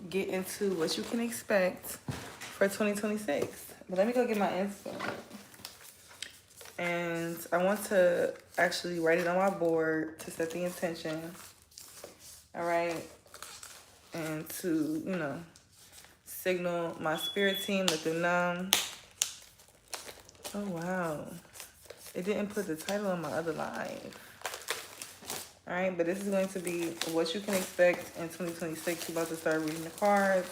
get into what you can expect for 2026. But let me go get my insert. And I want to actually write it on my board to set the intention. All right. And to, signal my spirit team, let them know. Oh, wow. It didn't put the title on my other live. All right, but this is going to be what you can expect in 2026. We're about to start reading the cards,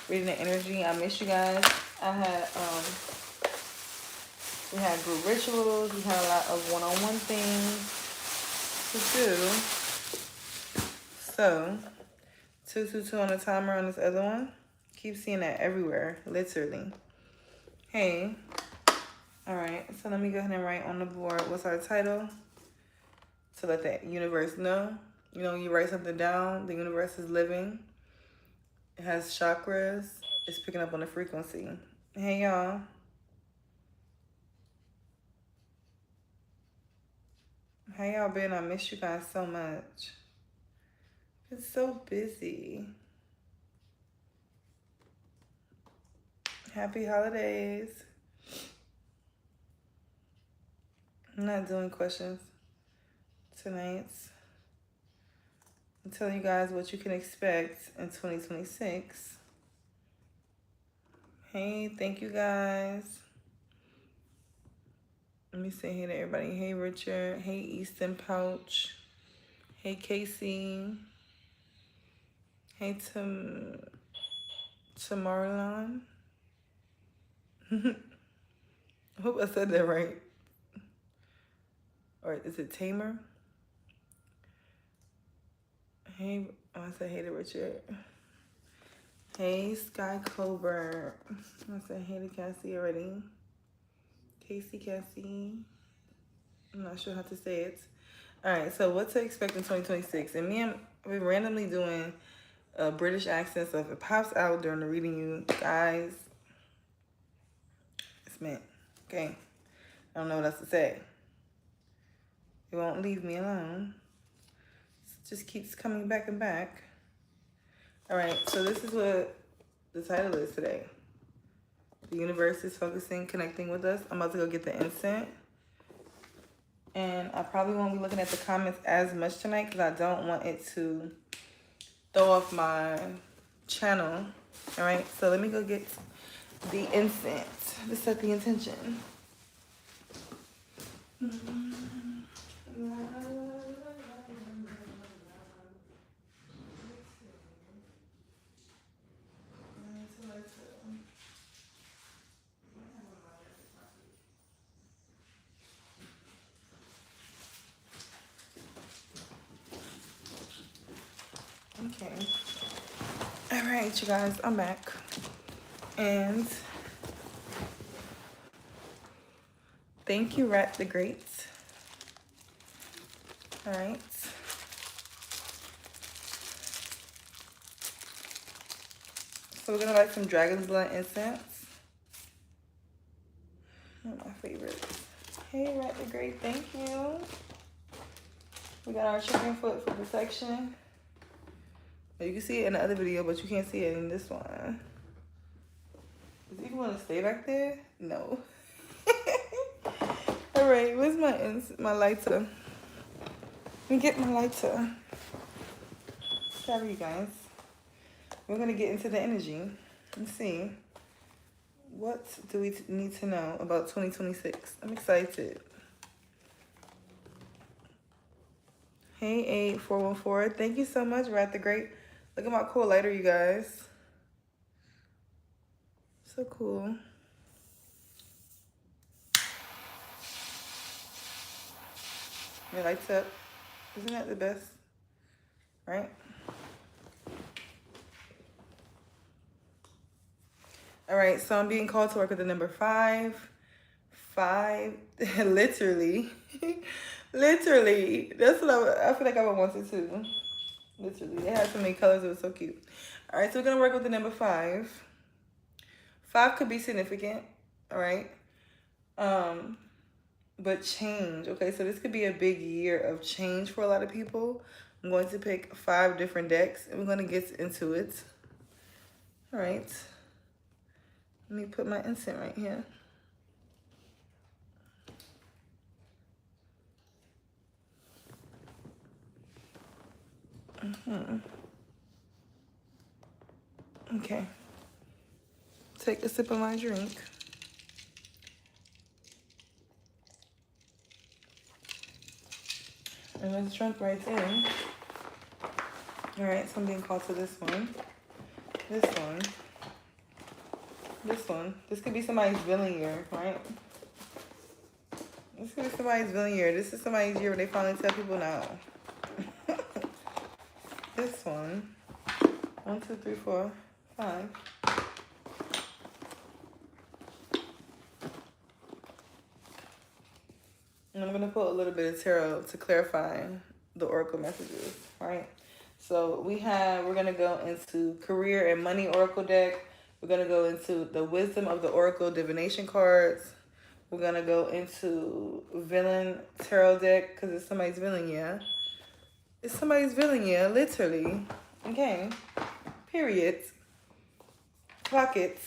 reading the energy. I miss you guys. We had group rituals. We had a lot of one-on-one things to do. So, 222 on the timer on this other one. Keep seeing that everywhere, literally. Hey. All right, so let me go ahead and write on the board what's our title to let the universe know. You know, when you write something down, the universe is living. It has chakras. It's picking up on the frequency. Hey, y'all. How y'all been? I miss you guys so much. It's so busy. Happy holidays. I'm not doing questions tonight. I'm telling you guys what you can expect in 2026. Hey, thank you guys. Let me say hey to everybody. Hey, Richard. Hey, Easton Pouch. Hey, Casey. Hey, Tamarlon. I hope I said that right. Or is it Tamer? Hey, I said hey to Richard. Hey, Sky Coburn. I said hey to Cassie already. Cassie. I'm not sure how to say it. All right, so what to expect in 2026? And me, I've been randomly doing a British accent, so if it pops out during the reading, you guys, it's meant. Okay? I don't know what else to say. It won't leave me alone. It just keeps coming back and back. All right, so this is what the title is today. The universe is focusing, connecting with us. I'm about to go get the incense. And I probably won't be looking at the comments as much tonight because I don't want it to throw off my channel. All right, so let me go get the incense to set the intention. Okay. All right, you guys, I'm back. And thank you, Rat the Great. All right. So we're gonna light some dragon's blood incense. One of my favorites. Hey, Rat the Great, thank you. We got our chicken foot for protection. You can see it in the other video, but you can't see it in this one. Does it even want to stay back there? No. All right, where's my lighter? Let me get my lighter. Sorry, you guys. We're going to get into the energy and see what do we need to know about 2026. I'm excited. Hey, 8414. Thank you so much, Rat the Great. Look at my cool lighter, you guys. So cool. It lights up. Isn't that the best? Right? All right, so I'm being called to work with the number 5. 5, literally. Literally. That's what I feel like I would want it too. Literally. It had so many colors. It was so cute. All right, so we're going to work with the number 5. 5 could be significant. All right. But change. Okay, so this could be a big year of change for a lot of people. I'm going to pick 5 different decks, and we're going to get into it. All right. Let me put my incense right here. Okay. Take a sip of my drink. And let's jump right in. All right, so I'm being called to this one. This one. This one. This could be somebody's villain year, right? This could be somebody's villain year. This is somebody's year where they finally tell people no. This one. 1, 2, 3, 4, 5. And I'm going to put a little bit of tarot to clarify the oracle messages, right? So we're going to go into career and money oracle deck. We're going to go into the wisdom of the oracle divination cards. We're going to go into villain tarot deck because it's somebody's villain, yeah. It's somebody's villain, yeah, literally. Okay. Period. Clock it.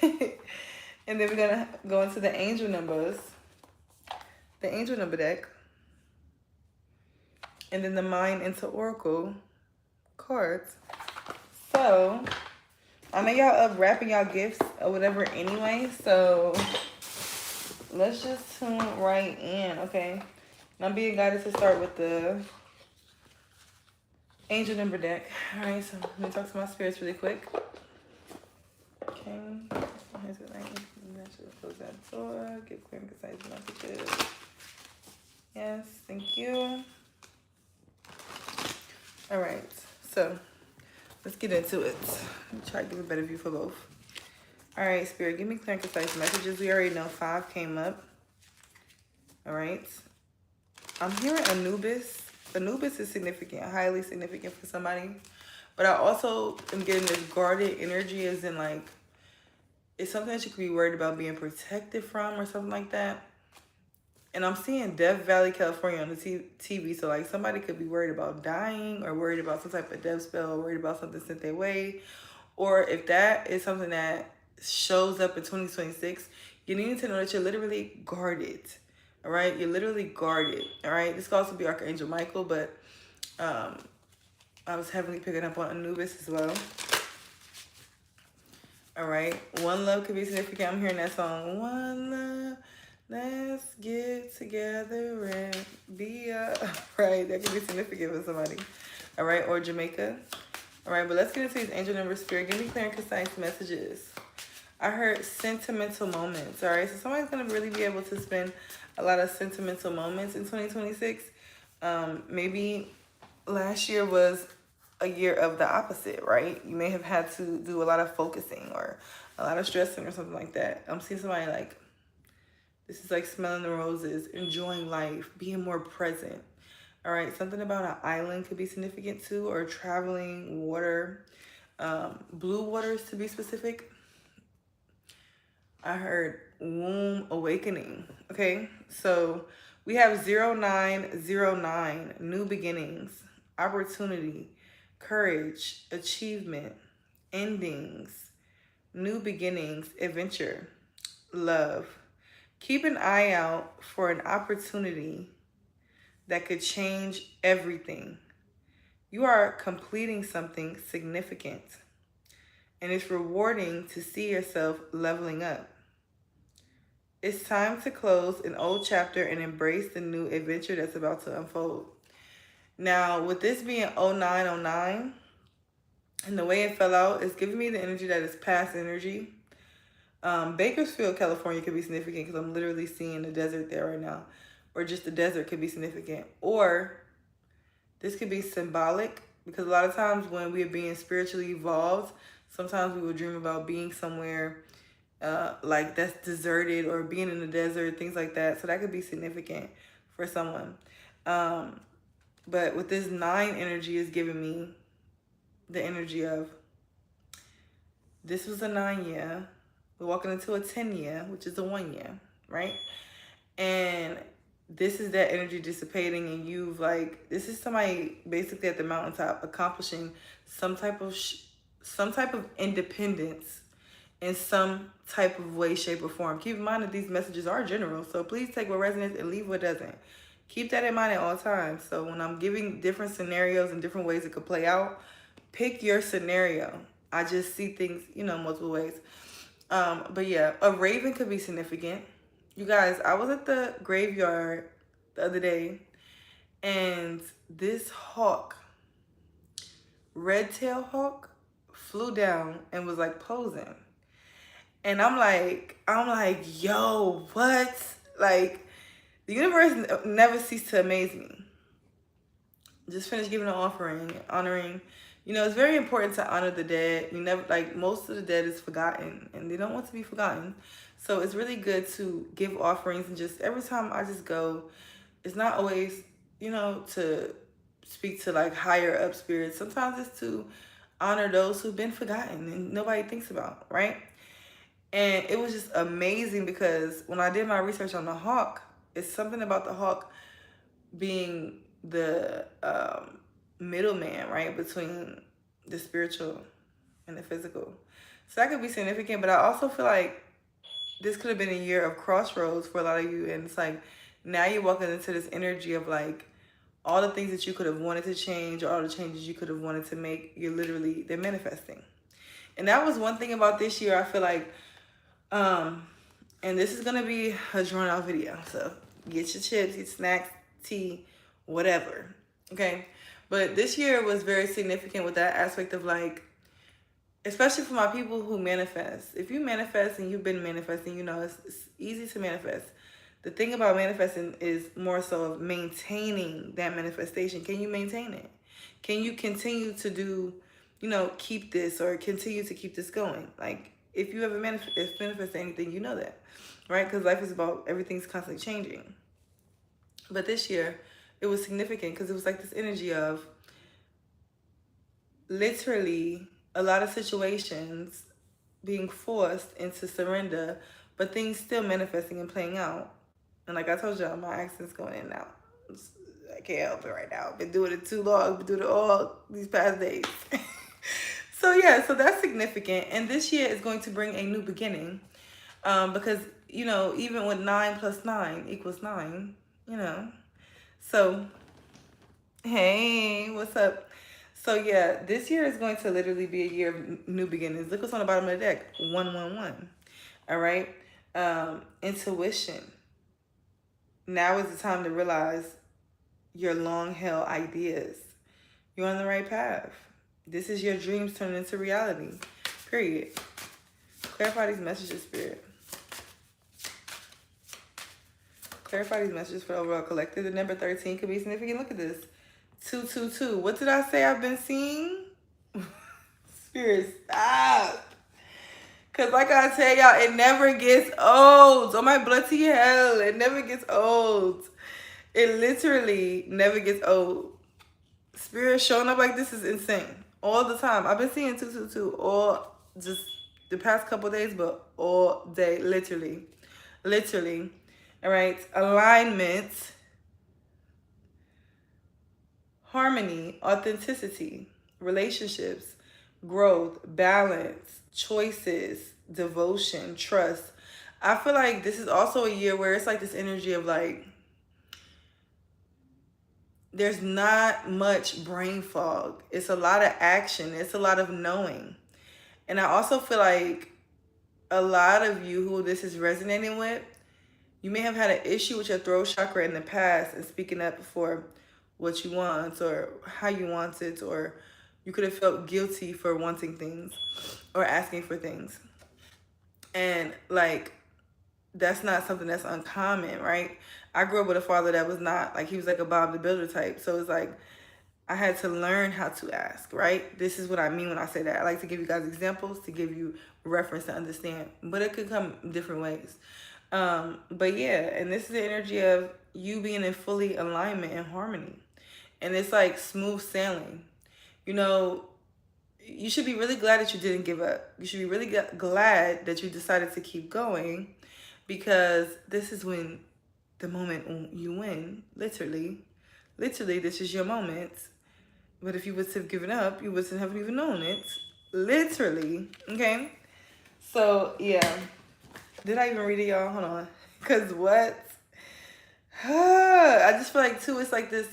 And then we're going to go into the angel numbers. The angel number deck. And then the mind into oracle cards. So, I know y'all up wrapping y'all gifts or whatever anyway. So, let's just tune right in, okay? And I'm being guided to start with the angel number deck. All right, so let me talk to my spirits really quick. Okay. Close that door. Get clear and concise messages. Yes, thank you. All right, so let's get into it. Let me try to give a better view for both. All right, Spirit, give me clear and concise messages. We already know 5 came up. All right. I'm hearing Anubis. Anubis is significant, highly significant for somebody. But I also am getting this guarded energy as in like, it's something that you could be worried about being protected from or something like that. And I'm seeing Death Valley, California on the TV. So like somebody could be worried about dying or worried about some type of death spell or worried about something sent their way. Or if that is something that shows up in 2026, you need to know that you're literally guarded. All right? You're literally guarded. All right? This could also be Archangel Michael, but I was heavily picking up on Anubis as well. All right? One love could be significant. I'm hearing that song, One Love. Let's get together and be right. That could be significant for somebody. All right, or Jamaica. All right, but let's get into these angel numbers. Spirit, give me clear and concise messages. I heard sentimental moments. All right, so somebody's gonna really be able to spend a lot of sentimental moments in 2026. Maybe last year was a year of the opposite, right? You may have had to do a lot of focusing or a lot of stressing or something like that. I'm seeing somebody like, this is like smelling the roses, enjoying life, being more present. All right, something about an island could be significant too, or traveling, water, blue waters to be specific. I heard womb awakening. Okay, so we have 0909, new beginnings, opportunity, courage, achievement, endings, new beginnings, adventure, love. Keep an eye out for an opportunity that could change everything. You are completing something significant, and it's rewarding to see yourself leveling up. It's time to close an old chapter and embrace the new adventure that's about to unfold. Now, with this being 0909, and the way it fell out, it's giving me the energy that is past energy. Bakersfield, California could be significant because I'm literally seeing the desert there right now. Or just the desert could be significant. Or this could be symbolic because a lot of times when we're being spiritually evolved, sometimes we will dream about being somewhere like that's deserted or being in the desert, things like that. So that could be significant for someone. But with this 9 energy is giving me the energy of this was a 9 year. We're walking into a 10 year, which is a 1 year, right? And this is that energy dissipating, and you've like, this is somebody basically at the mountaintop accomplishing some type of some type of independence in some type of way, shape, or form. Keep in mind that these messages are general, so please take what resonates and leave what doesn't. Keep that in mind at all times. So when I'm giving different scenarios and different ways it could play out, pick your scenario. I just see things, multiple ways. But yeah, a raven could be significant. You guys, I was at the graveyard the other day, and this hawk, red-tailed hawk, flew down and was like posing. And I'm like, yo, what? Like, the universe never ceased to amaze me. Just finished giving an offering, honoring. It's very important to honor the dead. Most of the dead is forgotten, and they don't want to be forgotten. So it's really good to give offerings, and just every time I just go, it's not always, to speak to like higher up spirits. Sometimes it's to honor those who've been forgotten and nobody thinks about, right? And it was just amazing because when I did my research on the hawk, it's something about the hawk being the middleman, right, between the spiritual and the physical. So that could be significant, but I also feel like this could have been a year of crossroads for a lot of you. And it's like, now you're walking into this energy of like, all the things that you could have wanted to change, or all the changes you could have wanted to make, they're manifesting. And that was one thing about this year, I feel like, and this is going to be a drawn out video. So get your chips, get snacks, tea, whatever. Okay. But this year was very significant with that aspect of like, especially for my people who manifest. If you manifest and you've been manifesting, it's easy to manifest. The thing about manifesting is more so of maintaining that manifestation. Can you maintain it? Can you continue to do, keep this, or continue to keep this going? Like, if you ever manifest anything, you know that, right? Because life is about, everything's constantly changing. But this year, it was significant because it was like this energy of literally a lot of situations being forced into surrender, but things still manifesting and playing out. And like I told y'all, my accent's going in and out. I can't help it right now. I've been doing it too long. I've been doing it all these past days. So yeah, so that's significant. And this year is going to bring a new beginning. Because, even with 9 plus 9 equals 9, So, hey, what's up? So yeah, this year is going to literally be a year of new beginnings. Look what's on the bottom of the deck. 111. All right. Intuition. Now is the time to realize your long-held ideas. You're on the right path. This is your dreams turning into reality. Period. Clarify these messages, Spirit. Clarify these messages for the overall collective. The number 13 could be significant. Look at this. 222. What did I say I've been seeing? Spirit, stop. Because like I tell y'all, it never gets old. Oh, my bloody hell. It never gets old. It literally never gets old. Spirit showing up like this is insane. All the time. I've been seeing 222 all just the past couple days, but all day. Literally. Literally. All right. Alignment. Harmony. Authenticity. Relationships. Growth. Balance. Choices, devotion, trust. I feel like this is also a year where it's like this energy of like, there's not much brain fog. It's a lot of action. It's a lot of knowing. And I also feel like a lot of you who this is resonating with, you may have had an issue with your throat chakra in the past and speaking up for what you want or how you want it, or you could have felt guilty for wanting things or asking for things. And like, that's not something that's uncommon, right? I grew up with a father that was not, like, he was like a Bob the Builder type. So it's like, I had to learn how to ask, right? This is what I mean when I say that. I like to give you guys examples to give you reference to understand. But it could come different ways. But yeah, and this is the energy of you being in fully alignment and harmony. And it's like smooth sailing. You should be really glad that you didn't give up. You should be really glad that you decided to keep going, because this is when the moment you win, literally, this is your moment. But if you would have given up, you wouldn't have even known it. Literally. Okay. So yeah. Did I even read it, y'all? Hold on. Cause what? I just feel like too, it's like this,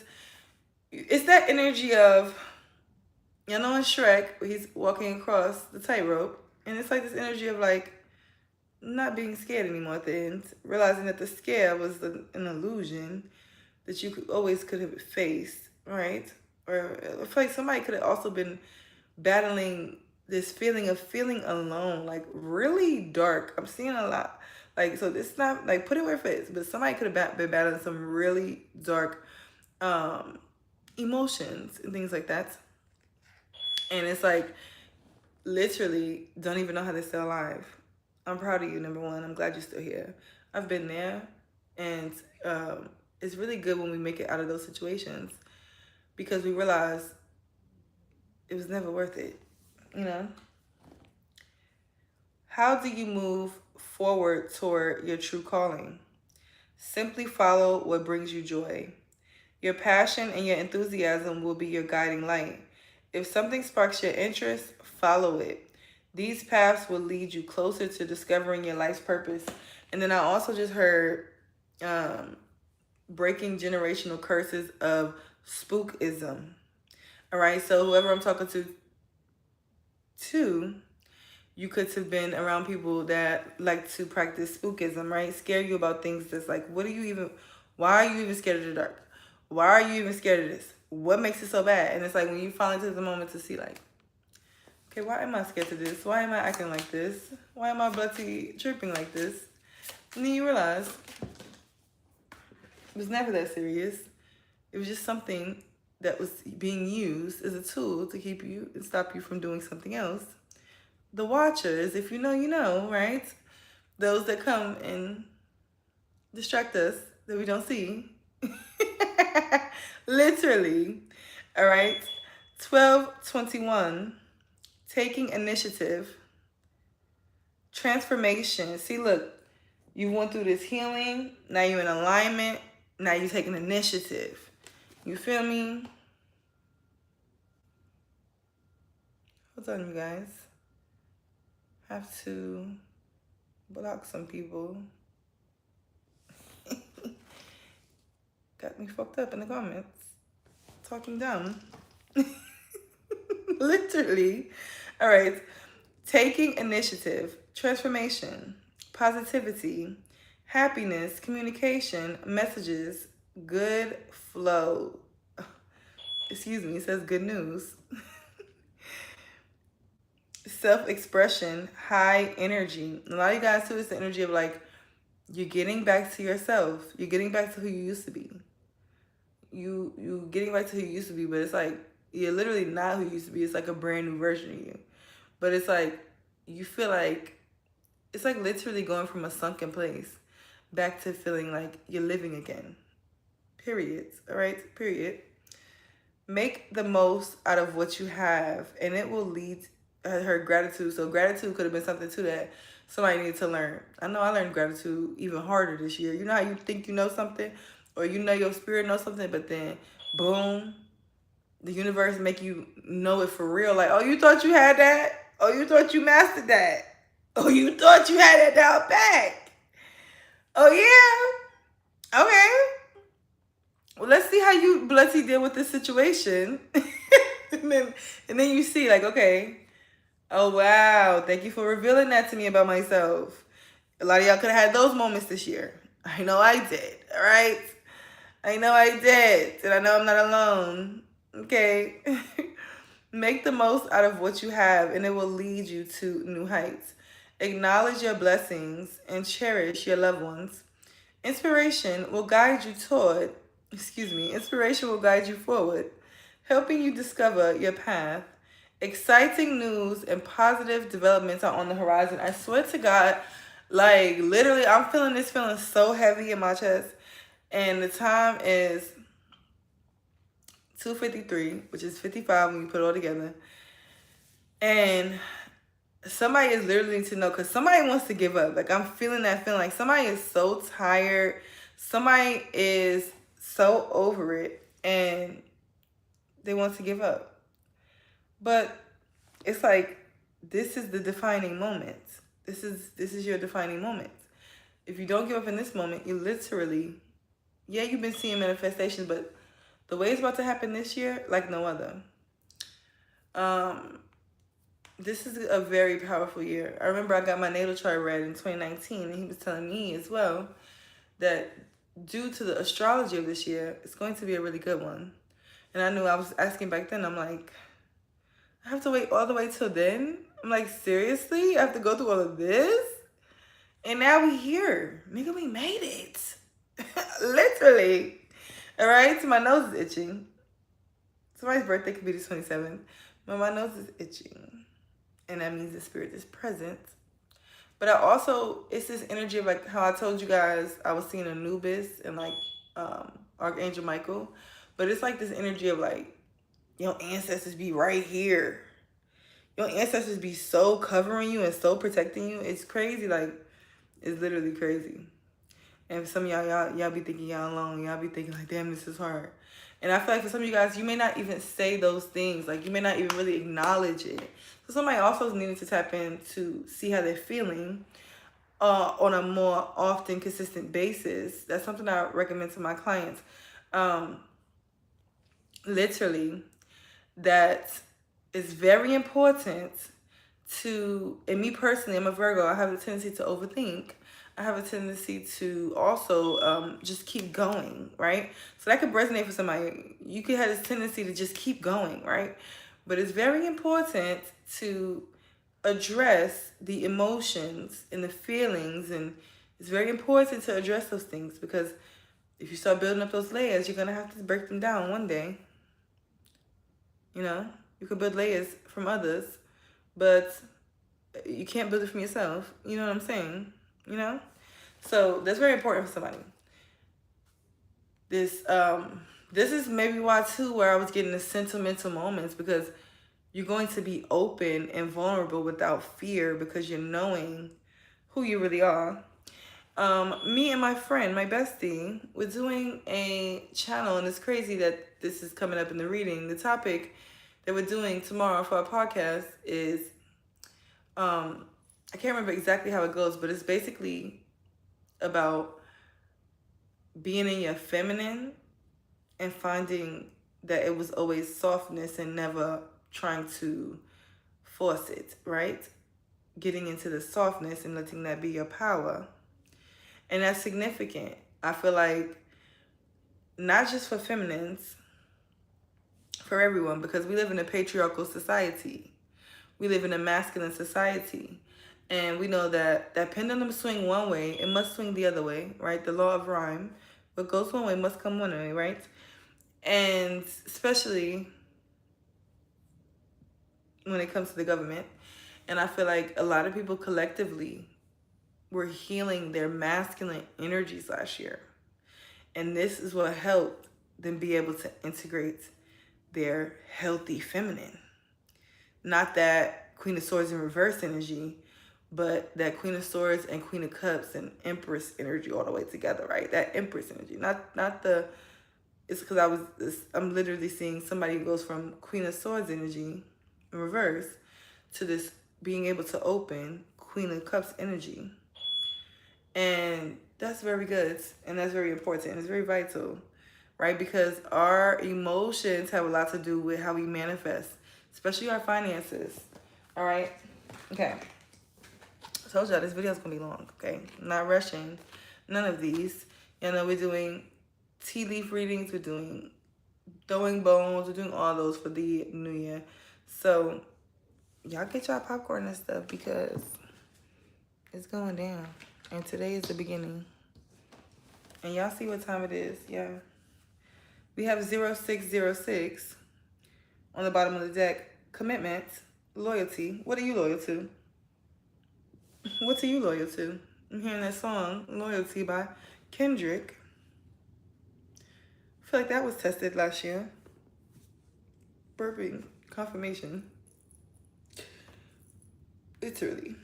it's that energy of, you know, in Shrek, where he's walking across the tightrope, and it's like this energy of like not being scared anymore at the end, realizing that the scare was an illusion that you always could have faced, right? Or I feel like somebody could have also been battling this feeling of feeling alone, like really dark. I'm seeing a lot, like, so it's not like put it where it fits, but somebody could have been battling some really dark emotions and things like that. And it's like literally don't even know how they're still alive. I'm proud of you, number one. I'm glad you're still here. I've been there, and it's really good when we make it out of those situations because we realize it was never worth it, you know? How do you move forward toward your true calling? Simply follow what brings you joy. Your passion and your enthusiasm will be your guiding light. If something sparks your interest, follow it. These paths will lead you closer to discovering your life's purpose. And then I also just heard breaking generational curses of spookism. All right, so whoever I'm talking to, you could have been around people that like to practice spookism, right? Scare you about things that's like, why are you even scared of the dark? Why are you even scared of this? What makes it so bad? And it's like when you finally take the moment to see like, okay, why am I scared of this? Why am I acting like this? Why am I bloody tripping like this? And then you realize it was never that serious. It was just something that was being used as a tool to keep you and stop you from doing something else. The watchers, if you know, you know, right? Those that come and distract us that we don't see. Literally. All right. 1221. Taking initiative. Transformation. See, look, you went through this healing. Now you're in alignment. Now you're taking initiative. You feel me? Hold on, you guys. Have to block some people. Got me fucked up in the comments. Talking dumb. Literally. All right. Taking initiative, transformation, positivity, happiness, communication, messages, good flow. Excuse me, it says good news. Self-expression, high energy. A lot of you guys too, it's the energy of like, you're getting back to yourself. You're getting back to who you used to be. You getting back to who you used to be, but it's like, you're literally not who you used to be. It's like a brand new version of you. But it's like, you feel like, it's like literally going from a sunken place back to feeling like you're living again. Period. All right? Period. Make the most out of what you have, and it will lead her gratitude. So gratitude could have been something too that somebody needed to learn. I know I learned gratitude even harder this year. You know how you think you know something, or you know your spirit knows something, but then boom, the universe make you know it for real. Like, oh, you thought you had that? Oh, you thought you mastered that? Oh, you thought you had that down pat? Oh, yeah? Okay. Well, let's see how you bloody deal with this situation. and then you see, like, okay, oh, wow, thank you for revealing that to me about myself. A lot of y'all could have had those moments this year. I know I did, all right? I know I did, and I know I'm not alone. Okay. Make the most out of what you have, and it will lead you to new heights. Acknowledge your blessings and cherish your loved ones. Inspiration will guide you forward, helping you discover your path. Exciting news and positive developments are on the horizon. I swear to God, like literally, I'm feeling this feeling so heavy in my chest. And the time is 2:53, which is 55 when you put it all together. And somebody is literally need to know, because somebody wants to give up. Like, I'm feeling that feeling. Like, somebody is so tired. Somebody is so over it. And they want to give up. But it's like, this is the defining moment. This is your defining moment. If you don't give up in this moment, you literally, yeah, you've been seeing manifestations, but the way it's about to happen this year, like no other. This is a very powerful year. I remember I got my natal chart read in 2019, and he was telling me as well that due to the astrology of this year, it's going to be a really good one. And I knew, I was asking back then, I'm like, I have to wait all the way till then? I'm like, seriously? I have to go through all of this? And now we here. Nigga, we made it. Literally. All right? So my nose is itching. Somebody's birthday could be the 27th. But my nose is itching. And that means the spirit is present. But I also, it's this energy of like how I told you guys I was seeing Anubis and like Archangel Michael. But it's like this energy of like, your ancestors be right here. Your ancestors be so covering you and so protecting you. It's crazy. Like, it's literally crazy. And for some of y'all be thinking y'all alone. Y'all be thinking like, damn, this is hard. And I feel like for some of you guys, you may not even say those things. Like, you may not even really acknowledge it. So somebody also is needing to tap in to see how they're feeling on a more often, consistent basis. That's something I recommend to my clients. Literally, that is very important to, and me personally, I'm a Virgo. I have a tendency to overthink. I have a tendency to also just keep going, right? So that could resonate for somebody. You could have this tendency to just keep going, right? But it's very important to address the emotions and the feelings, and it's very important to address those things, because if you start building up those layers, you're going to have to break them down one day. You know, you can build layers from others, but you can't build it from yourself. You know what I'm saying? You know? So that's very important for somebody. This is maybe why too, where I was getting the sentimental moments, because you're going to be open and vulnerable without fear, because you're knowing who you really are. Me and my friend, my bestie, we're doing a channel, and it's crazy that this is coming up in the reading. The topic that we're doing tomorrow for our podcast is, I can't remember exactly how it goes, but it's basically about being in your feminine and finding that it was always softness and never trying to force it, right? Getting into the softness and letting that be your power. And that's significant. I feel like not just for feminines, for everyone, because we live in a patriarchal society. We live in a masculine society. And we know that that pendulum swing one way, it must swing the other way, right? The law of rhyme. What goes one way must come one way, right? And especially when it comes to the government. And I feel like a lot of people collectively were healing their masculine energies last year. And this is what helped them be able to integrate their healthy feminine. Not that Queen of Swords in reverse energy, but that Queen of Swords and Queen of Cups and Empress energy all the way together, right? That Empress energy. Not the, it's because I'm literally seeing somebody who goes from Queen of Swords energy in reverse to this being able to open Queen of Cups energy. And that's very good, and that's very important. It's very vital, right? Because our emotions have a lot to do with how we manifest, especially our finances, all right? Okay. I told y'all this video is going to be long, okay? I'm not rushing none of these. You know, we're doing tea leaf readings, we're doing throwing bones, we're doing all those for the new year. So y'all get y'all popcorn and stuff, because it's going down. And today is the beginning. And y'all see what time it is, yeah. We have 0606 on the bottom of the deck. Commitment, loyalty. What are you loyal to? What are you loyal to? I'm hearing that song, Loyalty by Kendrick. I feel like that was tested last year. Burping, confirmation. Literally.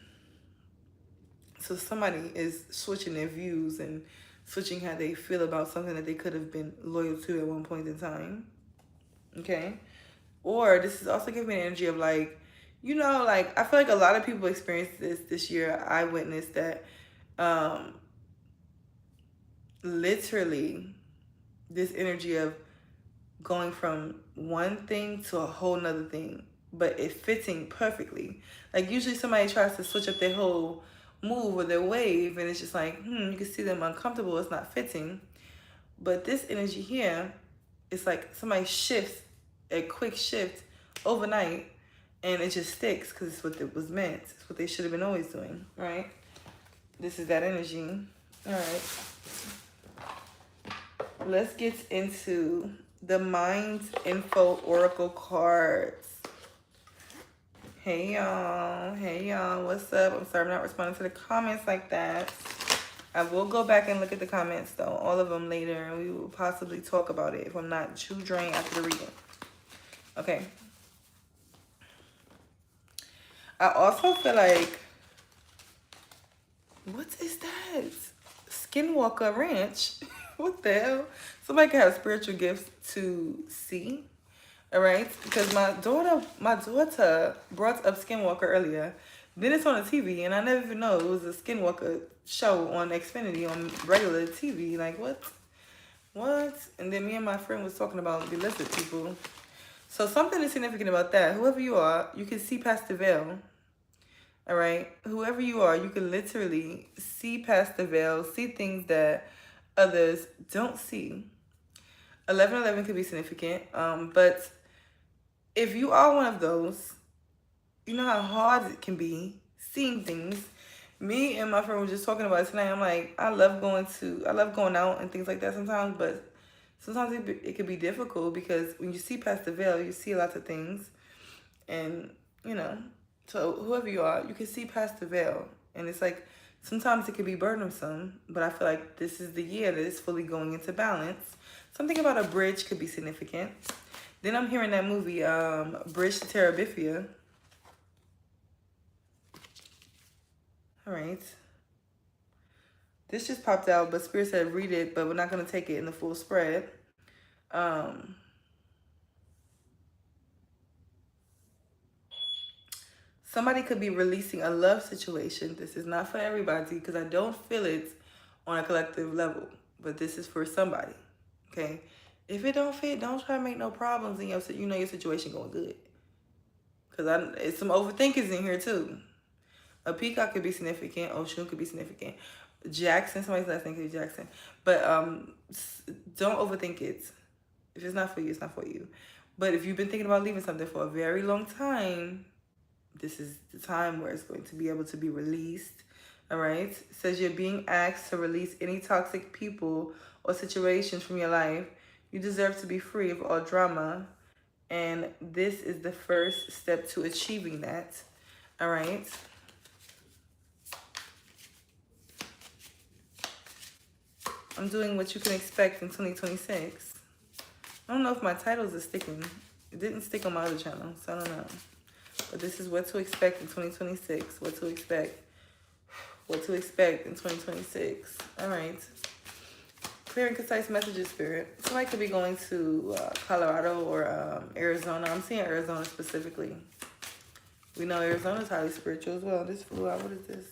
So somebody is switching their views and switching how they feel about something that they could have been loyal to at one point in time. Okay? Or this is also giving me an energy of like, you know, like I feel like a lot of people experienced this year. I witnessed that um literally this energy of going from one thing to a whole nother thing, but it fitting perfectly. Like usually somebody tries to switch up their whole move or their wave, and it's just like, you can see them uncomfortable, it's not fitting. But this energy here, it's like somebody shifts a quick shift overnight, and it just sticks because it's what it was meant. It's what they should have been always doing, right? This is that energy. All right. Let's get into the Minds Info Oracle cards. Hey y'all. Hey y'all. What's up? I'm sorry I'm not responding to the comments like that. I will go back and look at the comments though, all of them later, and we will possibly talk about it if I'm not too drained after the reading. Okay. I also feel like, what is that? Skinwalker Ranch. What the hell? Somebody can have spiritual gifts to see. All right, because my daughter brought up Skinwalker earlier. Then it's on the TV, and I never even know it was a Skinwalker show on Xfinity on regular TV. Like what? And then me and my friend was talking about the lizard people. So something is significant about that. Whoever you are, you can see past the veil. All right, whoever you are, you can literally see past the veil, see things that others don't see. 1111 could be significant, but if you are one of those, you know how hard it can be seeing things. Me and my friend were just talking about it tonight. I'm like, I love going out and things like that sometimes, but sometimes it can be difficult because when you see past the veil, you see lots of things. And, so whoever you are, you can see past the veil. And it's like, sometimes it can be burdensome, but I feel like this is the year that it's fully going into balance. Something about a bridge could be significant. Then I'm hearing that movie, Bridge to Terabithia. All right. This just popped out, but Spirit said read it, but we're not going to take it in the full spread. Somebody could be releasing a love situation. This is not for everybody because I don't feel it on a collective level, but this is for somebody, okay? If it don't fit, don't try to make no problems in your situation going good. Because it's some overthinkers in here too. A peacock could be significant. Oshun could be significant. Jackson, somebody's last name could be Jackson. But don't overthink it. If it's not for you, it's not for you. But if you've been thinking about leaving something for a very long time, this is the time where it's going to be able to be released. All right? It says you're being asked to release any toxic people or situations from your life. You deserve to be free of all drama. And this is the first step to achieving that. All right? I'm doing what you can expect in 2026. I don't know if my titles are sticking. It didn't stick on my other channel, so I don't know. But this is what to expect in 2026. What to expect. What to expect in 2026. All right. Clear and concise messages, Spirit. Somebody could be going to Colorado or Arizona. I'm seeing Arizona specifically. We know Arizona is highly spiritual as well. This flew out. What is this?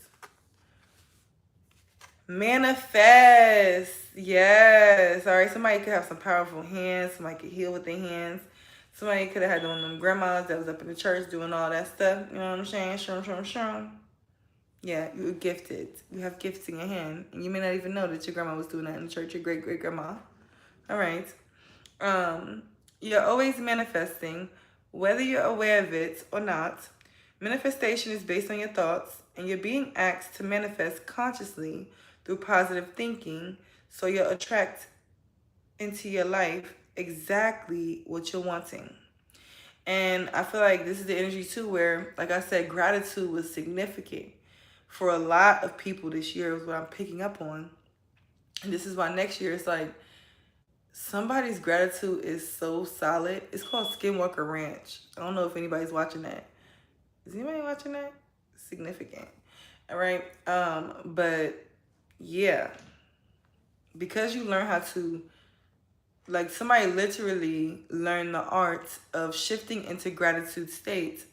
Manifest. Yes. All right. Somebody could have some powerful hands. Somebody could heal with their hands. Somebody could have had one of them grandmas that was up in the church doing all that stuff. You know what I'm saying? Shum. Yeah, you were gifted. You have gifts in your hand. And you may not even know that your grandma was doing that in the church. Your great-great-grandma. All right. You're always manifesting, whether you're aware of it or not. Manifestation is based on your thoughts, and you're being asked to manifest consciously through positive thinking, so you'll attract into your life exactly what you're wanting. And I feel like this is the energy too where, like I said, gratitude was significant for a lot of people this year, is what I'm picking up on. And this is why next year it's like somebody's gratitude is so solid. It's called Skinwalker Ranch. I don't know if anybody's watching that. Is anybody watching that? Significant. All right. But yeah, because you learn how to, like, somebody literally learned the art of shifting into gratitude states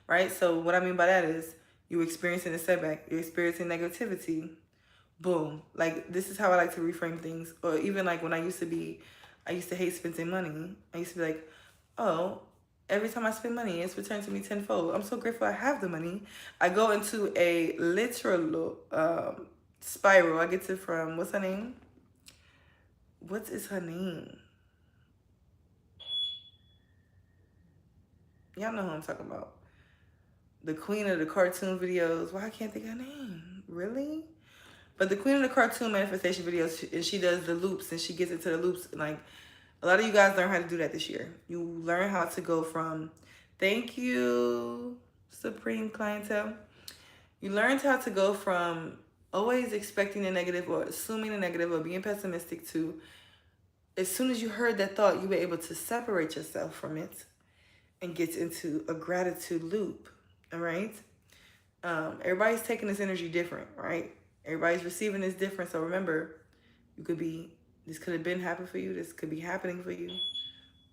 right? So what I mean by that is you're experiencing a setback, you're experiencing negativity. Boom. Like, this is how I like to reframe things. Or even like when I used to hate spending money. I used to be like, oh, every time I spend money, it's returned to me tenfold. I'm so grateful I have the money. I go into a literal spiral. I get it from, what's her name? What is her name? Y'all know who I'm talking about. The queen of the cartoon videos. Why I can't think of her name? Really? But the queen of the cartoon manifestation videos, and she does the loops, and she gets into the loops. And like, a lot of you guys learn how to do that this year. You learn how to go from, thank you, Supreme Clientele. You learned how to go from always expecting the negative or assuming the negative or being pessimistic to, as soon as you heard that thought, you were able to separate yourself from it and get into a gratitude loop. All right? Everybody's taking this energy different, right? Everybody's receiving this different. So remember, this could have been happening for you. This could be happening for you.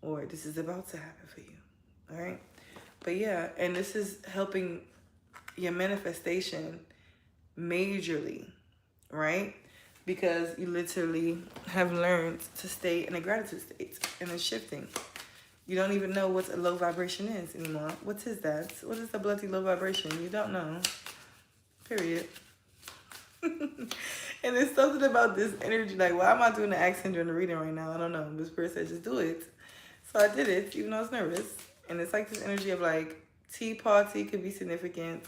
Or this is about to happen for you. All right? But yeah, and this is helping your manifestation majorly, right? Because you literally have learned to stay in a gratitude state and it's shifting. You don't even know what a low vibration is anymore. What is that? What is a bloody low vibration? You don't know. Period. And there's something about this energy. Like, why am I doing the accent during the reading right now? I don't know. The spirit said, just do it. So I did it, even though I was nervous. And it's like this energy of like, tea party could be significant.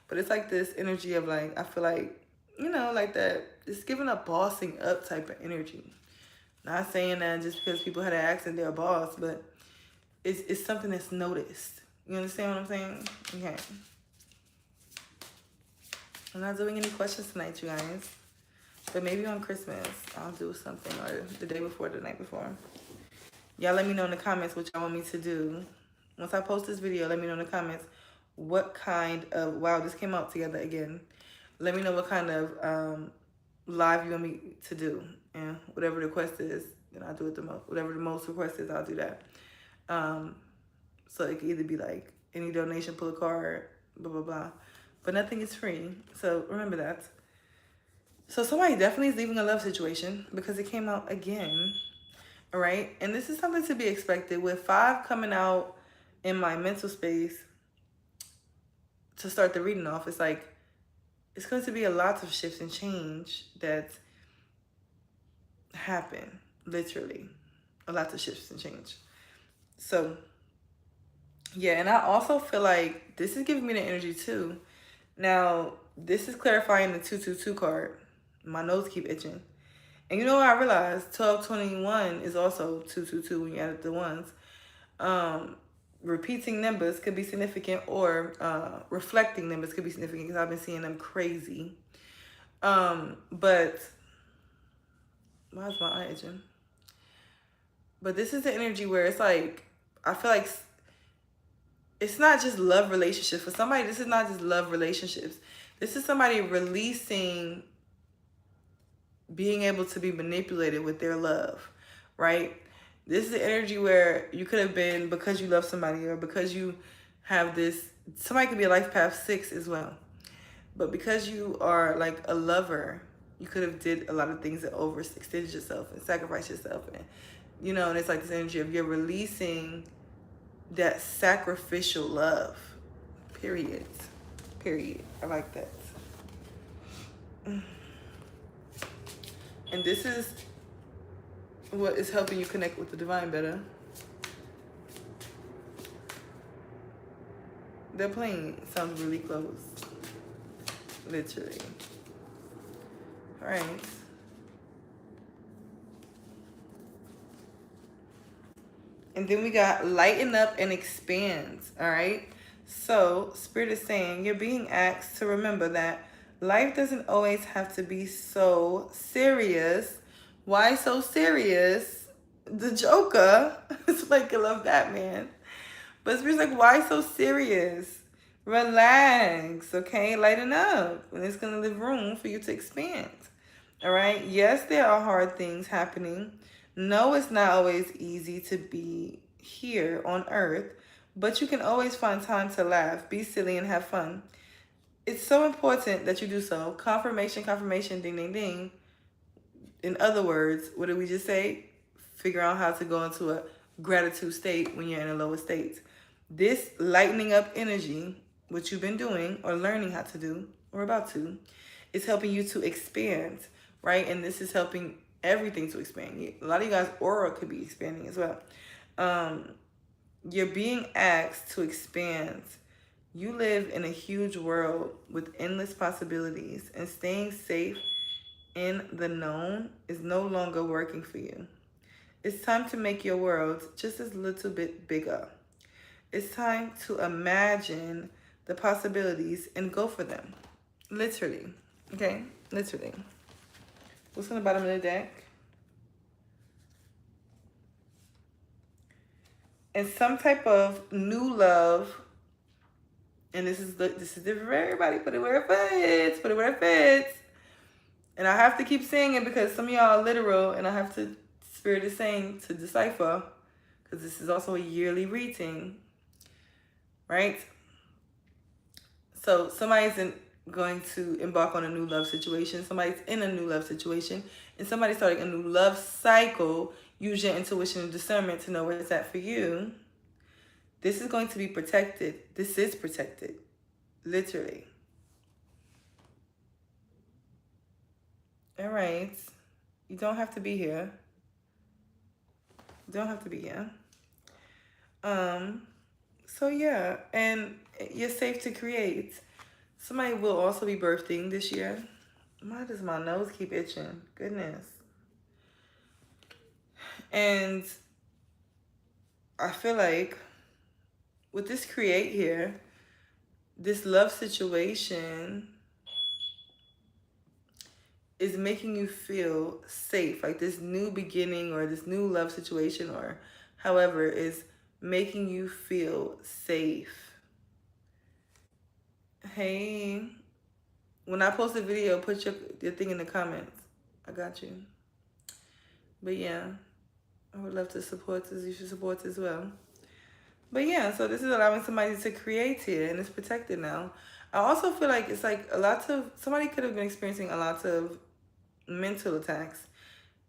But it's like this energy of like, I feel like, you know, like that, it's giving a bossing up type of energy. Not saying that just because people had an accent, they're a boss, but it's something that's noticed. You understand what I'm saying? Okay. I'm not doing any questions tonight, you guys. But maybe on Christmas, I'll do something, or the day before, the night before. Y'all let me know in the comments what y'all want me to do. Once I post this video, let me know in the comments what kind of, wow, this came out together again. Let me know what kind of live you want me to do. And whatever the request is, then I'll do it the most. Whatever the most request is, I'll do that. So it could either be like any donation, pull a card, blah, blah, blah. But nothing is free. So remember that. So somebody definitely is leaving a love situation because it came out again. All right. And this is something to be expected. With 5 coming out in my mental space to start the reading off, it's like, it's going to be a lot of shifts and change that happen. Literally. A lot of shifts and change. So, yeah. And I also feel like this is giving me the energy too. Now, this is clarifying the 222 card. My nose keep itching. And you know what I realized? 1221 is also 222 when you add the ones. Repeating numbers could be significant, or reflecting numbers could be significant because I've been seeing them crazy. But why is my eye itching? But this is the energy where it's like, I feel like it's not just love relationships. For somebody, this is not just love relationships. This is somebody releasing being able to be manipulated with their love, right? This is the energy where you could have been, because you love somebody or because you have this, somebody could be a life path 6 as well. But because you are like a lover, you could have did a lot of things that overextended yourself and sacrificed yourself. And, you know, and it's like this energy of you're releasing that sacrificial love. Period. Period. I like that. And this is what is helping you connect with the divine better. Their plane sounds really close. Literally. All right. And then we got lighten up and expand. All right. So Spirit is saying you're being asked to remember that life doesn't always have to be so serious. Why so serious? The Joker. It's like I love Batman. But Spirit's like, why so serious? Relax, okay? Lighten up. And it's going to leave room for you to expand. All right? Yes, there are hard things happening. No, it's not always easy to be here on earth. but you can always find time to laugh, be silly, and have fun. It's so important that you do so. Confirmation, confirmation, ding, ding, ding. In other words, what did we just say? Figure out how to go into a gratitude state when you're in a lower state. This lightening up energy, what you've been doing or learning how to do or about to, is helping you to expand, right? And this is helping everything to expand. A lot of you guys' aura could be expanding as well. You're being asked to expand. You live in a huge world with endless possibilities, and staying safe in the known is no longer working for you. It's time to make your world just a little bit bigger. It's time to imagine the possibilities and go for them. Literally. Okay? Literally. What's on the bottom of the deck? And some type of new love. And this is different for everybody. Put it where it fits. Put it where it fits. And I have to keep saying it because some of y'all are literal, and I have to, Spirit is saying to decipher, because this is also a yearly reading, right? So somebody's going to embark on a new love situation. Somebody's in a new love situation, and somebody's starting a new love cycle. Use your intuition and discernment to know where it's at for you. This is going to be protected. This is protected, literally. All right. You don't have to be here. You don't have to be here. So yeah, and you're safe to create. Somebody will also be birthing this year. Why does my nose keep itching? Goodness. And I feel like with this create here, this love situation is making you feel safe. Like this new beginning or this new love situation or however is making you feel safe. Hey, when I post a video, put your thing in the comments. I got you. But yeah, I would love to support this. You should support as well. But yeah, so this is allowing somebody to create here, and it's protected now. I also feel like it's like somebody could have been experiencing a lot of mental attacks,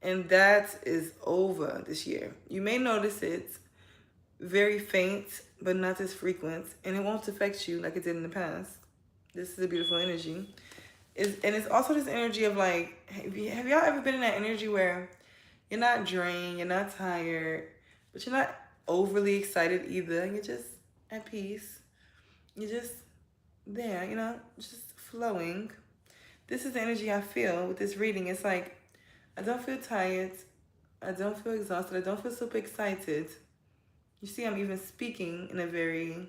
and that is over this year. You may notice it's very faint, but not as frequent, and it won't affect you like it did in the past. This is a beautiful energy. And it's also this energy of like, have y'all ever been in that energy where you're not drained, you're not tired, but you're not overly excited either. You're just at peace. You're just there, you know, just flowing. This is the energy I feel with this reading. It's like, I don't feel tired. I don't feel exhausted. I don't feel super excited. You see, I'm even speaking in a very,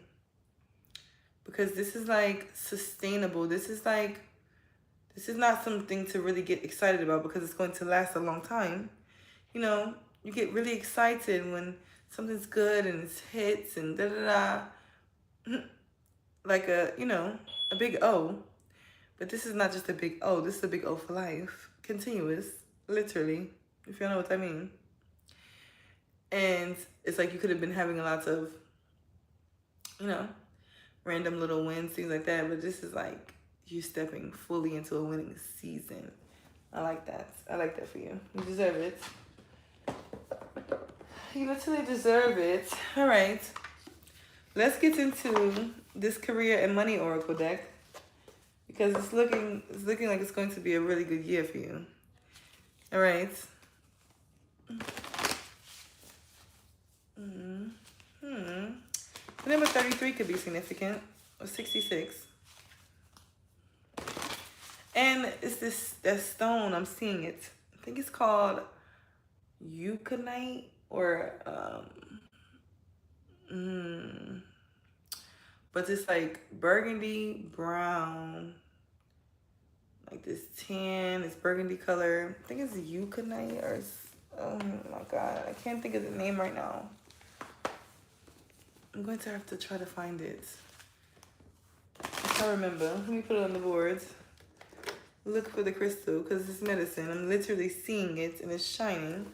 because this is like sustainable. This is not something to really get excited about because it's going to last a long time. You know, you get really excited when something's good and it's hits and da-da-da. Like a big O. But this is not just a big O. This is a big O for life. Continuous, literally, if you know what I mean. And it's like you could have been having a lot of, random little wins, things like that. But this is like you stepping fully into a winning season. I like that. I like that for you. You deserve it. You literally deserve it. All right. Let's get into this career and money oracle deck because it's looking like it's going to be a really good year for you. All right. The number 33 could be significant, or 66. And it's that stone, I'm seeing it. I think it's called euconite or but it's like burgundy brown, like this tan, it's burgundy color. I think it's euconite or oh my god, I can't think of the name right now. I'm going to have to try to find it. I remember. Let me put it on the board. Look for the crystal because it's medicine. I'm literally seeing it and it's shining.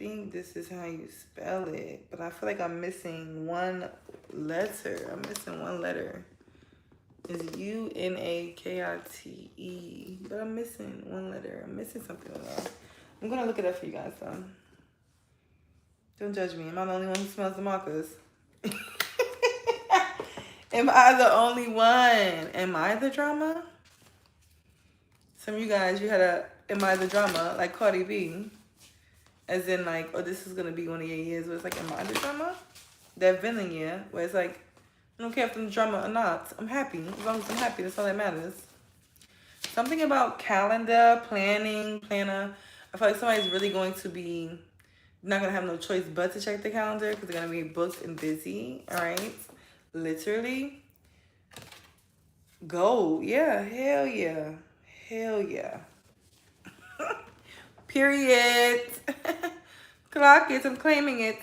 think this is how you spell it, but I feel like I'm missing one letter. I'm missing one letter. It's UNAKITE, but I'm missing one letter. I'm missing something. I'm gonna look it up for you guys though. Don't judge me. Am I the only one who smells the markers? Am I the only one? Am I the drama? Some of you guys, you had a am I the drama like Cardi B, as in like, oh, this is gonna be one of your years where it's like, am I the drama? That villain year where it's like, I don't care if I'm the drama or not. I'm happy. As long as I'm happy, that's all that matters. Something about calendar, planner. I feel like somebody's really going to be not going to have no choice but to check the calendar because they're going to be booked and busy. All right? Literally. Go. Yeah. Hell yeah. Hell yeah. Period. Clock it. I'm claiming it.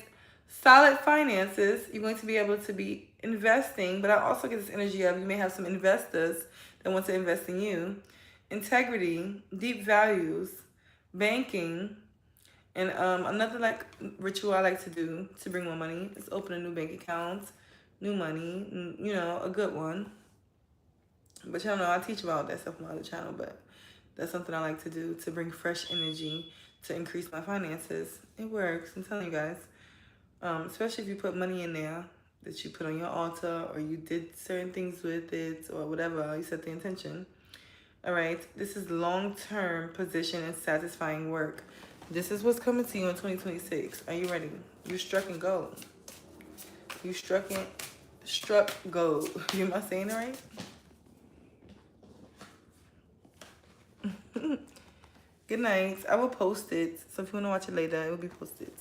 Solid finances. You're going to be able to be investing, but I also get this energy of you may have some investors that want to invest in you. Integrity, deep values, banking, and another like ritual I like to do to bring more money is open a new bank account, new money, you know, a good one. But y'all know I teach about that stuff on my other channel, but that's something I like to do to bring fresh energy to increase my finances. It works, I'm telling you guys. Especially if you put money in there that you put on your altar or you did certain things with it or whatever, you set the intention. All right, this is long-term position and satisfying work. This is what's coming to you in 2026. Are you ready? You struck and gold. You struck gold. Am I saying it right? Good night. I will post it. So if you want to watch it later, it will be posted.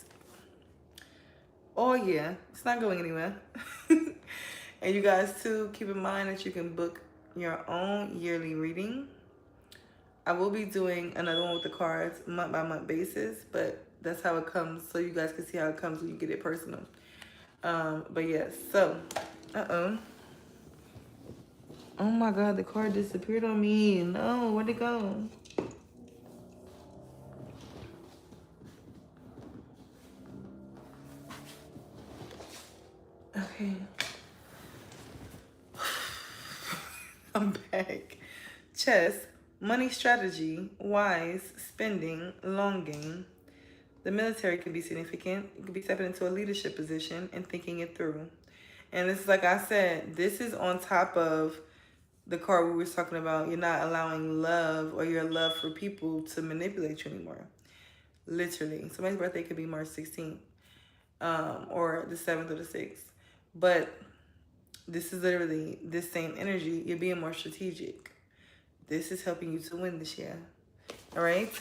Oh yeah, it's not going anywhere. And you guys too, keep in mind that you can book your own yearly reading. I will be doing another one with the cards month by month basis, but that's how it comes, so you guys can see how it comes when you get it personal. But yes, so oh my god, the card disappeared on me. No, where'd it go? Okay. I'm back. Chess, money strategy, wise, spending, long game. The military can be significant. You could be stepping into a leadership position and thinking it through. And it's like I said, this is on top of the card we were talking about. You're not allowing love or your love for people to manipulate you anymore. Literally. Somebody's birthday could be March 16th or the 7th or the 6th. But this is literally this same energy. You're being more strategic. This is helping you to win this year. All right?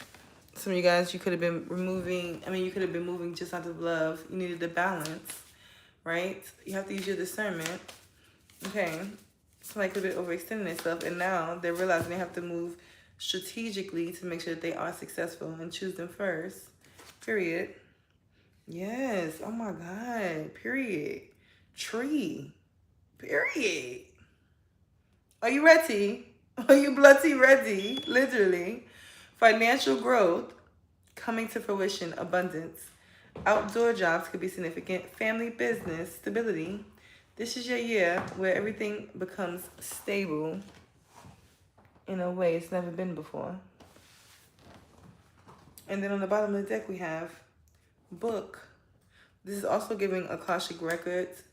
Some of you guys, you could have been you could have been moving just out of love. You needed the balance, right? You have to use your discernment. Okay? Somebody could have been overextending themselves, and now they're realizing they have to move strategically to make sure that they are successful and choose them first. Period. Yes. Oh my God. Period. Tree. Period. Are you ready? Are you bloody ready? Literally. Financial growth, coming to fruition, abundance. Outdoor jobs could be significant. Family, business, stability. This is your year where everything becomes stable in a way it's never been before. And then on the bottom of the deck we have book. This is also giving Akashic records.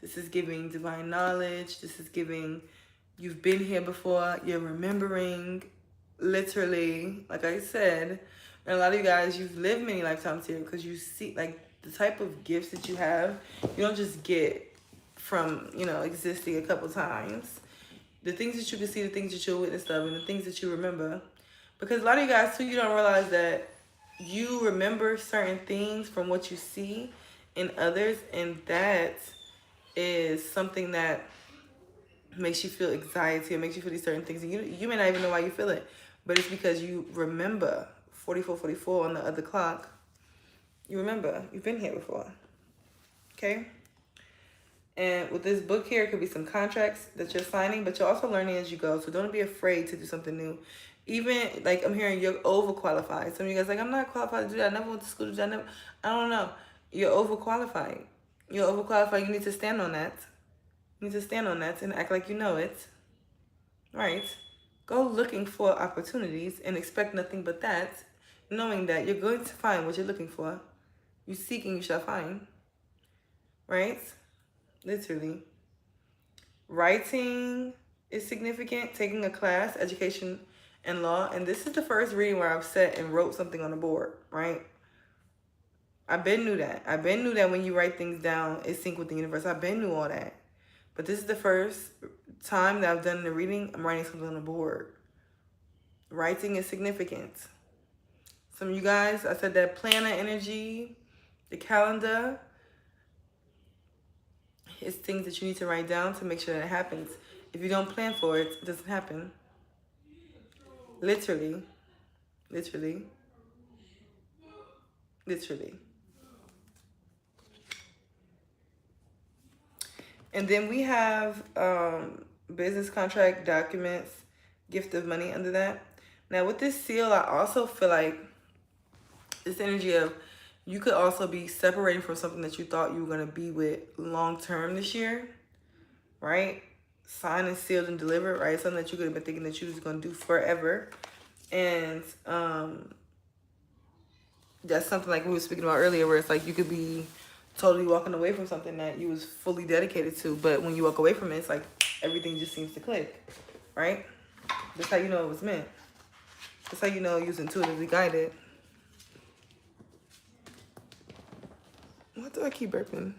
This is giving divine knowledge. This is giving you've been here before. You're remembering. Literally, like I said, and a lot of you guys, you've lived many lifetimes here because you see, like, the type of gifts that you have, you don't just get from, you know, existing a couple times. The things that you can see, the things that you'll witness of, and the things that you remember. Because a lot of you guys, too, you don't realize that you remember certain things from what you see in others, and that is something that makes you feel anxiety or makes you feel these certain things. And you may not even know why you feel it, but it's because you remember 4444 on the other clock. You remember. You've been here before. Okay? And with this book here, it could be some contracts that you're signing, but you're also learning as you go. So don't be afraid to do something new. Even, like, I'm hearing you're overqualified. Some of you guys like, I'm not qualified to do that. I never went to school to do that. I don't know. You're overqualified. You're overqualified. You need to stand on that. You need to stand on that and act like you know it. Right? Go looking for opportunities and expect nothing but that, knowing that you're going to find what you're looking for. You seek and you shall find. Right? Literally. Writing is significant. Taking a class, education and law. And this is the first reading where I've sat and wrote something on the board, right? I've been knew that. I've been knew that when you write things down, it sync with the universe. I've been knew all that. But this is the first time that I've done the reading. I'm writing something on the board. Writing is significant. Some of you guys, I said that planner energy, the calendar, is things that you need to write down to make sure that it happens. If you don't plan for it, it doesn't happen. Literally. Literally. Literally. And then we have business contract documents, gift of money under that. Now with this seal, I also feel like this energy of you could also be separating from something that you thought you were going to be with long term this year, right? Signed and sealed and delivered, right? Something that you could have been thinking that you was going to do forever. And that's something like we were speaking about earlier, where it's like you could be totally walking away from something that you was fully dedicated to, but when you walk away from it, it's like everything just seems to click, right? That's how you know it was meant. That's how you know you was intuitively guided. Why do I keep burping?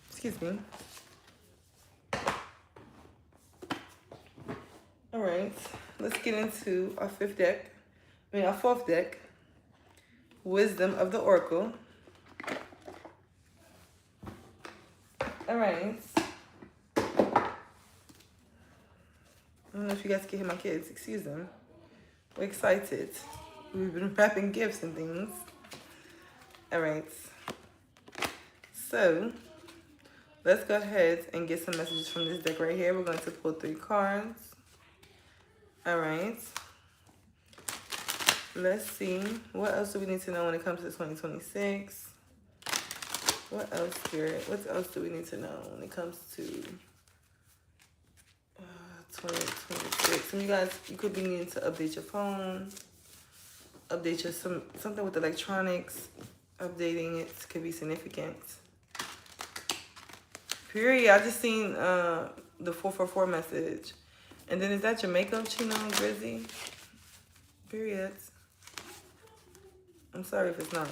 Excuse me. All right, let's get into our our fourth deck, Wisdom of the Oracle. All right. I don't know if you guys can hear my kids. Excuse them. We're excited. We've been wrapping gifts and things. All right. So let's go ahead and get some messages from this deck right here. We're going to pull 3 cards. All right. Let's see. What else do we need to know when it comes to 2026? What else, Spirit? What else do we need to know when it comes to 2026? Some of you guys, you could be needing to update your phone, update your something with electronics. Updating it could be significant. Period. I just seen the 444 message. And then is that your makeup, Chino and Grizzy? Period. I'm sorry if it's not.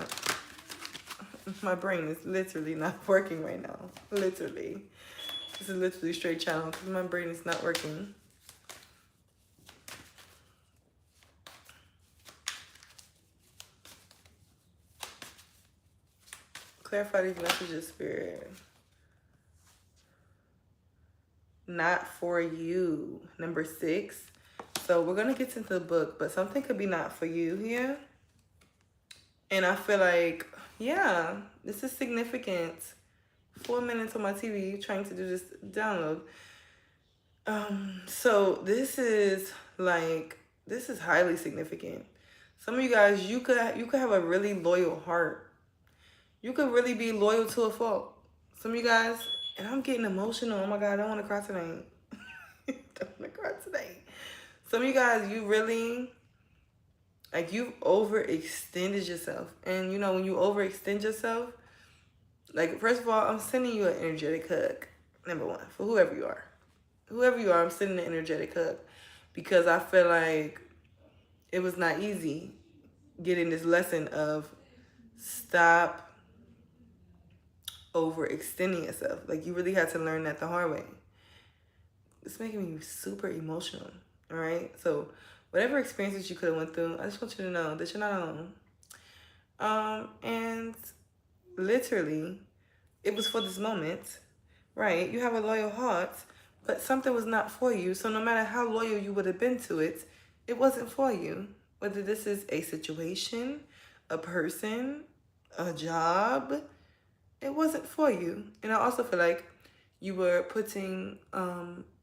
My brain is literally not working right now. Literally. This is literally straight channel because my brain is not working. Clarify these messages, Spirit. Not for you. Number 6. So we're going to get into the book, but something could be not for you here. And I feel like, yeah, this is significant. 4 minutes on my TV trying to do this download. So this is highly significant. Some of you guys, you could have a really loyal heart. You could really be loyal to a fault. Some of you guys, and I'm getting emotional. Oh my God, I don't want to cry tonight. Don't want to cry tonight. Some of you guys, you really, like, you've overextended yourself. And, you know, when you overextend yourself, like, first of all, I'm sending you an energetic hug. Number 1, for whoever you are. Whoever you are, I'm sending an energetic hug. Because I feel like it was not easy getting this lesson of stop overextending yourself. Like, you really had to learn that the hard way. It's making me super emotional, all right? So whatever experiences you could have went through, I just want you to know that you're not alone. And literally, it was for this moment, right? You have a loyal heart, but something was not for you. So no matter how loyal you would have been to it, it wasn't for you. Whether this is a situation, a person, a job, it wasn't for you. And I also feel like You were putting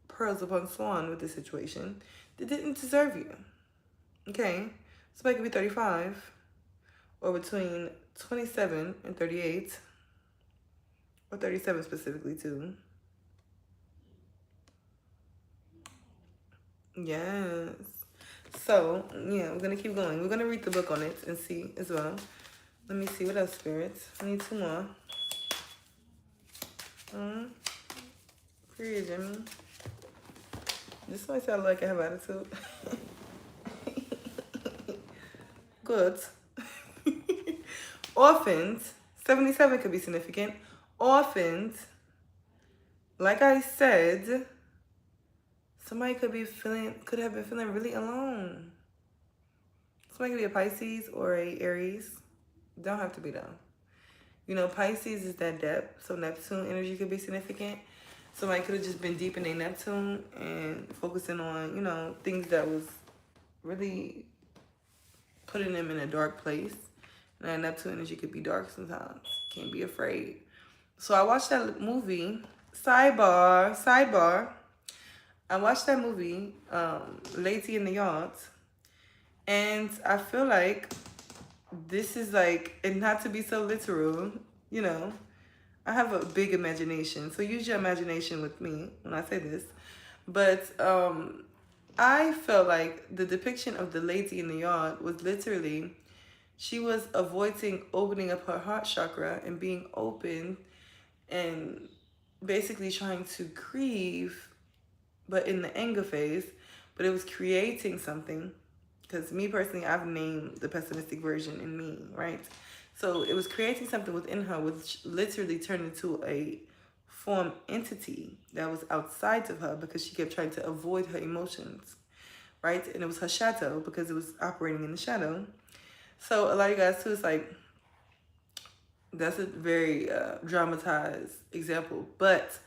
pearls upon swan with the situation that didn't deserve you. Okay? Somebody could be 35 or between 27 and 38, or 37 specifically too. Yes. So, yeah, we're going to keep going. We're going to read the book on it and see as well. Let me see what else, spirits. I need 2 more. Period, Jimmy. This might sound like I have attitude. Good. Orphans. 77 could be significant. Orphans. Like I said, somebody could have been feeling really alone. Somebody could be a Pisces or a Aries. Don't have to be though. You know, Pisces is that depth, so Neptune energy could be significant. Somebody could have just been deep in their Neptune and focusing on, you know, things that was really putting them in a dark place. And that Neptune energy could be dark sometimes. Can't be afraid. So I watched that movie. Sidebar. I watched that movie, Lady in the Yard. And I feel like this is like, and not to be so literal, you know, I have a big imagination. So use your imagination with me when I say this. But I felt like the depiction of the lady in the yard was literally, she was avoiding opening up her heart chakra and being open and basically trying to grieve, but in the anger phase. But it was creating something. Because me personally, I've named the pessimistic version in me, right? So it was creating something within her, which literally turned into a form entity that was outside of her because she kept trying to avoid her emotions, right? And it was her shadow because it was operating in the shadow. So a lot of you guys too, it's like, that's a very dramatized example, but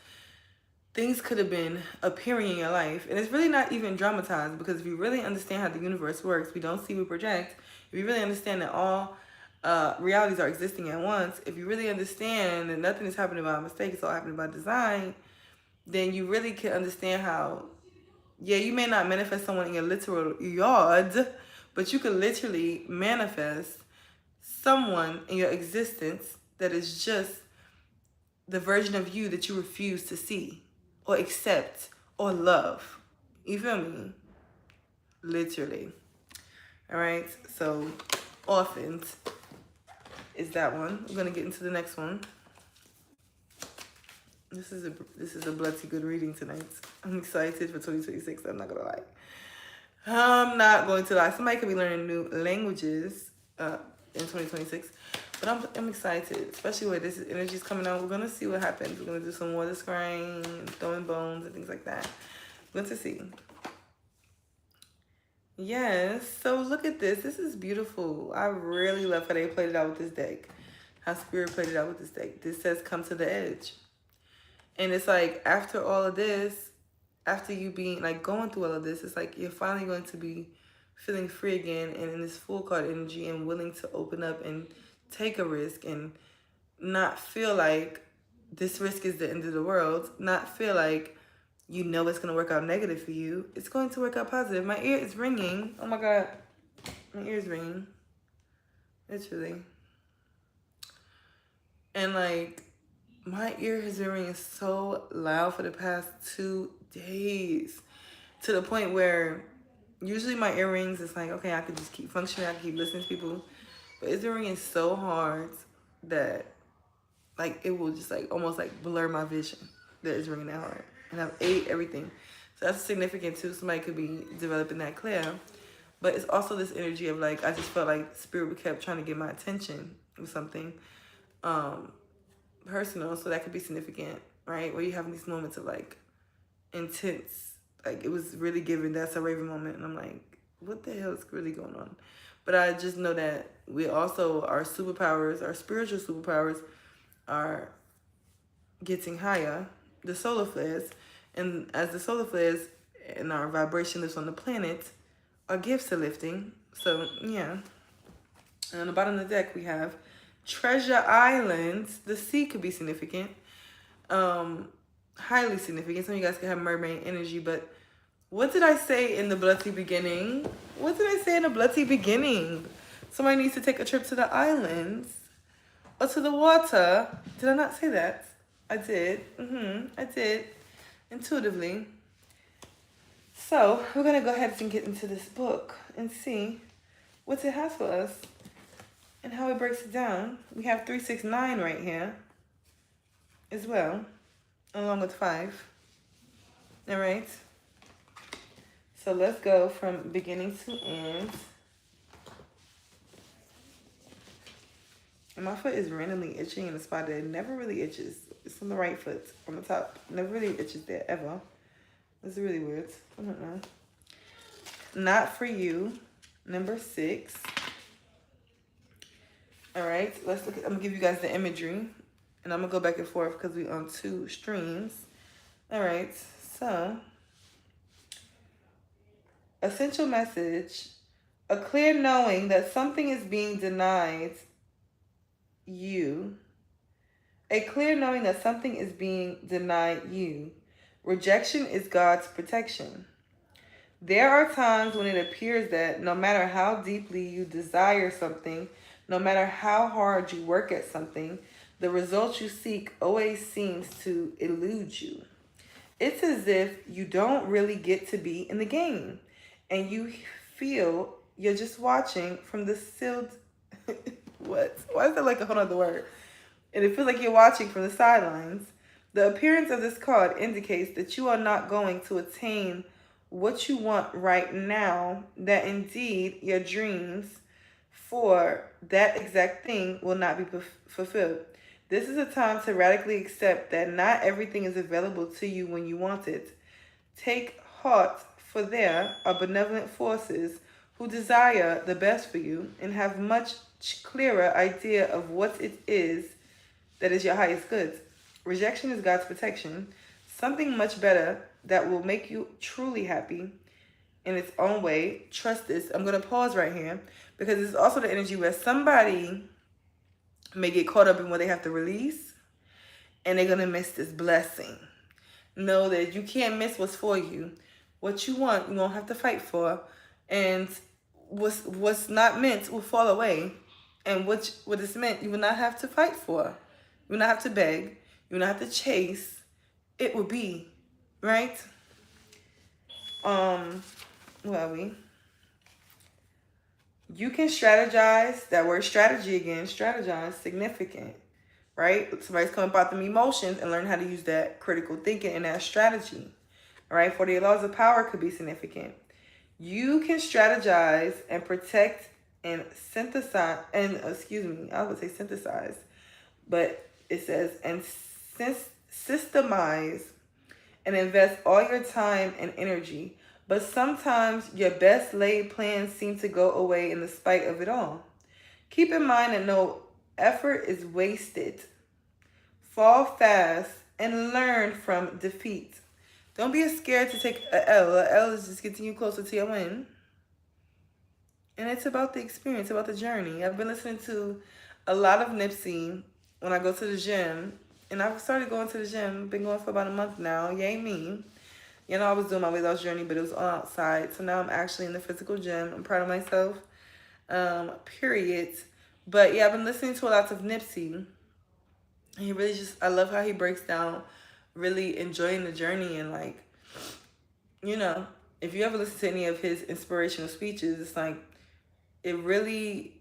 things could have been appearing in your life. And it's really not even dramatized, because if you really understand how the universe works, we don't see, we project. If you really understand that all realities are existing at once, if you really understand that nothing is happening by mistake, it's all happening by design, then you really can understand how, yeah, you may not manifest someone in your literal yard, but you can literally manifest someone in your existence that is just the version of you that you refuse to see or accept or love. You feel me? Literally. All right. So orphans is that one. We're gonna get into the next one. This is a bloody good reading tonight. I'm excited for 2026. I'm not gonna lie. I'm not going to lie. Somebody could be learning new languages in 2026. But I'm excited, especially where this energy is coming out. We're going to see what happens. We're going to do some water scrying, throwing bones, and things like that. We're going to see. Yes, so look at this. This is beautiful. I really love how they played it out with this deck. How Spirit played it out with this deck. This says, come to the edge. And it's like, after all of this, after you being, like, going through all of this, it's like you're finally going to be feeling free again and in this full card energy and willing to open up and take a risk and not feel like this risk is the end of the world, not feel like you know it's going to work out negative for you. It's going to work out positive. My ear is ringing. Oh my God. My ear is ringing. Literally. And like, my ear has been ringing so loud for the past 2 days, to the point where usually my earrings, it's like, okay, I could just keep functioning, I can keep listening to people. But it's been ringing so hard that, like, it will just, like, almost, like, blur my vision that it's ringing that hard. And I've ate everything. So that's significant, too. Somebody could be developing that clear. But it's also this energy of, like, I just felt like Spirit kept trying to get my attention with something personal. So that could be significant, right? Where you have these moments of, like, intense, like, it was really giving That's a Raven moment. And I'm like, what the hell is really going on? But I just know that we also, our superpowers, our spiritual superpowers are getting higher, the solar flares. And as the solar flares and our vibration lifts on the planet, our gifts are lifting. So, yeah. And on the bottom of the deck, we have Treasure Island. The sea could be significant. highly significant. Some of you guys can have mermaid energy, but what did I say in the bloody beginning? What did I say in the bloody beginning? Somebody needs to take a trip to the islands or to the water. Did I not say that? I did. I did. Intuitively. So we're going to go ahead and get into this book and see what it has for us and how it breaks it down. We have 369 right here as well, along with 5. All right. So let's go from beginning to end. And my foot is randomly itching in a spot that it never really itches. It's on the right foot, on the top. Never really itches there, ever. It's really weird. I don't know. Not for you. Number 6. All right, let's look at, I'm gonna give you guys the imagery. And I'm gonna go back and forth because we're on 2 streams. All right, so. Essential message. A clear knowing that something is being denied you. A clear knowing that something is being denied you. Rejection is God's protection. There are times when it appears that no matter how deeply you desire something, no matter how hard you work at something, the result you seek always seems to elude you. It's as if you don't really get to be in the game, and you feel you're just watching from the sealed... What? Why is that like a whole other word? And it feels like you're watching from the sidelines. The appearance of this card indicates that you are not going to attain what you want right now, that indeed your dreams for that exact thing will not be fulfilled. This is a time to radically accept that not everything is available to you when you want it. Take heart, for there are benevolent forces who desire the best for you and have much clearer idea of what it is that is your highest good. Rejection is God's protection. Something much better that will make you truly happy in its own way. Trust this. I'm going to pause right here because it's also the energy where somebody may get caught up in what they have to release and they're going to miss this blessing. Know that you can't miss what's for you. What you want, you won't have to fight for. And what's not meant will fall away. And what is meant, you will not have to fight for. You will not have to beg. You will not have to chase. It will be, right? Where are we? You can strategize. That word strategy again, strategize, significant, right? Somebody's coming about them emotions and learn how to use that critical thinking and that strategy, all right? 48 laws of power could be significant. You can strategize and protect and synthesize, and I was going to say synthesize, but it says, and systemize and invest all your time and energy. But sometimes your best laid plans seem to go away in the spite of it all. Keep in mind that no effort is wasted. Fall fast and learn from defeat. Don't be scared to take an L. An L is just getting you closer to your win. And it's about the experience, about the journey. I've been listening to a lot of Nipsey when I go to the gym. And I've started going to the gym. Been going for about a month now. Yay me. You know, I was doing my weight loss journey, but it was all outside. So now I'm actually in the physical gym. I'm proud of myself. Period. But yeah, I've been listening to a lot of Nipsey. And he really just, I love how he breaks down really enjoying the journey. And like, you know, if you ever listen to any of his inspirational speeches, it's like, he really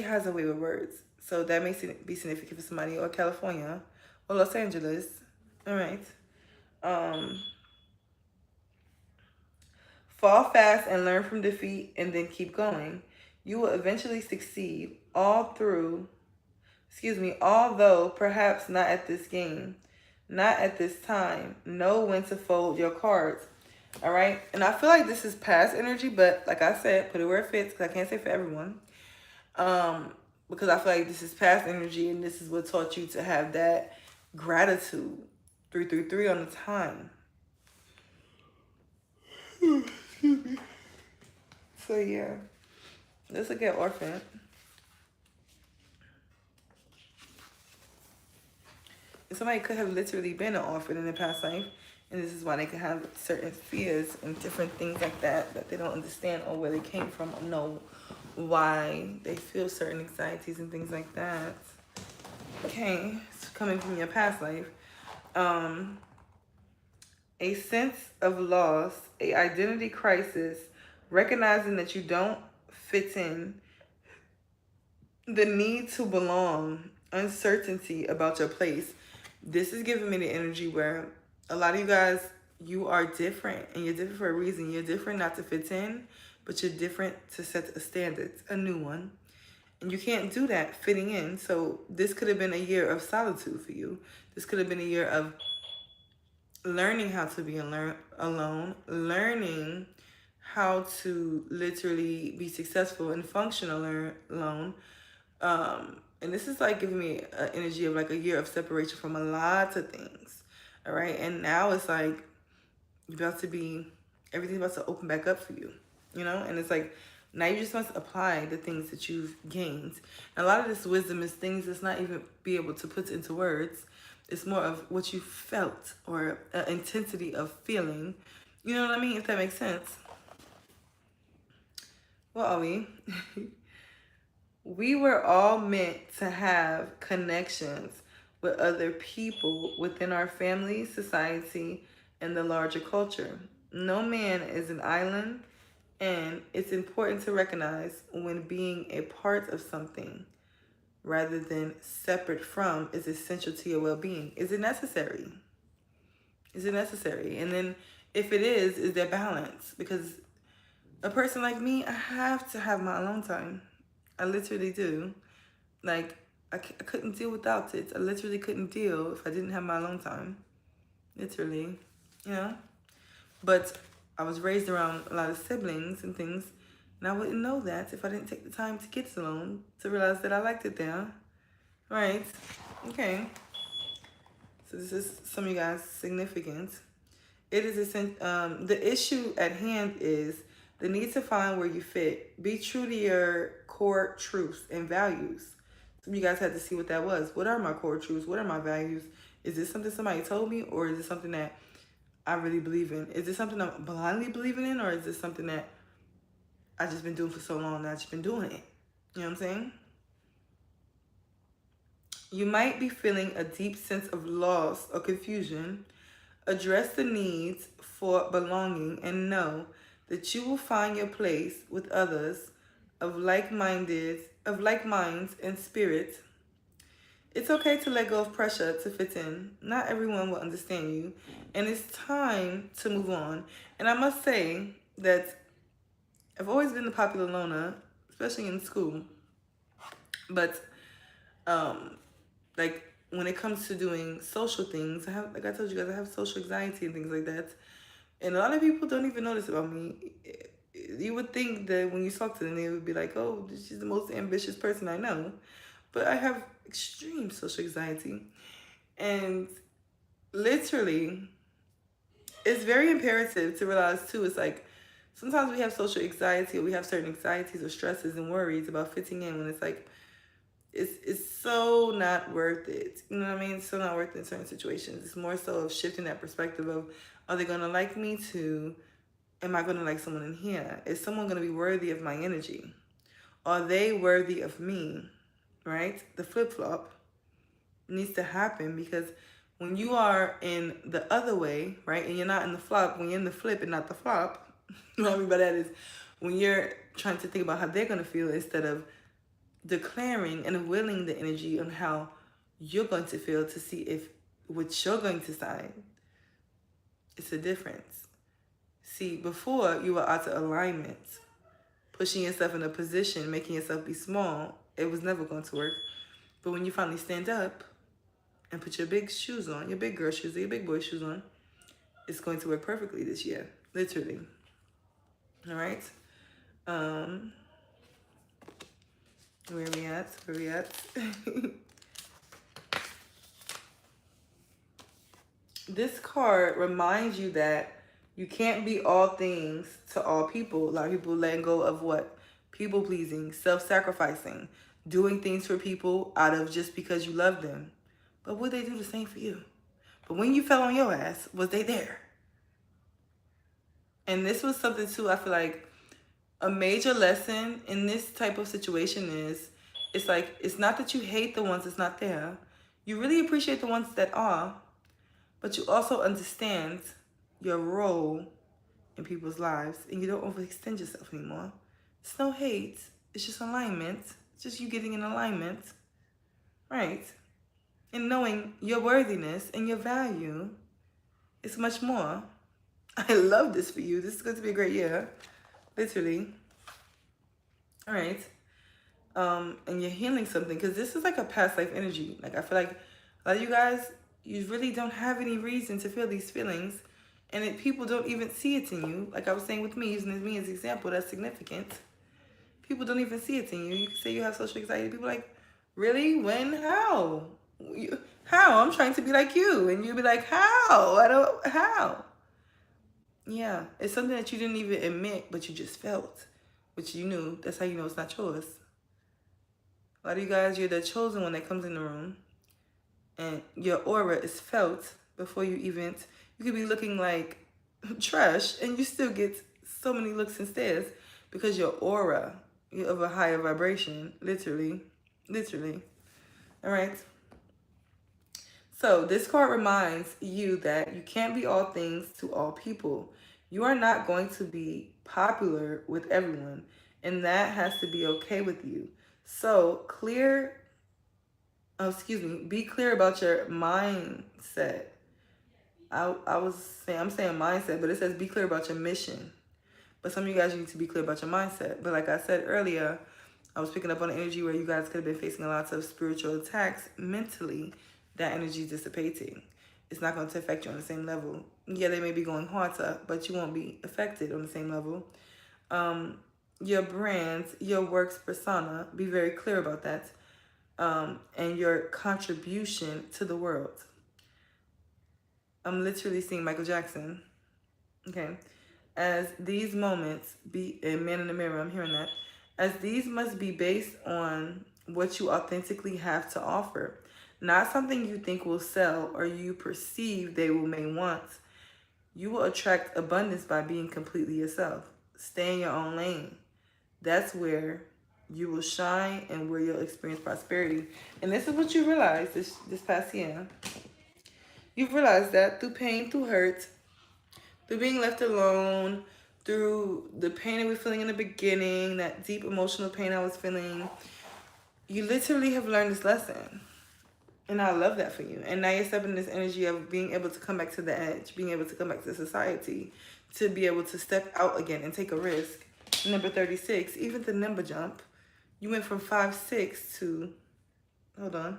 has a way with words. So that makes it be significant for somebody, or California, or Los Angeles. All right. Fall fast and learn from defeat, and then keep going. You will eventually succeed, although perhaps not at this game, not at this time. Know when to fold your cards. All right. And I feel like this is past energy, but like I said, put it where it fits, because I can't say for everyone. Because I feel like this is past energy, and this is what taught you to have that gratitude. 333 on the time. So yeah, let's look at Orphan. somebody could have literally been an orphan in their past life, and this is why they can have certain fears and different things like that they don't understand, or where they came from, or know why they feel certain anxieties and things like that. Okay, it's coming from your past life. A sense of loss, a identity crisis, recognizing that you don't fit in, the need to belong, uncertainty about your place. This is giving me the energy where a lot of you guys, you are different, and you're different for a reason. You're different not to fit in, but you're different to set a standard, a new one. And you can't do that fitting in. So this could have been a year of solitude for you. This could have been a year of learning how to be alone, learning how to literally be successful and functional alone. And this is like giving me an energy of like a year of separation from a lot of things. All right. And now it's like everything's about to open back up for you, you know? And it's like, now you just must apply the things that you've gained. And a lot of this wisdom is things that's not even be able to put into words. It's more of what you felt, or intensity of feeling. You know what I mean? If that makes sense. What are we? We were all meant to have connections with other people within our family, society, and the larger culture. No man is an island, and it's important to recognize when being a part of something rather than separate from is essential to your well-being. Is it necessary? Is it necessary? And then if it is there balance? Because a person like me, I have to have my alone time. I literally do. Like, I couldn't deal without it. I literally couldn't deal if I didn't have my alone time. Literally, you know? But I was raised around a lot of siblings and things, and I wouldn't know that if I didn't take the time to get alone, to realize that I liked it there. Right? Okay. So this is some of you guys' significant. It is the issue at hand is the need to find where you fit. Be true to your core truths and values. Some of you guys had to see what that was. What are my core truths? What are my values? Is this something somebody told me, or is it something that I really believe in? Is this something I'm blindly believing in, or is this something that I've just been doing for so long that I've just been doing it? You know what I'm saying? You might be feeling a deep sense of loss or confusion. Address the needs for belonging and know that you will find your place with others of like minds and spirit. It's okay to let go of pressure to fit in. Not everyone will understand you, and it's time to move on. And I must say that I've always been the popular loner, especially in school. But like when it comes to doing social things, like I told you guys, I have social anxiety and things like that. And a lot of people don't even notice about me. You would think that when you talk to them, they would be like, oh, she's the most ambitious person I know. But I have extreme social anxiety. And literally, it's very imperative to realize too, it's like, sometimes we have social anxiety, or we have certain anxieties or stresses and worries about fitting in, when it's like, it's so not worth it. You know what I mean? It's so not worth it in certain situations. It's more so of shifting that perspective of, are they going to like me too? Am I going to like someone in here? Is someone going to be worthy of my energy? Are they worthy of me? Right? The flip-flop needs to happen, because when you are in the other way, right, and you're not in the flop, when you're in the flip and not the flop, you know what I mean by that is when you're trying to think about how they're going to feel instead of declaring and willing the energy on how you're going to feel, to see if what you're going to sign, it's a difference. See, before you were out of alignment, pushing yourself in a position, making yourself be small, it was never going to work. But when you finally stand up and put your big shoes on, your big girl shoes, or your big boy shoes on, it's going to work perfectly this year, literally. All right. Where we at? Where we at? This card reminds you that you can't be all things to all people. A lot of people letting go of what? People pleasing, self-sacrificing, doing things for people out of just because you love them. But would they do the same for you? But when you fell on your ass, was they there? And this was something too, I feel like a major lesson in this type of situation is, it's like, it's not that you hate the ones that's not there. You really appreciate the ones that are, but you also understand your role in people's lives, and you don't overextend yourself anymore. It's no hate. It's just alignment. It's just you getting in alignment, right? And knowing your worthiness and your value is much more. I love this for you. This is going to be a great year, literally. All right. And you're healing something, because this is like a past life energy. Like, I feel like a lot of you guys, you really don't have any reason to feel these feelings, and people don't even see it in you. Like I was saying with me, using me as an example, that's significant. People don't even see it in you. You can say you have social anxiety. People are like, really? When? How? How? I'm trying to be like you. And you'll be like, how? How? Yeah, it's something that you didn't even admit, but you just felt, which you knew. That's how you know it's not yours. A lot of you guys, you're the chosen one that comes in the room, and your aura is felt before you even, you could be looking like trash, and you still get so many looks and stares, because your aura, you're of a higher vibration, literally. All right. So this card reminds you that you can't be all things to all people. You are not going to be popular with everyone, and that has to be okay with you. So be clear about your mindset. I'm saying mindset, but it says be clear about your mission. But some of you guys need to be clear about your mindset. But like I said earlier, I was picking up on the energy where you guys could have been facing a lot of spiritual attacks mentally. That energy is dissipating. It's not going to affect you on the same level. Yeah, they may be going harder, but you won't be affected on the same level. Your brand, your works persona, be very clear about that. And your contribution to the world. I'm literally seeing Michael Jackson. Okay. As these moments be, and Man in the Mirror, I'm hearing that. As these must be based on what you authentically have to offer. Not something you think will sell or you perceive they may want. You will attract abundance by being completely yourself. Stay in your own lane. That's where you will shine and where you'll experience prosperity. And this is what you realize this past year. You've realized that through pain, through hurt, through being left alone, through the pain I was feeling in the beginning, that deep emotional pain I was feeling, you literally have learned this lesson. And I love that for you. And now you're stepping in this energy of being able to come back to the edge, being able to come back to society, to be able to step out again and take a risk. Number 36, even the number jump, you went from 5'6" to, hold on.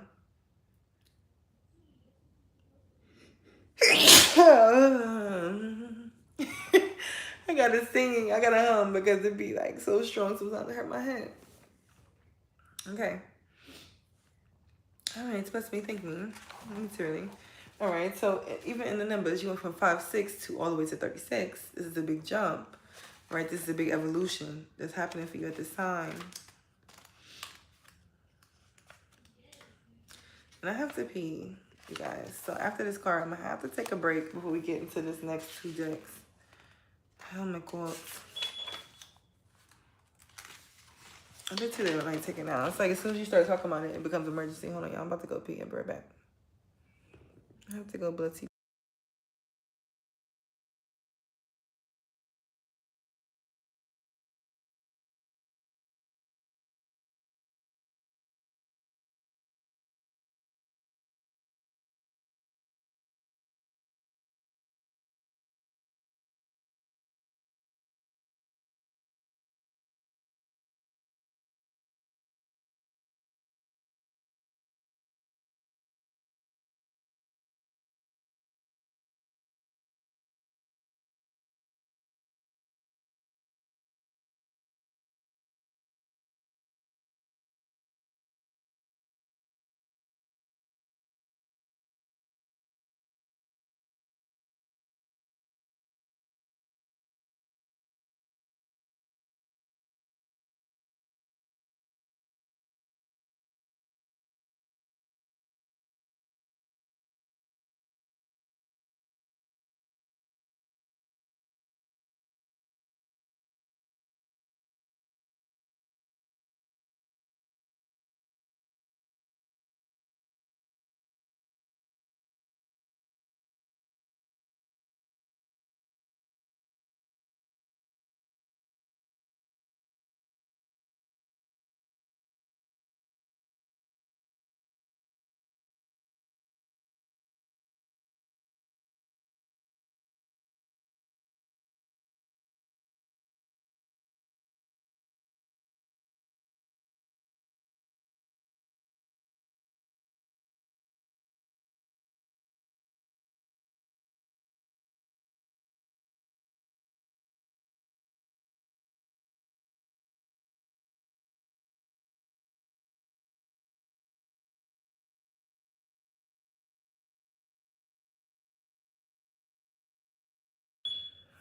I gotta sing, I gotta hum because it'd be like so strong sometimes it hurt my head. Okay. All right, it's supposed to be thinking, literally. All right, so even in the numbers, you went from 5'6" to all the way to 36. This is a big jump, right? This is a big evolution that's happening for you at this time. And I have to pee, you guys. So after this card, I'm gonna have to take a break before we get into this next 2 decks. Oh my God. I bet you they don't like taking it out. It's like as soon as you start talking about it, it becomes emergency. Hold on, y'all. I'm about to go pee and be right back. I have to go blood tea.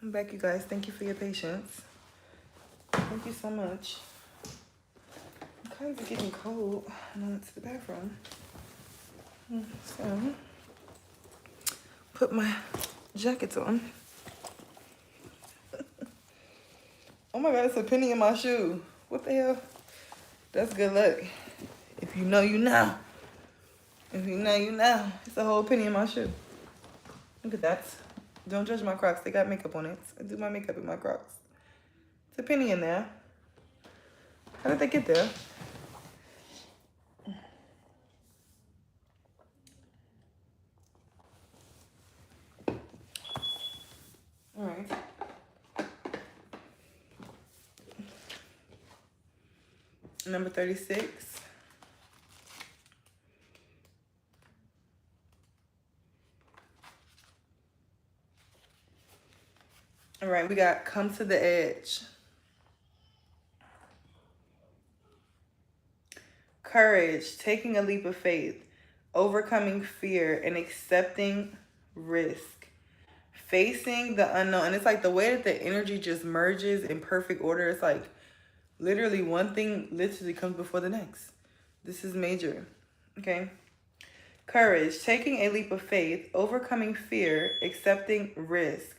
I'm back, you guys. Thank you for your patience. Thank you so much. I'm kind of getting cold. I went to the bathroom. So, put my jackets on. Oh my God, it's a penny in my shoe. What the hell? That's good luck. If you know, you know. If you know, you know. It's a whole penny in my shoe. Look at that. Don't judge my Crocs. They got makeup on it. I do my makeup in my Crocs. It's a penny in there. How did they get there? All right. Number 36. All right, we got come to the edge. Courage, taking a leap of faith, overcoming fear, and accepting risk. Facing the unknown. And it's like the way that the energy just merges in perfect order. It's like literally one thing literally comes before the next. This is major. Okay. Courage, taking a leap of faith, overcoming fear, accepting risk.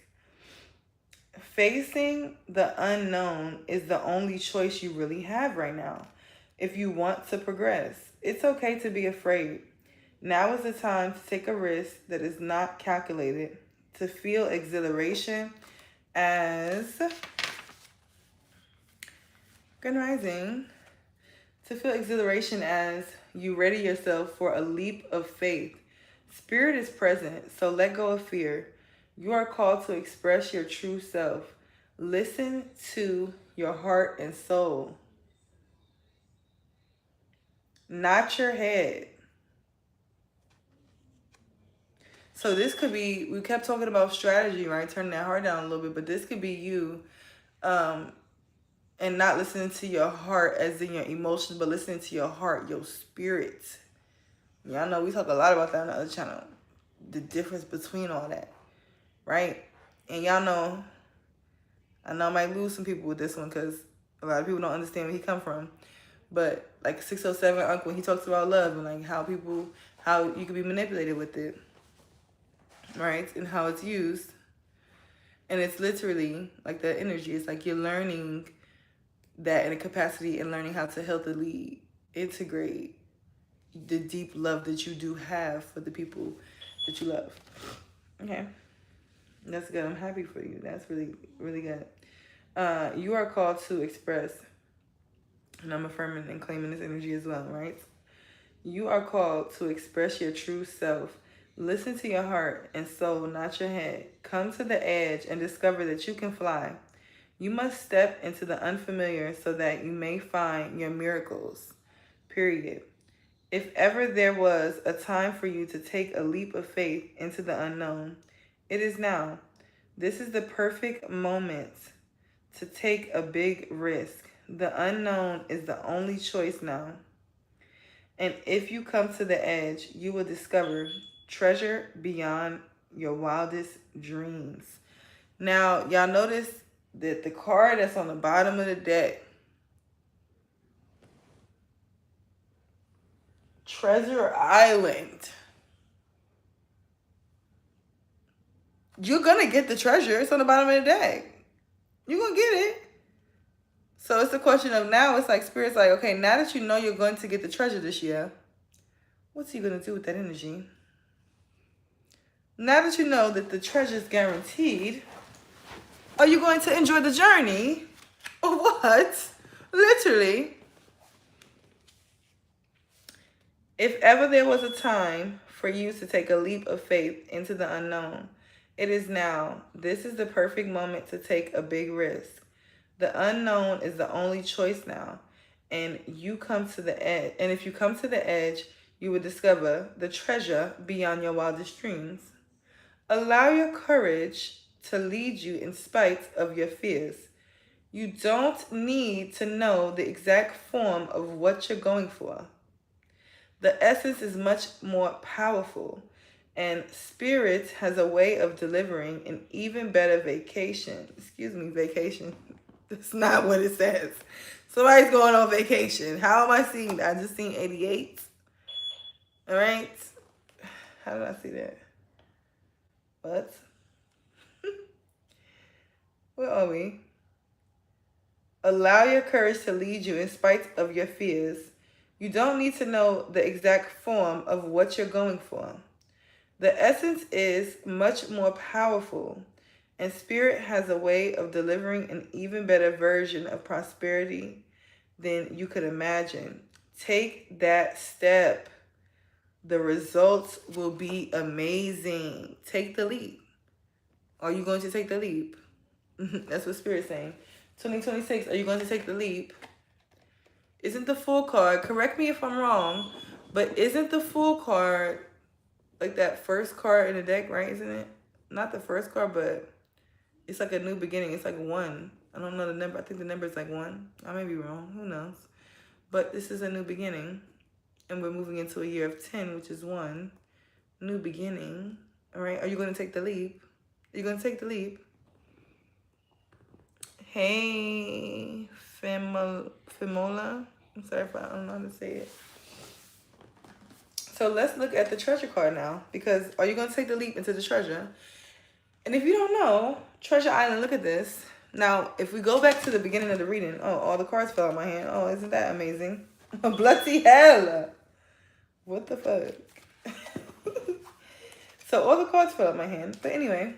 Facing the unknown is the only choice you really have right now. If you want to progress, it's okay to be afraid. Now is the time to take a risk that is not calculated, to feel exhilaration as Good rising. To feel exhilaration as you ready yourself for a leap of faith. Spirit is present, so let go of fear. You are called to express your true self. Listen to your heart and soul, not your head. So this could be, we kept talking about strategy, right? Turning that heart down a little bit, but this could be you and not listening to your heart as in your emotions, but listening to your heart, your spirit. Y'all know we talk a lot about that on the other channel. The difference between all that, right? And y'all know, I know I might lose some people with this one because a lot of people don't understand where he come from. But like 607 Uncle, when he talks about love and like how you can be manipulated with it, right? And how it's used. And it's literally like the energy. It's like you're learning that in a capacity and learning how to healthily integrate the deep love that you do have for the people that you love. Okay. That's good. I'm happy for you. That's really, really good. You are called to express, and I'm affirming and claiming this energy as well, right? You are called to express your true self. Listen to your heart and soul, not your head. Come to the edge and discover that you can fly. You must step into the unfamiliar so that you may find your miracles. Period. If ever there was a time for you to take a leap of faith into the unknown, it is now. This is the perfect moment to take a big risk. The unknown is the only choice now. And if you come to the edge, you will discover treasure beyond your wildest dreams. Now, y'all notice that the card that's on the bottom of the deck, Treasure Island. You're going to get the treasure. It's on the bottom of the deck. You're going to get it. So it's a question of now, it's like Spirit's like, okay, now that you know you're going to get the treasure this year, what's he going to do with that energy? Now that you know that the treasure is guaranteed, are you going to enjoy the journey? Or what? Literally. If ever there was a time for you to take a leap of faith into the unknown, it is now. This is the perfect moment to take a big risk. The unknown is the only choice now. And you come to the edge. And if you come to the edge, you will discover the treasure beyond your wildest dreams. Allow your courage to lead you in spite of your fears. You don't need to know the exact form of what you're going for. The essence is much more powerful. And spirit has a way of delivering an even better vacation. Excuse me, vacation. That's not what it says. Somebody's going on vacation. How am I seeing that? I just seen 88. All right. How did I see that? What? Where are we? Allow your courage to lead you in spite of your fears. You don't need to know the exact form of what you're going for. The essence is much more powerful, and spirit has a way of delivering an even better version of prosperity than you could imagine. Take that step. The results will be amazing. Take the leap. Are you going to take the leap? That's what Spirit's saying. 2026, are you going to take the leap? Isn't the full card, correct me if I'm wrong, but isn't the full card like that first card in the deck, right? Isn't it? Not the first card, but it's like a new beginning. It's like 1. I don't know the number. I think the number is like 1. I may be wrong. Who knows? But this is a new beginning. And we're moving into a year of 10, which is 1. New beginning. All right. Are you going to take the leap? Are you going to take the leap? Hey, Fimola. I'm sorry if I don't know how to say it. So let's look at the treasure card now. Because are you going to take the leap into the treasure? And if you don't know, Treasure Island, look at this. Now, if we go back to the beginning of the reading, oh, all the cards fell out of my hand. Oh, isn't that amazing? Bloody hell. What the fuck? So all the cards fell out of my hand. But anyway,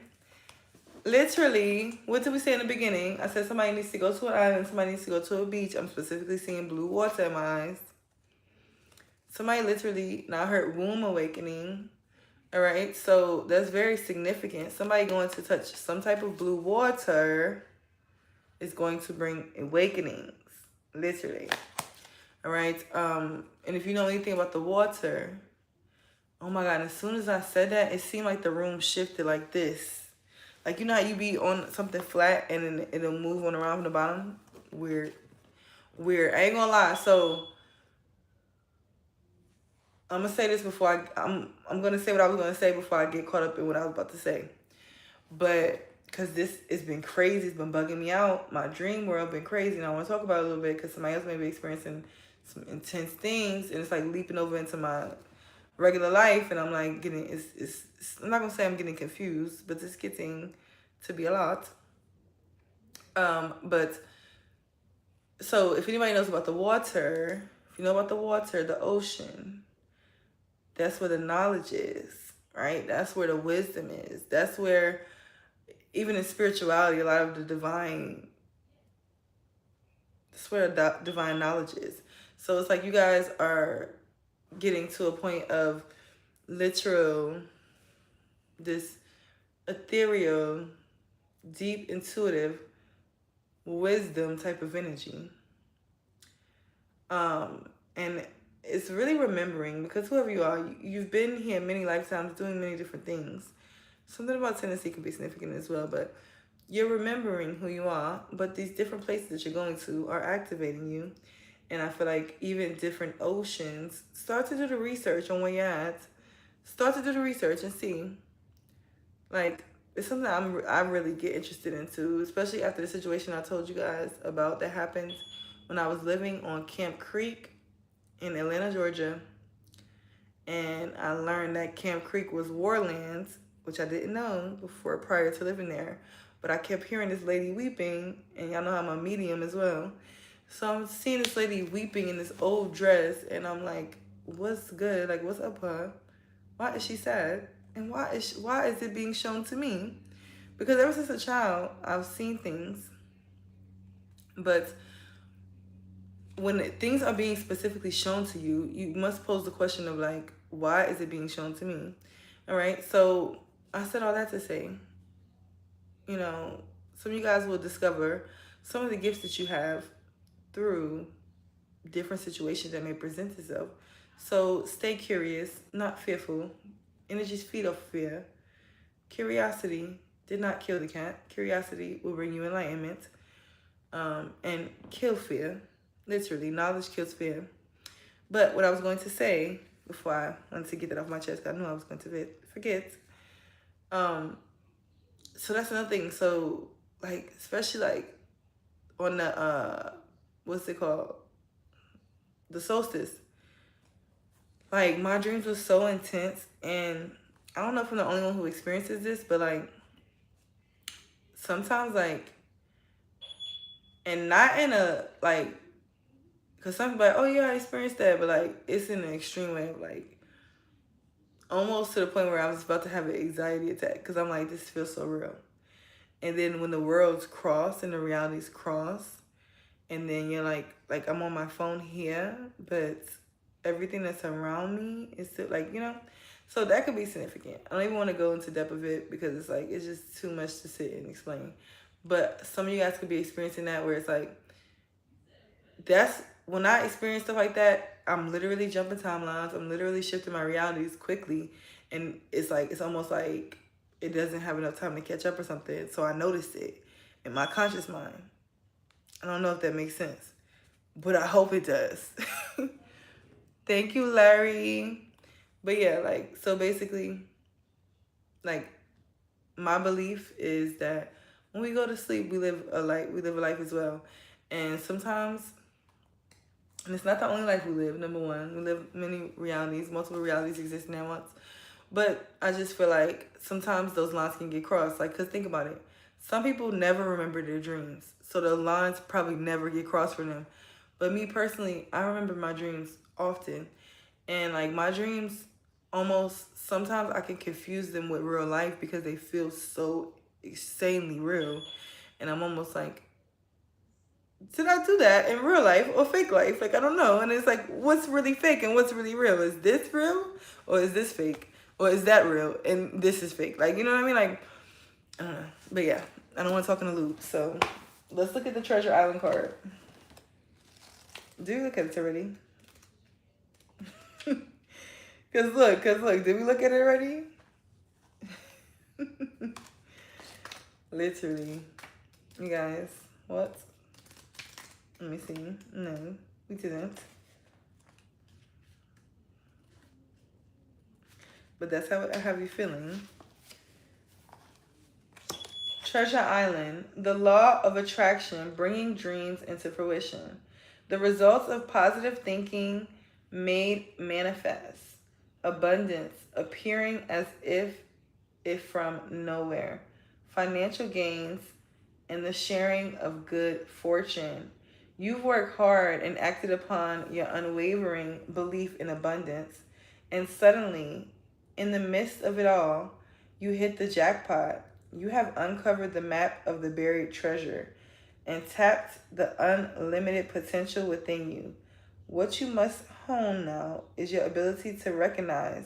literally, what did we say in the beginning? I said somebody needs to go to an island. Somebody needs to go to a beach. I'm specifically seeing blue water in my eyes. Somebody literally, now I heard womb awakening. All right, so that's very significant. Somebody going to touch some type of blue water is going to bring awakenings, literally. All right, and if you know anything about the water, oh my God, as soon as I said that, it seemed like the room shifted like this. Like, you know how you be on something flat and then it'll move on around from the bottom? Weird. Weird. I ain't gonna lie. So I'm gonna say this before I'm gonna say what I was gonna say before I get caught up in what I was about to say. But because this has been crazy, it's been bugging me out. My dream world been crazy, and I want to talk about it a little bit because somebody else may be experiencing some intense things, and it's like leaping over into my regular life, and I'm like getting it's I'm not gonna say I'm getting confused, but it's getting to be a lot. But so if anybody knows about the water, if you know about the water, the ocean, that's where the knowledge is, right? That's where the wisdom is. That's where, even in spirituality, a lot of the divine, that's where the divine knowledge is. So it's like you guys are getting to a point of literal, this ethereal, deep, intuitive wisdom type of energy. And it's really remembering, because whoever you are, you've been here many lifetimes doing many different things. Something about Tennessee can be significant as well, but you're remembering who you are, but these different places that you're going to are activating you. And I feel like even different oceans, start to do the research on where you're at. Start to do the research and see. Like, it's something I really get interested into, especially after the situation I told you guys about that happened when I was living on Camp Creek in Atlanta, Georgia. And I learned that Camp Creek was Warlands, which I didn't know before, prior to living there. But I kept hearing this lady weeping, and y'all know I'm a medium as well. So I'm seeing this lady weeping in this old dress, and I'm like, what's good? Like, what's up, huh? Why is she sad? And why is it being shown to me? Because ever since a child, I've seen things. But when things are being specifically shown to you, you must pose the question of like, why is it being shown to me? All right. So I said all that to say, you know, some of you guys will discover some of the gifts that you have through different situations that may present itself. So stay curious, not fearful. Energies feed off fear. Curiosity did not kill the cat. Curiosity will bring you enlightenment, and kill fear. Literally, knowledge kills fear. But what I was going to say before I wanted to get that off my chest, I knew I was going to forget. So that's another thing. So like, especially like on the what's it called? The solstice. Like my dreams were so intense, and I don't know if I'm the only one who experiences this, but like sometimes like, and not in a like, cause some people like, oh yeah, I experienced that, but like it's in an extreme way of like almost to the point where I was about to have an anxiety attack, cause I'm like, this feels so real. And then when the worlds cross and the realities cross, and then you're like I'm on my phone here, but everything that's around me is still like, you know, so that could be significant. I don't even want to go into depth of it because it's like, it's just too much to sit and explain. But some of you guys could be experiencing that where it's like, that's when I experience stuff like that, I'm literally jumping timelines. I'm literally shifting my realities quickly. And it's like, it's almost like it doesn't have enough time to catch up or something. So I noticed it in my conscious mind. I don't know if that makes sense, but I hope it does. Thank you, Larry. But yeah, like, so basically, like, my belief is that when we go to sleep, we live a life as well. And sometimes, and it's not the only life we live, number one. We live many realities, multiple realities existing at once. But I just feel like sometimes those lines can get crossed. Like, because think about it. Some people never remember their dreams. So the lines probably never get crossed for them. But me personally, I remember my dreams often. And like my dreams, almost sometimes I can confuse them with real life because they feel so insanely real. And I'm almost like, did I do that in real life or fake life? Like, I don't know. And it's like, what's really fake and what's really real? Is this real or is this fake? Or is that real and this is fake? Like, you know what I mean? Like, I don't know. But yeah, I don't want to talk in a loop. So let's look at the Treasure Island card. Do you look at it already? Cause look, did we look at it already? Literally. You guys, what? Let me see. No, we didn't. But that's how I have you feeling. Treasure Island, the law of attraction, bringing dreams into fruition. The results of positive thinking made manifest. Abundance appearing as if from nowhere. Financial gains and the sharing of good fortune. You've worked hard and acted upon your unwavering belief in abundance, and suddenly, in the midst of it all, you hit the jackpot. You have uncovered the map of the buried treasure and tapped the unlimited potential within you. What you must hone now is your ability to recognize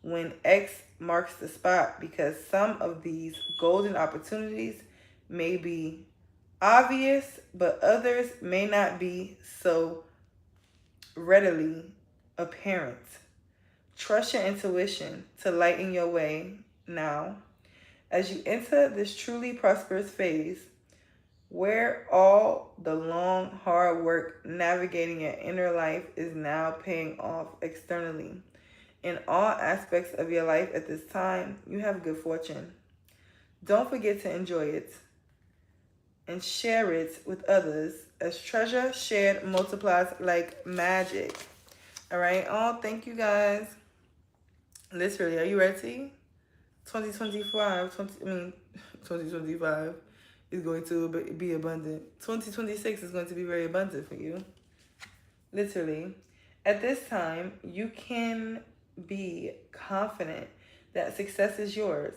when X marks the spot, because some of these golden opportunities may be obvious, but others may not be so readily apparent. Trust your intuition to lighten your way now. As you enter this truly prosperous phase, where all the long, hard work navigating your inner life is now paying off externally. In all aspects of your life at this time, you have good fortune. Don't forget to enjoy it and share it with others, as treasure shared multiplies like magic. All right. Oh, thank you guys. Literally, are you ready? 2025 is going to be abundant. 2026 is going to be very abundant for you. Literally. At this time, you can be confident that success is yours.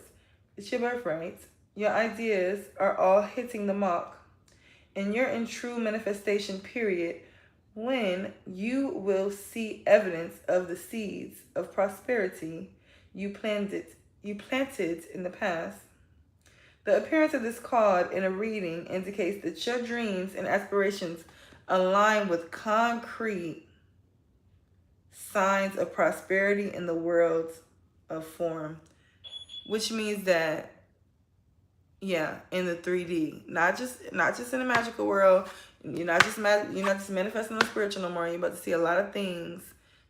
It's your birthright. Your ideas are all hitting the mark. And you're in true manifestation period when you will see evidence of the seeds of prosperity you planted in the past. The appearance of this card in a reading indicates that your dreams and aspirations align with concrete signs of prosperity in the world of form, which means that, yeah, in the 3D, not just in the magical world. You're not just manifesting the spiritual no more. You're about to see a lot of things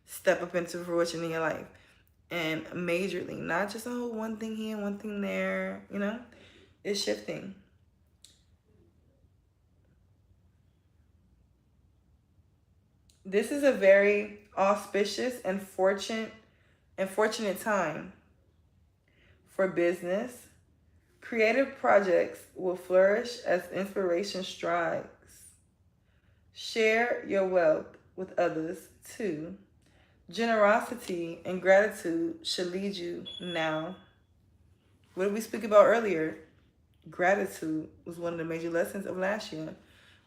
step up into fruition in your life. and majorly, not just a whole one thing here, one thing there, you know, it's shifting. This is a very auspicious and fortunate time for business. Creative projects will flourish as inspiration strikes. Share your wealth with others too. Generosity and gratitude should lead you now. What did we speak about earlier? Gratitude was one of the major lessons of last year.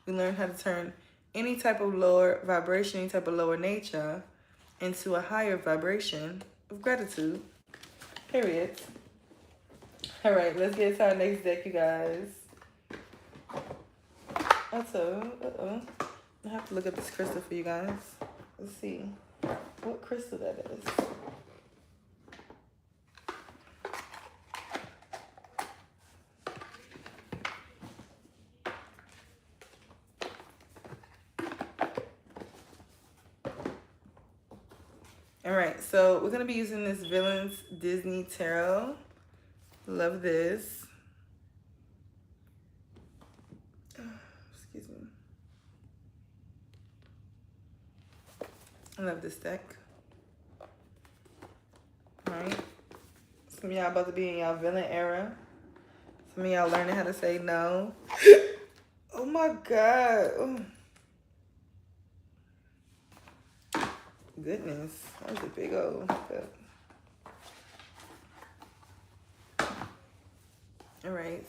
We learned how to turn any type of lower vibration, any type of lower nature into a higher vibration of gratitude. Period. All right, let's get to our next deck, you guys. Uh-oh. I have to look up this crystal for you guys. Let's see what crystal that is. All right, so we're gonna be using this Villains Disney Tarot. Love this. Excuse me. I love this deck. All right. Some of y'all about to be in y'all villain era. Some of y'all learning how to say no. Oh my God. Ooh. Goodness, that was a big old cup. All right,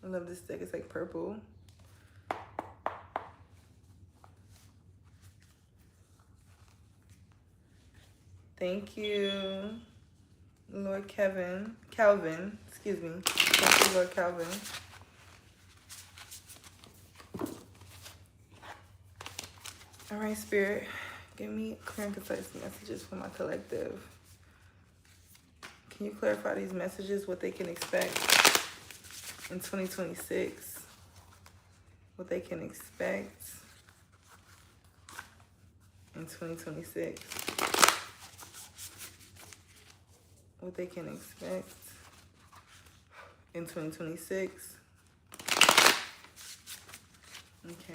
I love this deck. It's like purple. Thank you, Lord Calvin, excuse me. Thank you, Lord Calvin. All right, Spirit, give me clear and concise messages for my collective. Can you clarify these messages, what they can expect in 2026? What they can expect in 2026? What they can expect in 2026? Okay.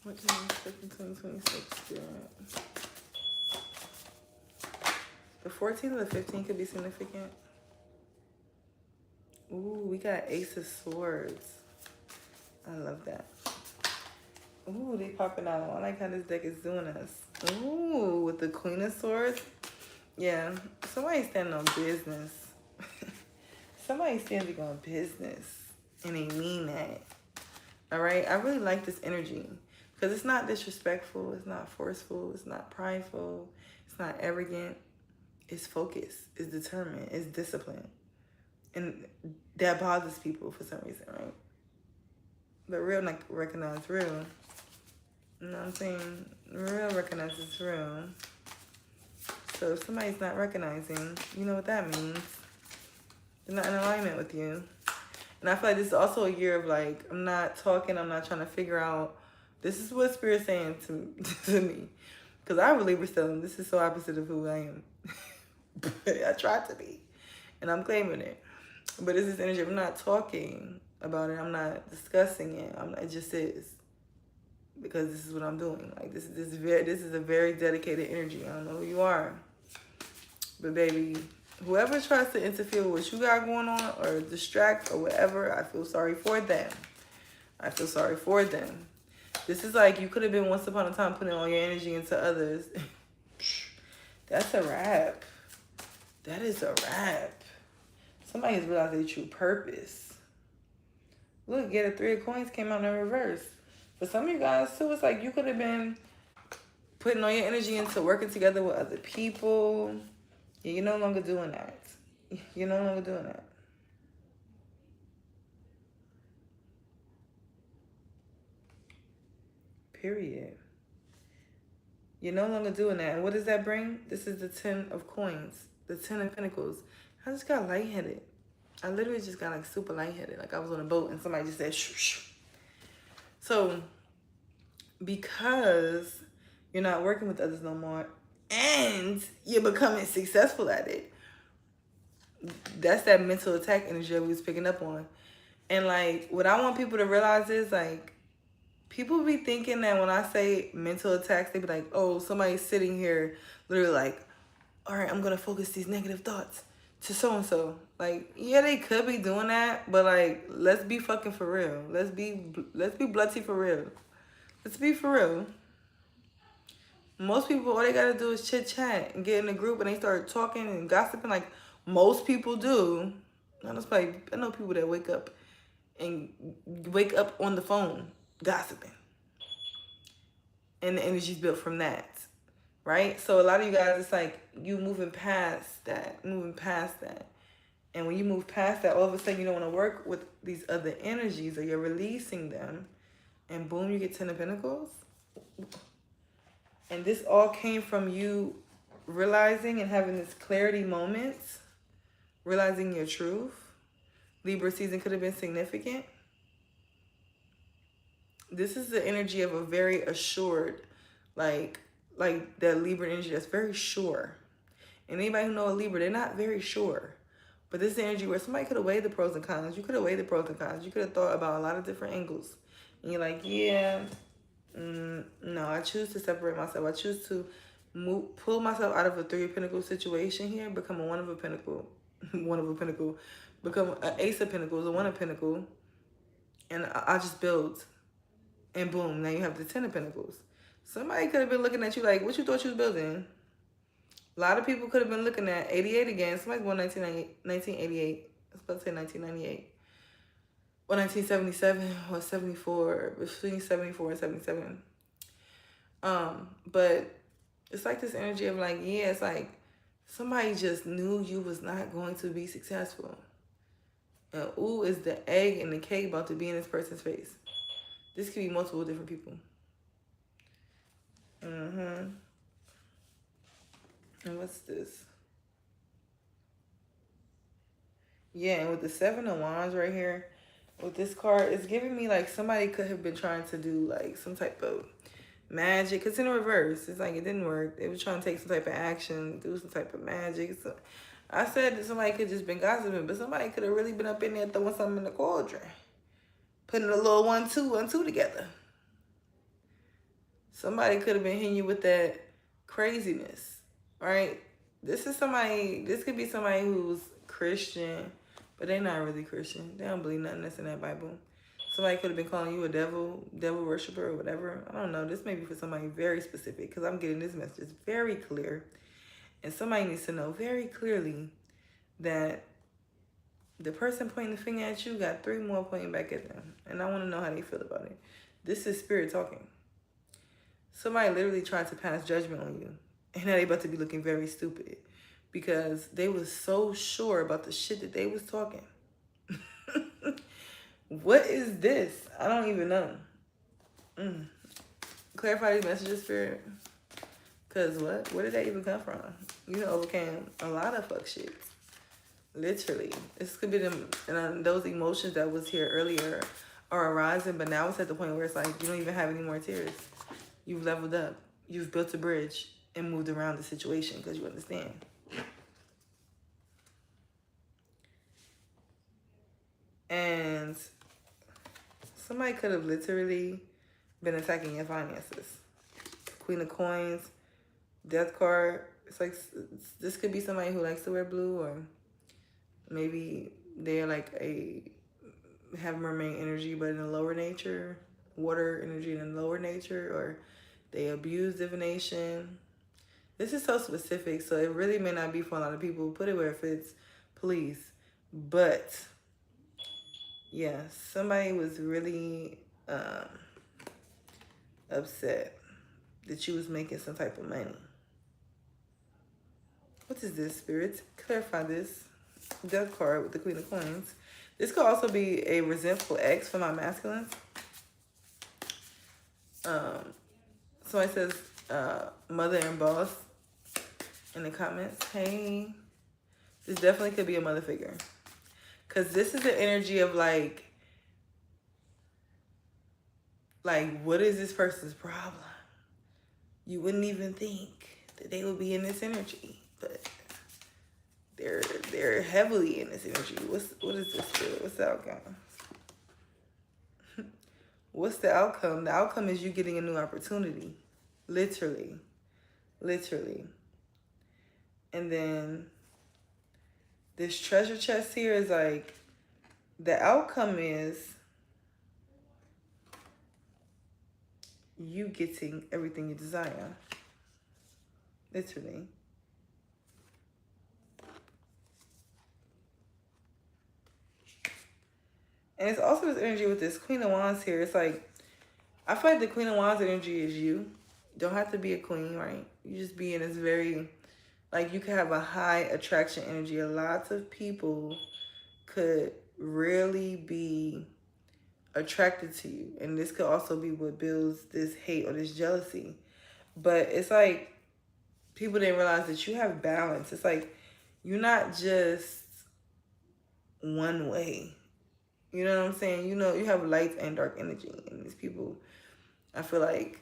What can you expect in 2026, Spirit? The 14th or the 15th could be significant. Ooh, we got Ace of Swords. I love that. Ooh, they popping out. I like how this deck is doing us. Ooh, with the Queen of Swords. Yeah, somebody's standing on business. Somebody's standing on business. And they mean that. All right? I really like this energy. Because it's not disrespectful. It's not forceful. It's not prideful. It's not arrogant. It's focused. It's determined. It's disciplined. And that bothers people for some reason, right? But real, like, recognize real. You know what I'm saying? Real recognizes real. So if somebody's not recognizing, you know what that means. They're not in alignment with you. And I feel like this is also a year of, like, I'm not talking, I'm not trying to figure out. This is what Spirit's saying to me. Because I really was telling this is so opposite of who I am. But I tried to be. And I'm claiming it. But it's this energy. I'm not talking about it. I'm not discussing it. It just is. Because this is what I'm doing. Like, this is a very dedicated energy. I don't know who you are. But baby, whoever tries to interfere with what you got going on or distract or whatever, I feel sorry for them. I feel sorry for them. This is like you could have been once upon a time putting all your energy into others. That's a wrap. That is a wrap. Somebody has realized their true purpose. Look, get a 3 of coins came out in reverse. For some of you guys too, it's like you could have been putting all your energy into working together with other people. Yeah, you're no longer doing that. You're no longer doing that. Period. You're no longer doing that. And what does that bring? This is the 10 of coins. The 10 of pentacles. I just got lightheaded. I literally just got like super lightheaded. Like I was on a boat and somebody just said shh, shh. So because you're not working with others no more, and you're becoming successful at it. That's that mental attack energy that we was picking up on. And like, what I want people to realize is like, people be thinking that when I say mental attacks, they be like, oh, somebody's sitting here literally like, all right, I'm gonna focus these negative thoughts to so and so. Like, yeah, they could be doing that, but like, let's be fucking for real. Let's be bloody for real. Let's be for real. Most people, all they gotta do is chit chat and get in a group and they start talking and gossiping like most people do. I know people that wake up on the phone gossiping, and the energy's built from that, right? So a lot of you guys, it's like you moving past that. And when you move past that, all of a sudden you don't want to work with these other energies, or you're releasing them, and boom, you get 10 of Pentacles. And this all came from you realizing and having this clarity moment, realizing your truth. Libra season could have been significant. This is the energy of a very assured, like that Libra energy that's very sure. And anybody who know a Libra, they're not very sure. But this is the energy where somebody could have weighed the pros and cons. You could have weighed the pros and cons. You could have thought about a lot of different angles. And you're like, yeah, no, I choose to separate myself. I choose to pull myself out of a 3 of Pentacles situation here, become a 1 of a Pentacle, become an Ace of Pentacles, a 1 of Pentacles, and I just build. And boom, now you have the 10 of Pentacles. Somebody could have been looking at you like, what you thought you was building? A lot of people could have been looking at 88 again. Somebody's born 1988. I was about to say 1998. Or 1977 or 74. Between 74 and 77. But it's like this energy of like, yeah, it's like somebody just knew you was not going to be successful. And ooh, is the egg and the cake about to be in this person's face. This could be multiple different people. And what's this? Yeah, and with the 7 of Wands right here, with this card, it's giving me like somebody could have been trying to do like some type of magic. Because in reverse, it's like it didn't work. They were trying to take some type of action, do some type of magic. So I said that somebody could just been gossiping, but somebody could have really been up in there throwing something in the cauldron. Putting a little 1, 2 together. Somebody could have been hitting you with that craziness, right? This could be somebody who's Christian, but they're not really Christian. They don't believe nothing that's in that Bible. Somebody could have been calling you a devil worshiper or whatever. I don't know. This may be for somebody very specific, because I'm getting this message very clear. And somebody needs to know very clearly that the person pointing the finger at you got 3 more pointing back at them. And I want to know how they feel about it. This is spirit talking. Somebody literally tried to pass judgment on you. And now they about to be looking very stupid. Because they was so sure about the shit that they was talking. What is this? I don't even know. Clarify these messages, spirit. Because what? Where did that even come from? You overcame a lot of fuck shit. Literally. This could be them, and those emotions that was here earlier are arising, but now it's at the point where it's like you don't even have any more tears. You've leveled up. You've built a bridge and moved around the situation because you understand. And somebody could have literally been attacking your finances. Queen of Coins, Death card. It's like this could be somebody who likes to wear blue, or maybe they're like have mermaid energy but in a lower nature, water energy in a lower nature, or they abuse divination. This is so specific, so it really may not be for a lot of people. Put it where it fits, please. But yeah, somebody was really upset that you was making some type of money. What is this, spirits? Clarify this. Death card with the Queen of Coins. This could also be a resentful ex for my masculines. Somebody says mother and boss in the comments. Hey, this definitely could be a mother figure. Because this is the energy of like, what is this person's problem? You wouldn't even think that they will be in this energy, but they're heavily in this energy. What is this spirit? What's the outcome? What's the outcome? The outcome is you getting a new opportunity. Literally. And then this treasure chest here is like, the outcome is you getting everything you desire. Literally. And it's also this energy with this Queen of Wands here. It's like, I feel like the Queen of Wands energy is you. Don't have to be a queen, right? You just be in this very, like, you could have a high attraction energy. Lots of people could really be attracted to you. And this could also be what builds this hate or this jealousy. But it's like, people didn't realize that you have balance. It's like, you're not just one way. You know what I'm saying? You know, you have light and dark energy. And these people, I feel like,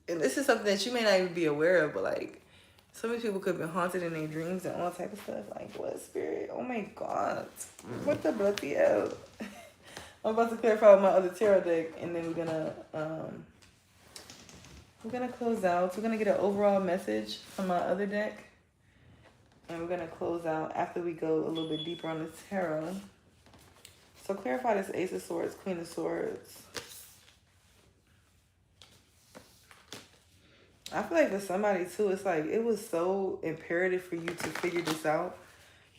and this is something that you may not even be aware of, but like, some of these people could have been haunted in their dreams and all type of stuff. Like, what spirit? Oh my God. What the bloody hell? I'm about to clarify with my other tarot deck, and then we're gonna close out. We're gonna get an overall message from my other deck, and we're gonna close out after we go a little bit deeper on the tarot. So clarify this Ace of Swords, Queen of Swords. I feel like for somebody too, it's like it was so imperative for you to figure this out,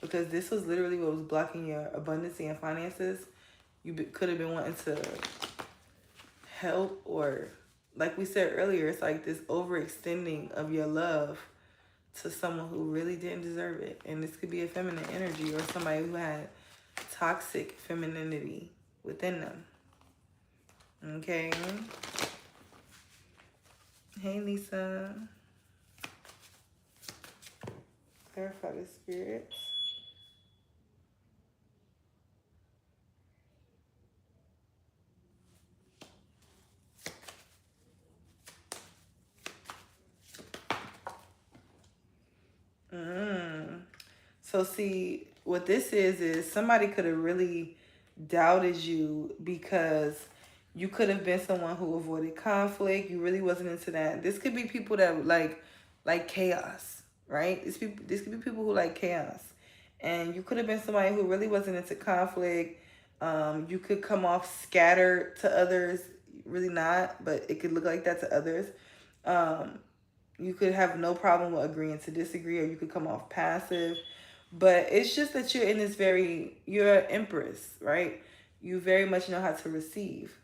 because this was literally what was blocking your abundance and finances. You could have been wanting to help, or like we said earlier, it's like this overextending of your love to someone who really didn't deserve it. And this could be a feminine energy or somebody who had toxic femininity within them. Okay. Hey, Lisa. Clarify the spirits. So see, what this is somebody could have really doubted you because you could have been someone who avoided conflict. You really wasn't into that. This could be people that like chaos, right? This could be people who like chaos. And you could have been somebody who really wasn't into conflict. You could come off scattered to others. Really not, but it could look like that to others. You could have no problem with agreeing to disagree, or you could come off passive. But it's just that you're in this you're an empress, right? You very much know how to receive.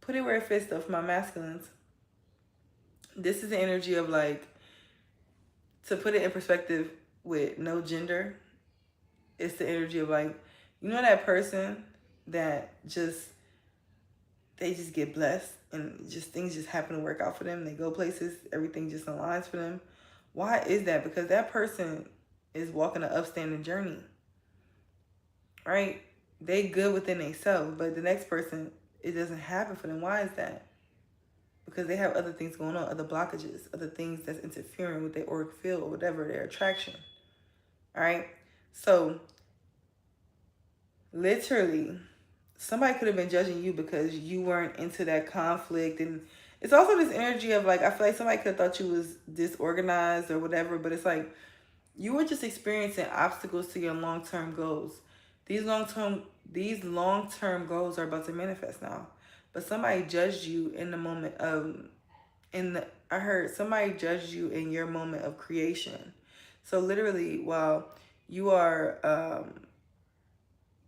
Put it where it fits, though, for my masculines. This is the energy of, like, to put it in perspective with no gender, it's the energy of, like, you know that person that they just get blessed and just things just happen to work out for them. They go places, everything just aligns for them. Why is that? Because that person is walking an upstanding journey, right? They good within themselves, but the next person, it doesn't happen for them. Why is that? Because they have other things going on, other blockages, other things that's interfering with their auric field or whatever, their attraction. All right? So, literally, somebody could have been judging you because you weren't into that conflict. And it's also this energy of, like, I feel like somebody could have thought you was disorganized or whatever, but it's like you were just experiencing obstacles to your long-term goals. These long-term goals are about to manifest now. But somebody judged you in the moment of, I heard somebody judged you in your moment of creation. So literally, while you are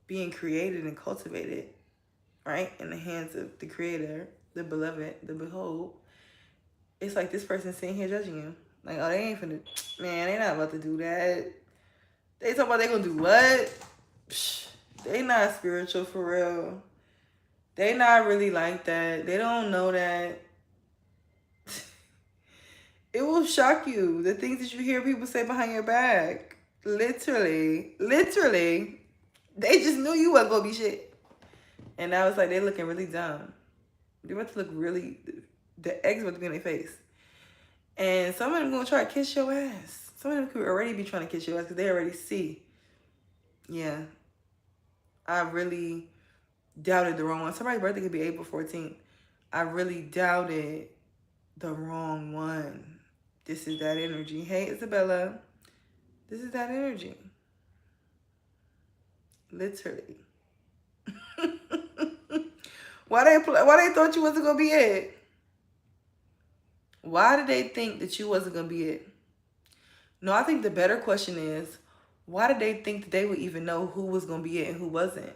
being created and cultivated, right, in the hands of the creator, the beloved, the behold, it's like this person sitting here judging you. Like, oh, they ain't finna, man, they not about to do that. They talking about they gonna do what? Psh, they not spiritual for real. They not really like that. They don't know that. It will shock you, the things that you hear people say behind your back. Literally. They just knew you wasn't gonna be shit. And now it's like they looking really dumb. They're about to look really, the eggs about to be in their face. And some of them gonna try to kiss your ass. Some of them could already be trying to kiss your ass because they already see. Yeah. I really doubted the wrong one. Somebody's birthday could be April 14th. I really doubted the wrong one. This is that energy. Hey, Isabella. This is that energy. Literally. Why they thought you wasn't gonna be it? Why did they think that you wasn't gonna be it? No, I think the better question is, why did they think that they would even know who was gonna be it and who wasn't?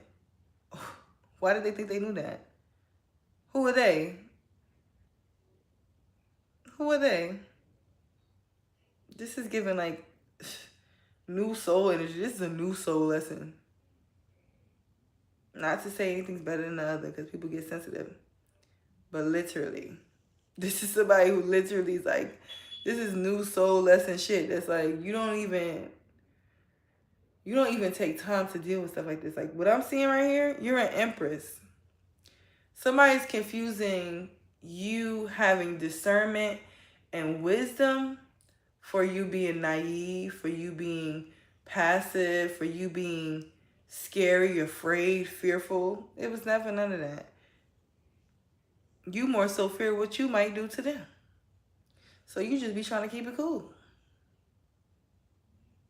Why did they think they knew that? Who are they? Who are they? This is giving like new soul energy. This is a new soul lesson. Not to say anything's better than the other because people get sensitive. But literally, this is somebody who literally is like, this is new soul lesson shit. That's like, you don't even take time to deal with stuff like this. Like what I'm seeing right here, you're an empress. Somebody's confusing you having discernment and wisdom for you being naive, for you being passive, for you being scary, afraid, fearful. It was never none of that. You more so fear what you might do to them. So you just be trying to keep it cool.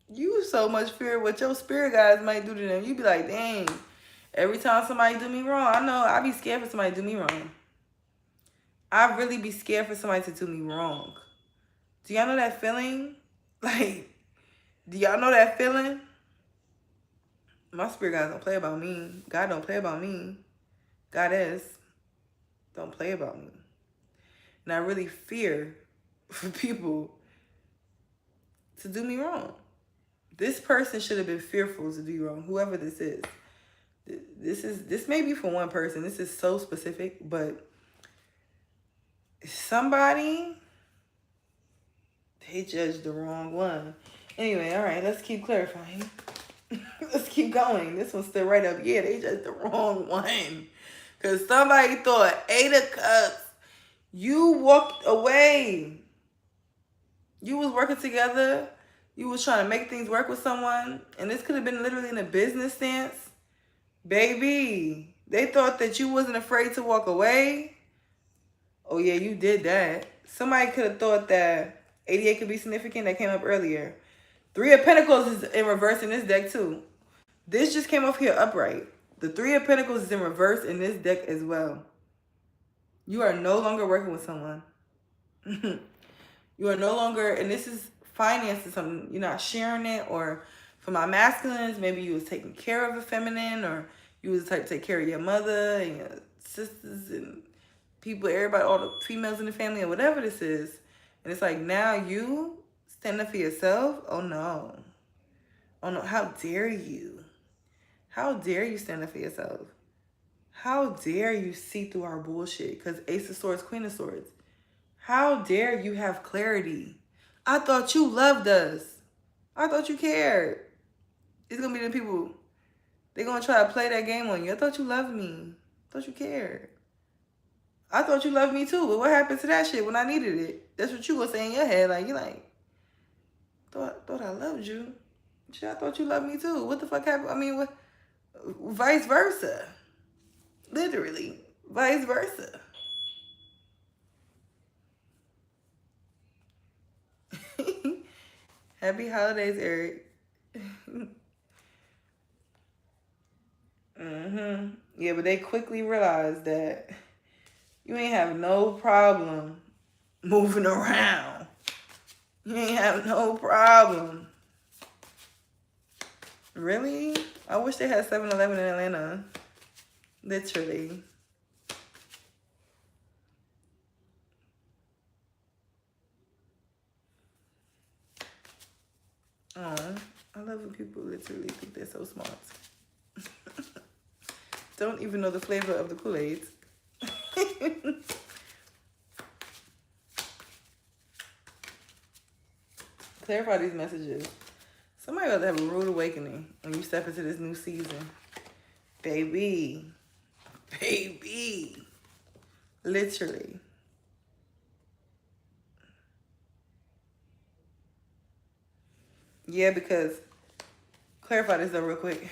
You so much fear what your spirit guides might do to them. You be like, dang, every time somebody do me wrong, I know I be scared for somebody to do me wrong. I really be scared for somebody to do me wrong. Do y'all know that feeling? Like, do y'all know that feeling? My spirit guys don't play about me. God don't play about me. Goddess don't play about me. And I really fear for people to do me wrong. This person should have been fearful to do you wrong, whoever this is. This may be for one person. This is so specific, but somebody, they judged the wrong one. Anyway, all right, let's keep clarifying. Let's keep going. This one's still right up. Yeah, they judged the wrong one. Because somebody thought 8 of Cups, you walked away. You was working together. You was trying to make things work with someone. And this could have been literally in a business stance. Baby, they thought that you wasn't afraid to walk away. Oh, yeah, you did that. Somebody could have thought that 88 could be significant. That came up earlier. 3 of Pentacles is in reverse in this deck, too. This just came up here upright. The 3 of Pentacles is in reverse in this deck as well. You are no longer working with someone. You are no longer, and this is finances, something you're not sharing it, or for my masculines, maybe you was taking care of a feminine, or you was the type to take care of your mother and your sisters and people, everybody, all the females in the family, or whatever this is. And it's like, now you stand up for yourself? Oh no. Oh no, how dare you? How dare you stand up for yourself? How dare you see through our bullshit? Because Ace of Swords, Queen of Swords. How dare you have clarity? I thought you loved us. I thought you cared. It's going to be the people, they're going to try to play that game on you. I thought you loved me. I thought you cared. I thought you loved me too, but what happened to that shit when I needed it? That's what you gonna say in your head. Like, you're like, thought I loved you. Shit, I thought you loved me too. What the fuck happened? I mean, what? Vice versa. Literally, vice versa. Happy holidays, Eric. Yeah, but they quickly realized that you ain't have no problem moving around. You ain't have no problem. Really? I wish they had 7-Eleven in Atlanta. Literally. Oh, I love when people literally think they're so smart. Don't even know the flavor of the Kool-Aid. Clarify these messages. Somebody about to have a rude awakening when you step into this new season. Baby. Baby. Literally. Yeah, because clarify this though real quick.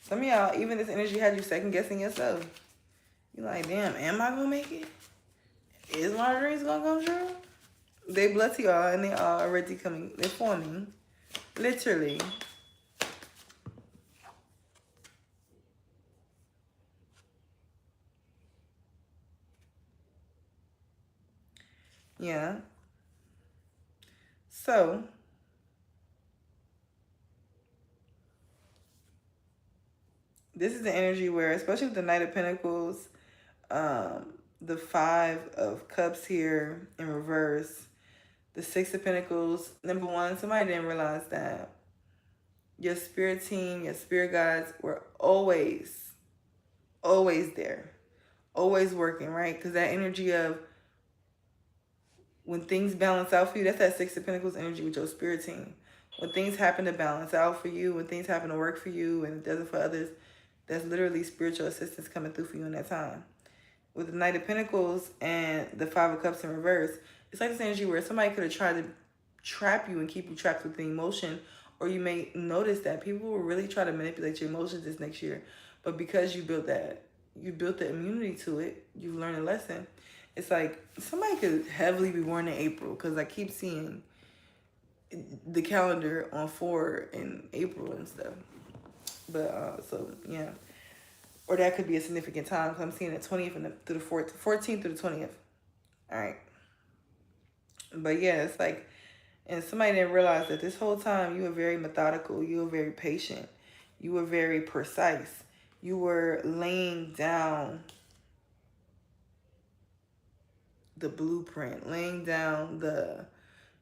Some of y'all, even this energy had you second guessing yourself. You like, damn, am I gonna make it? Is my dreams gonna come true? They bless y'all and they are already coming. They're forming. Literally. Yeah. So, this is the energy where, especially with the Knight of Pentacles, the Five of Cups here in reverse, the Six of Pentacles. Number one, somebody didn't realize that your spirit team, your spirit guides were always there, always working, right? Because that energy of when things balance out for you, that's that Six of Pentacles energy with your spirit team. When things happen to balance out for you, when things happen to work for you and it doesn't for others, that's literally spiritual assistance coming through for you in that time. With the Knight of Pentacles and the Five of Cups in reverse, it's like this energy where somebody could have tried to trap you and keep you trapped with the emotion, or you may notice that people will really try to manipulate your emotions this next year. But because you built the immunity to it, you've learned a lesson. It's like somebody could heavily be born in April, because I keep seeing the calendar on 4 in April and stuff. But so yeah, or that could be a significant time, because I'm seeing the 20th and through the 14th through the 20th. All right. But yeah, it's like, and somebody didn't realize that this whole time you were very methodical, you were very patient, you were very precise, you were laying down the blueprint, laying down the,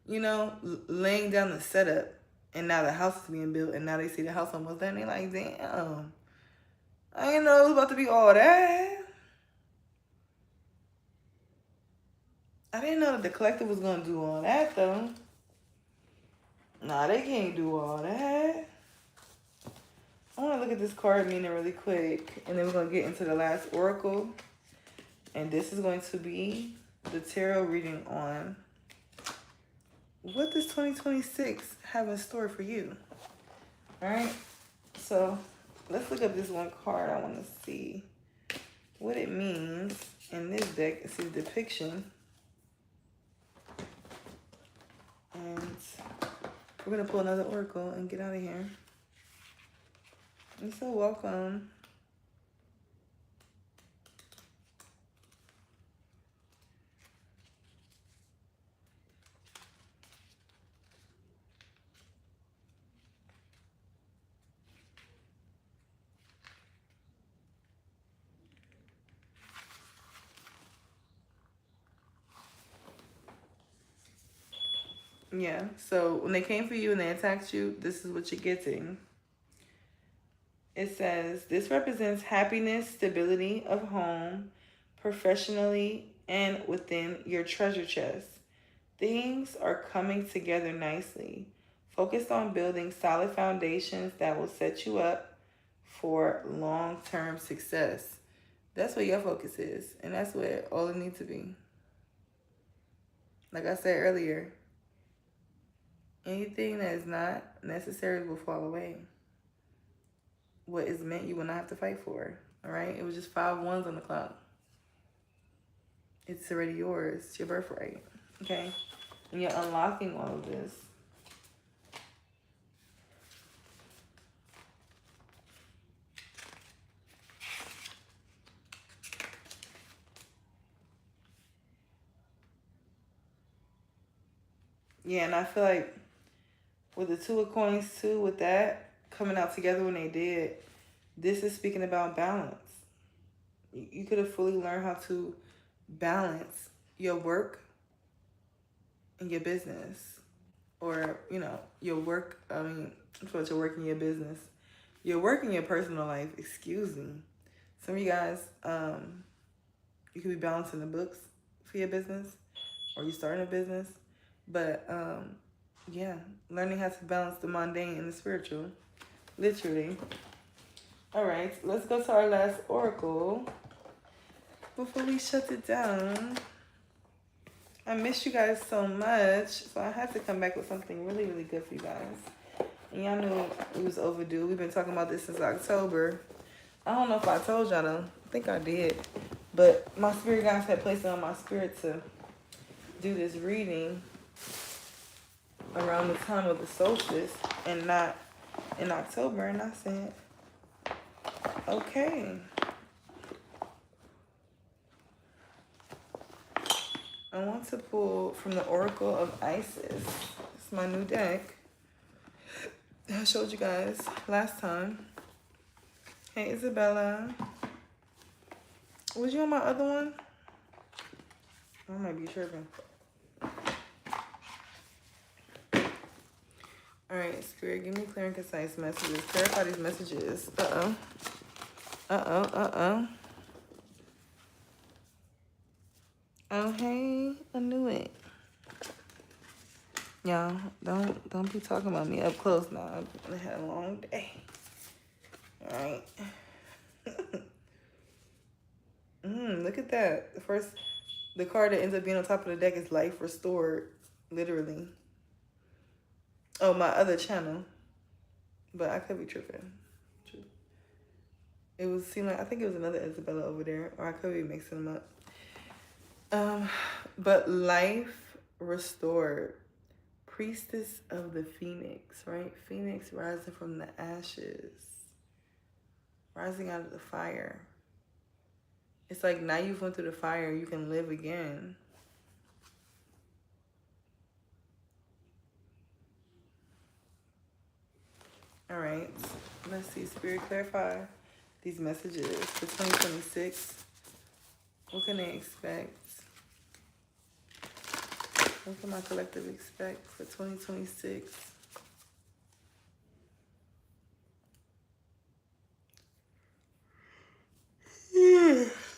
laying down the setup. And now the house is being built, and now they see the house almost done. They like, damn, I didn't know it was about to be all that. I didn't know that the collective was gonna do all that though. Nah, they can't do all that. I want to look at this card meaning really quick, and then we're gonna get into the last oracle. And this is going to be the tarot reading on what does 2026 have in store for you. All right, so let's look up this one card. I want to see what it means in this deck. See the depiction, and we're gonna pull another oracle and get out of here. You're so welcome. Yeah, so when they came for you and they attacked you, this is what you're getting. It says, this represents happiness, stability of home, professionally, and within your treasure chest. Things are coming together nicely. Focus on building solid foundations that will set you up for long-term success. That's what your focus is, and that's what all it needs to be. Like I said earlier, anything that is not necessary will fall away. What is meant, you will not have to fight for. All right? It was just 5 ones on the clock. It's already yours. It's your birthright. Okay? And you're unlocking all of this. Yeah, and I feel like with the 2 of coins too, with that coming out together when they did, this is speaking about balance. You could have fully learned how to balance your work and your business. Or, your work, your work in your business. Your work in your personal life, excuse me. Some of you guys, you could be balancing the books for your business, or you starting a business. But, yeah, learning how to balance the mundane and the spiritual, literally. All right, let's go to our last oracle before we shut it down. I miss you guys so much, so I had to come back with something really, really good for you guys. And y'all knew it was overdue. We've been talking about this since October. I don't know if I told y'all though. I think I did. But my spirit guys had placed it on my spirit to do this reading around the time of the solstice and not in October. And I said, okay. I want to pull from the Oracle of Isis. It's my new deck I showed you guys last time. Hey, Isabella. Was you on my other one? I might be tripping. All right, Spirit, give me clear and concise messages. Clarify these messages. Uh-oh. Uh-oh, uh-oh. Oh, hey, I knew it. Y'all, don't be talking about me up close now. I had a long day. All right. Look at that. The card that ends up being on top of the deck is Life Restored, literally. Oh, my other channel. But I could be tripping. I think it was another Isabella over there, or I could be mixing them up. But Life Restored, Priestess of the Phoenix, right? Phoenix rising from the ashes, rising out of the fire. It's like now you've went through the fire, you can live again. All right, let's see, Spirit, clarify these messages for 2026. What can they expect? What can my collective expect for 2026?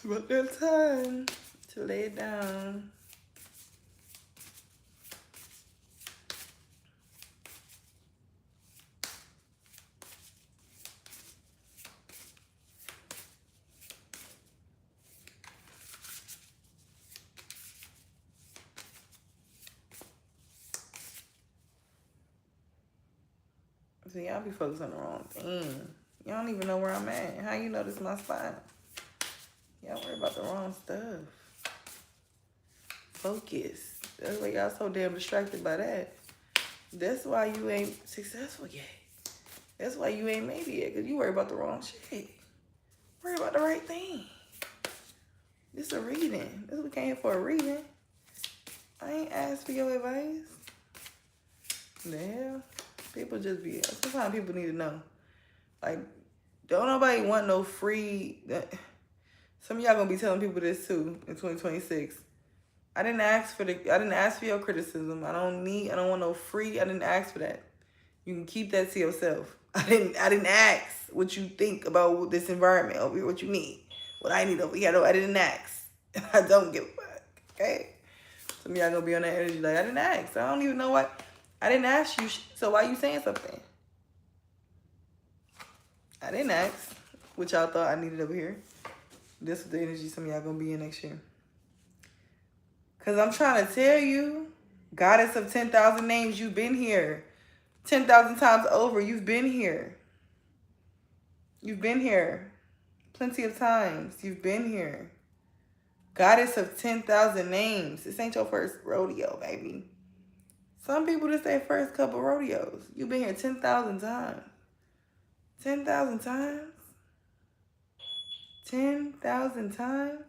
But there's time to lay it down. So y'all be focused on the wrong thing. Y'all don't even know where I'm at. How you know this is my spot? Y'all worry about the wrong stuff. Focus. That's why y'all so damn distracted by that. That's why you ain't successful yet. That's why you ain't made it yet, because you worry about the wrong shit. Worry about the right thing. This is a reading. This we came here for a reading. I ain't asked for your advice. The hell? People just be, sometimes people need to know. Like, don't nobody want no free, some of y'all gonna be telling people this too in 2026. I didn't ask for your criticism. I don't want no free, I didn't ask for that. You can keep that to yourself. I didn't ask what you think about this environment over here, what you need, what I need over here. No, I didn't ask. I don't give a fuck, okay? Some of y'all gonna be on that energy like, I didn't ask. I don't even know what. I didn't ask you, so why you saying something? I didn't ask what y'all thought I needed over here. This is the energy some of y'all gonna be in next year. Because I'm trying to tell you, Goddess of 10,000 names, you've been here. 10,000 times over, you've been here. You've been here. Plenty of times, you've been here. Goddess of 10,000 names. This ain't your first rodeo, baby. Some people, this their first couple rodeos. You've been here 10,000 times. 10,000 times? 10,000 times?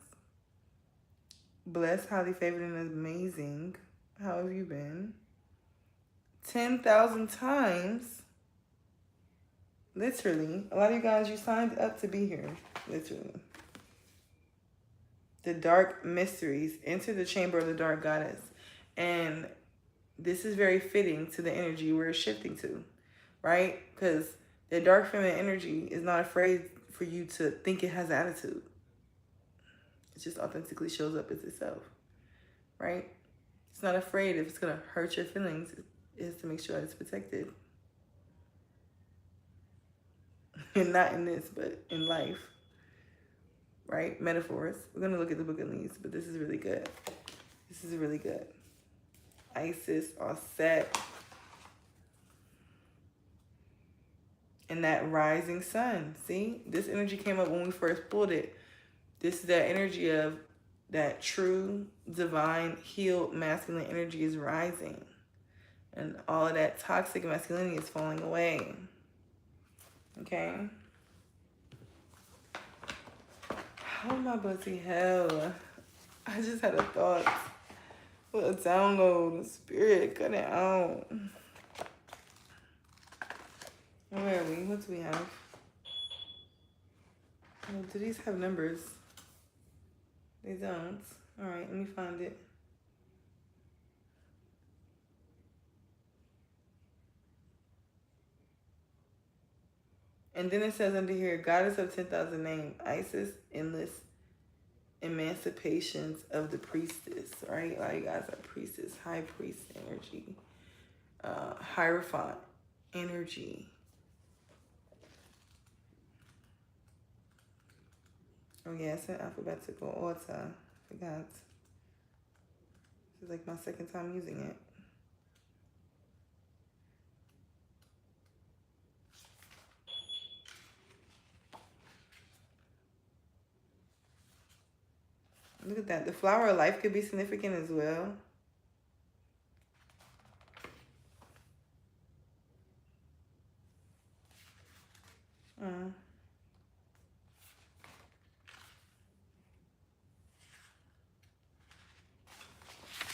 Blessed, highly favored, and amazing. How have you been? 10,000 times. Literally. A lot of you guys, you signed up to be here. Literally. The dark mysteries. Enter the chamber of the dark goddess. And this is very fitting to the energy we're shifting to, right? Because the dark feminine energy is not afraid for you to think it has attitude. It just authentically shows up as itself, right? It's not afraid if it's going to hurt your feelings. It is to make sure it's protected. And not in this, but in life, right? Metaphors. We're going to look at the Book of Leaves, but this is really good. This is really good. Isis are set. And that rising sun. See, this energy came up when we first pulled it. This is that energy of that true, divine, healed, masculine energy is rising. And all of that toxic masculinity is falling away. Okay? Oh my bloody hell. I just had a thought. What a download. Spirit, cut it out. Where are we? What do we have? Oh, do these have numbers? They don't. Alright, let me find it. And then it says under here, Goddess of 10,000 names, Isis, endless emancipations of the priestess, right? Like, you guys are priestess, high priest energy, Hierophant energy. Oh yeah, it's in alphabetical order. Forgot. This is like my second time using it. Look at that. The flower of life could be significant as well.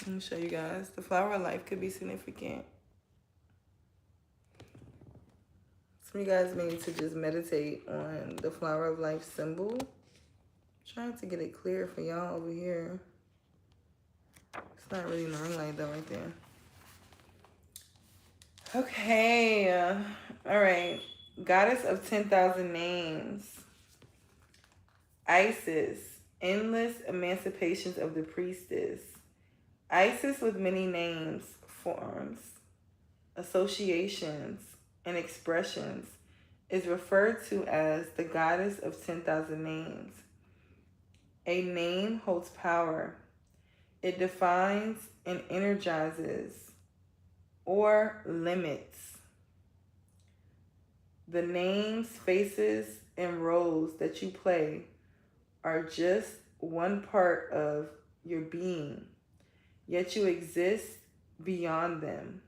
Let me show you guys. The flower of life could be significant. Some of you guys may need to just meditate on the flower of life symbol. I'm trying to get it clear for y'all over here. It's not really in the ring light though right there. Okay. All right. Goddess of 10,000 names. Isis. Endless emancipations of the priestess. Isis with many names, forms, associations, and expressions is referred to as the goddess of 10,000 names. A name holds power. It defines and energizes or limits. The names, faces, and roles that you play are just one part of your being, yet you exist beyond them,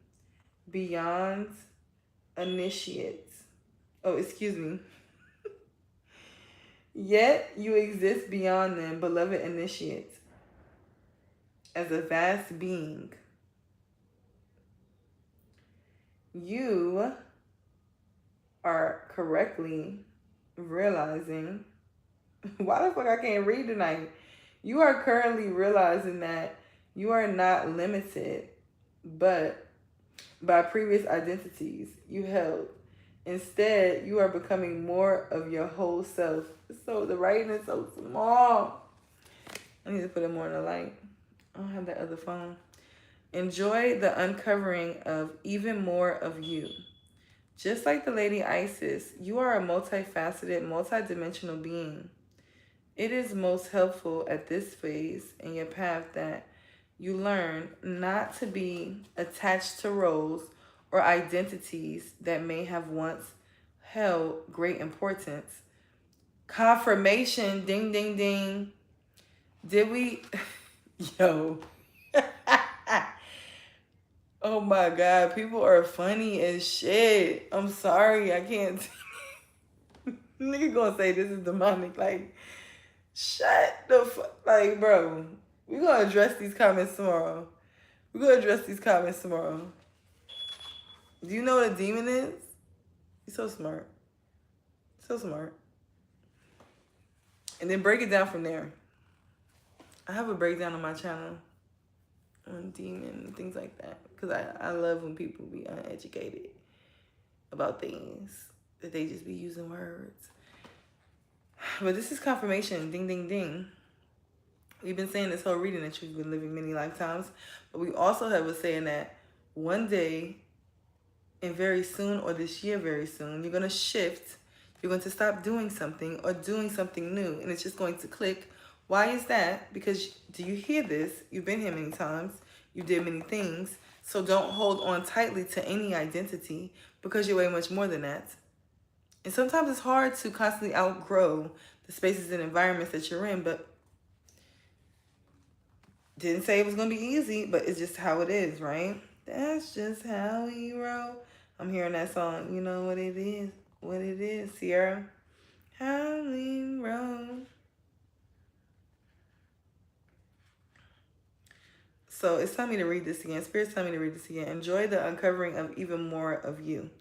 beyond initiates. Oh, excuse me. Yet you exist beyond them, beloved initiates, as a vast being. You are correctly realizing, why the fuck I can't read tonight? You are currently realizing that you are not limited, but by previous identities you held. Instead, you are becoming more of your whole self. So the writing is so small. I need to put it more in the light. I don't have that other phone. Enjoy the uncovering of even more of you. Just like the Lady Isis, you are a multifaceted, multidimensional being. It is most helpful at this phase in your path that you learn not to be attached to roles or identities that may have once held great importance. Confirmation, ding, ding, ding. Did we? Yo. Oh my God, people are funny as shit. I'm sorry, I can't. Nigga gonna say this is demonic. Like, shut the fuck. Like, bro, we're gonna address these comments tomorrow. We're gonna address these comments tomorrow. Do you know what a demon is? You're so smart. So smart. And then break it down from there. I have a breakdown on my channel on demon and things like that. Because I love when people be uneducated about things. That they just be using words. But this is confirmation. Ding, ding, ding. We've been saying this whole reading that you've been living many lifetimes. But we also have a saying that one day and very soon, or this year very soon, you're going to shift. You're going to stop doing something or doing something new. And it's just going to click. Why is that? Because do you hear this? You've been here many times. You did many things. So don't hold on tightly to any identity because you're way much more than that. And sometimes it's hard to constantly outgrow the spaces and environments that you're in, but didn't say it was going to be easy, but it's just how it is, right? That's just how we roll. I'm hearing that song. You know what it is? What it is, Sierra? How we roll. So it's telling me to read this again. Spirit's telling me to read this again. Enjoy the uncovering of even more of you.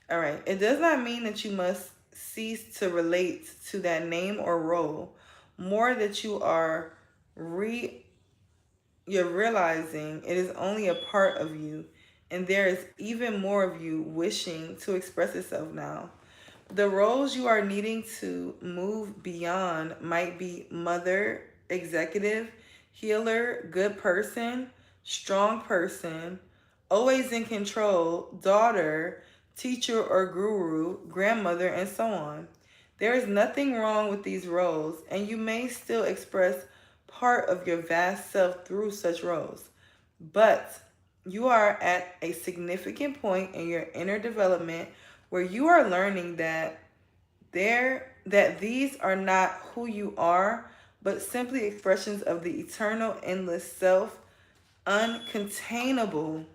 All right. It does not mean that you must cease to relate to that name or role. More that you're realizing it is only a part of you, and there is even more of you wishing to express itself now. The roles you are needing to move beyond might be mother, executive, healer, good person, strong person, always in control, daughter, teacher or guru, grandmother, and so on. There is nothing wrong with these roles, and you may still express part of your vast self through such roles. But you are at a significant point in your inner development where you are learning that these are not who you are, but simply expressions of the eternal, endless self, uncontainable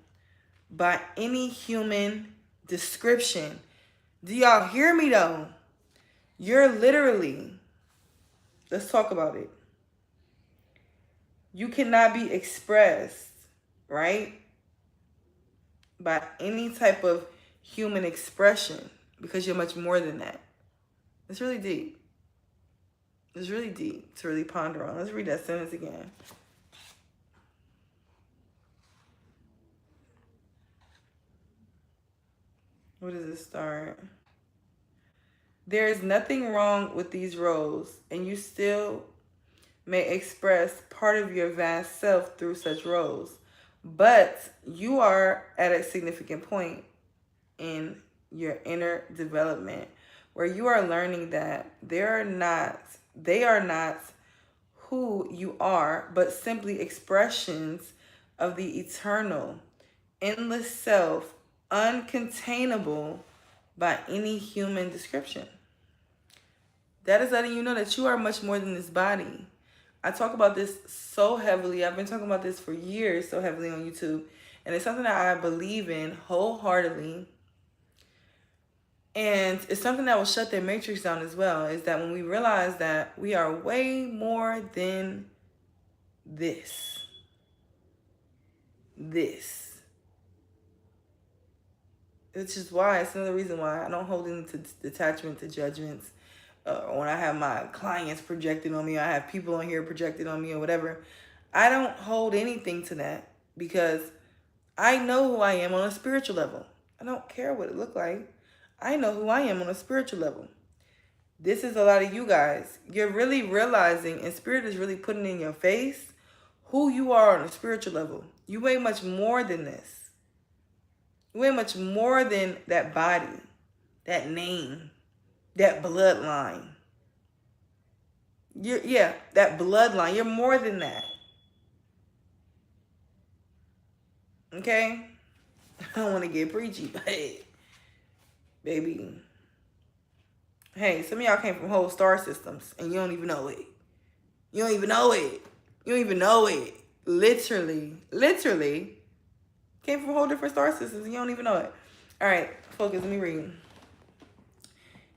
by any human description. Do y'all hear me though? You're literally, let's talk about it. You cannot be expressed, right, by any type of human expression because you're much more than that. It's really deep. It's really deep to really ponder on. Let's read that sentence again. Where does it start? There is nothing wrong with these roles, and you still may express part of your vast self through such roles. But you are at a significant point in your inner development where you are learning that they are not who you are, but simply expressions of the eternal, endless self, uncontainable by any human description. That is letting you know that you are much more than this body. I talk about this so heavily. I've been talking about this for years so heavily on YouTube. And it's something that I believe in wholeheartedly. And it's something that will shut their matrix down as well, is that when we realize that we are way more than this. Which is why, it's another reason why I don't hold into detachment to judgments. When I have my clients projected on me, I have people on here projected on me or whatever. I don't hold anything to that because I know who I am on a spiritual level. I don't care what it looked like. I know who I am on a spiritual level. This is a lot of you guys. You're really realizing, and Spirit is really putting in your face who you are on a spiritual level. You weigh much more than this. You weigh much more than that body, that name, that bloodline. That bloodline. You're more than that. Okay? I don't want to get preachy, but baby. Hey, some of y'all came from whole star systems and you don't even know it. You don't even know it. Literally came from whole different star systems and you don't even know it. All right, focus. Let me read.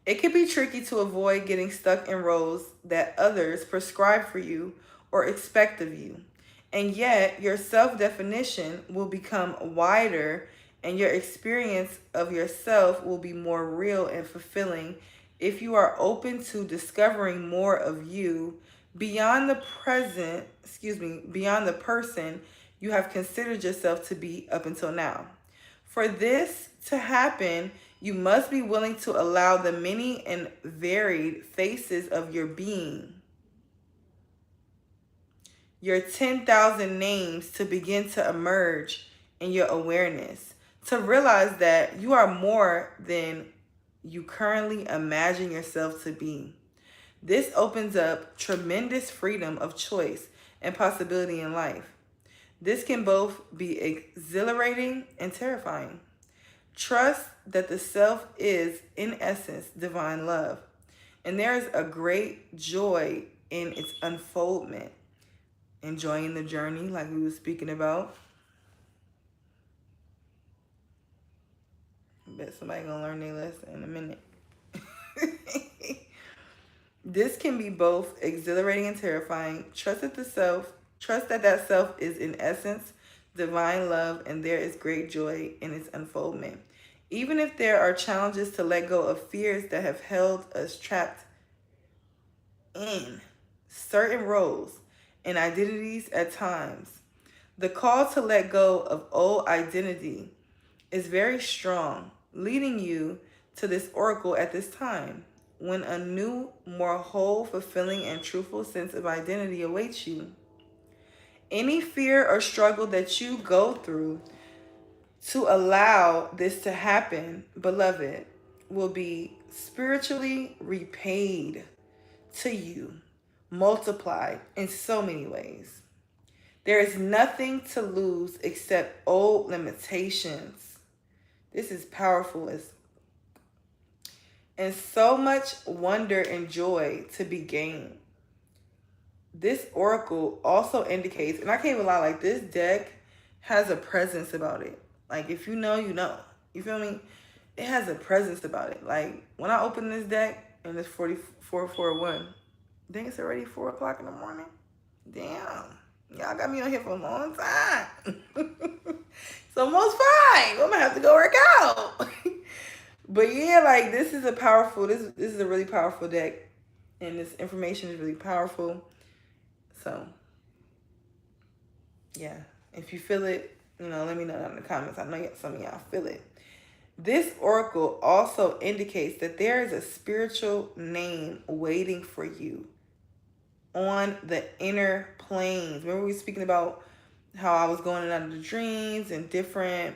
It can be tricky to avoid getting stuck in roles that others prescribe for you or expect of you. And yet, your self-definition will become wider and your experience of yourself will be more real and fulfilling if you are open to discovering more of you beyond the person you have considered yourself to be up until now. For this to happen, you must be willing to allow the many and varied faces of your being, your 10,000 names, to begin to emerge in your awareness, to realize that you are more than you currently imagine yourself to be. This opens up tremendous freedom of choice and possibility in life. This can both be exhilarating and terrifying. Trust that the self is, in essence, divine love, and there is a great joy in its unfoldment. Enjoying the journey, like we were speaking about. I bet somebody gonna learn their lesson in a minute. This can be both exhilarating and terrifying. Trust that that self is in essence divine love, and there is great joy in its unfoldment. Even if there are challenges to let go of fears that have held us trapped in certain roles and identities at times, the call to let go of old identity is very strong, leading you to this oracle at this time, when a new, more whole, fulfilling, and truthful sense of identity awaits you. Any fear or struggle that you go through to allow this to happen, beloved, will be spiritually repaid to you, multiplied in so many ways. There is nothing to lose except old limitations. This is powerful, and so much wonder and joy to be gained. This oracle also indicates, and I can't even lie, like this deck has a presence about it. Like if you know, you know. You feel me? It has a presence about it. Like when I open this deck and it's 4441, I think it's already 4 o'clock in the morning. Damn. Y'all got me on here for a long time. It's almost 5. I'm gonna have to go work out. But yeah, like this is a powerful, this is a really powerful deck. And this information is really powerful. So yeah, if you feel it, let me know in the comments. I know some of y'all feel it. This oracle also indicates that there is a spiritual name waiting for you on the inner planes. Remember we were speaking about how I was going in and out of the dreams and different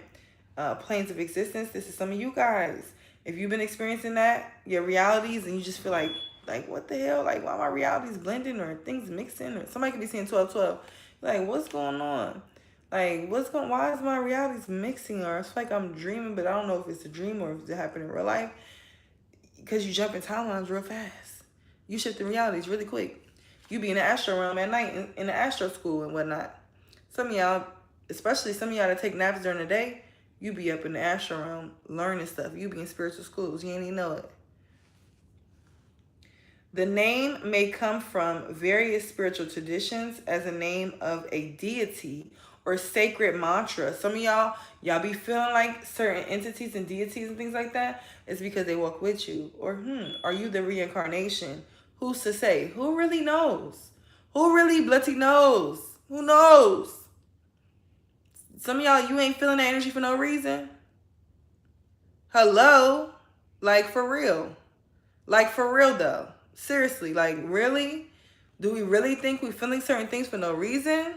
planes of existence? This is some of you guys. If you've been experiencing that, your realities, and you just feel like what the hell? Like, why my realities blending or things mixing? Or somebody could be seeing 1212. Like, what's going on? Like, why is my realities mixing? Or it's like I'm dreaming, but I don't know if it's a dream or if it happened in real life. Because you jump in timelines real fast. You shift the realities really quick. You be in the astro realm at night in the astro school and whatnot. Some of y'all, especially some of y'all that take naps during the day, you be up in the astro realm learning stuff. You be in spiritual schools. You ain't even know it. The name may come from various spiritual traditions as a name of a deity or sacred mantra. Some of y'all be feeling like certain entities and deities and things like that. It's because they walk with you. Or, are you the reincarnation? Who's to say? Who really knows? Who really bloody knows? Who knows? Some of y'all, you ain't feeling that energy for no reason. Hello? Like, for real. Like, for real, though. Seriously, like, really? Do we really think we're feeling certain things for no reason?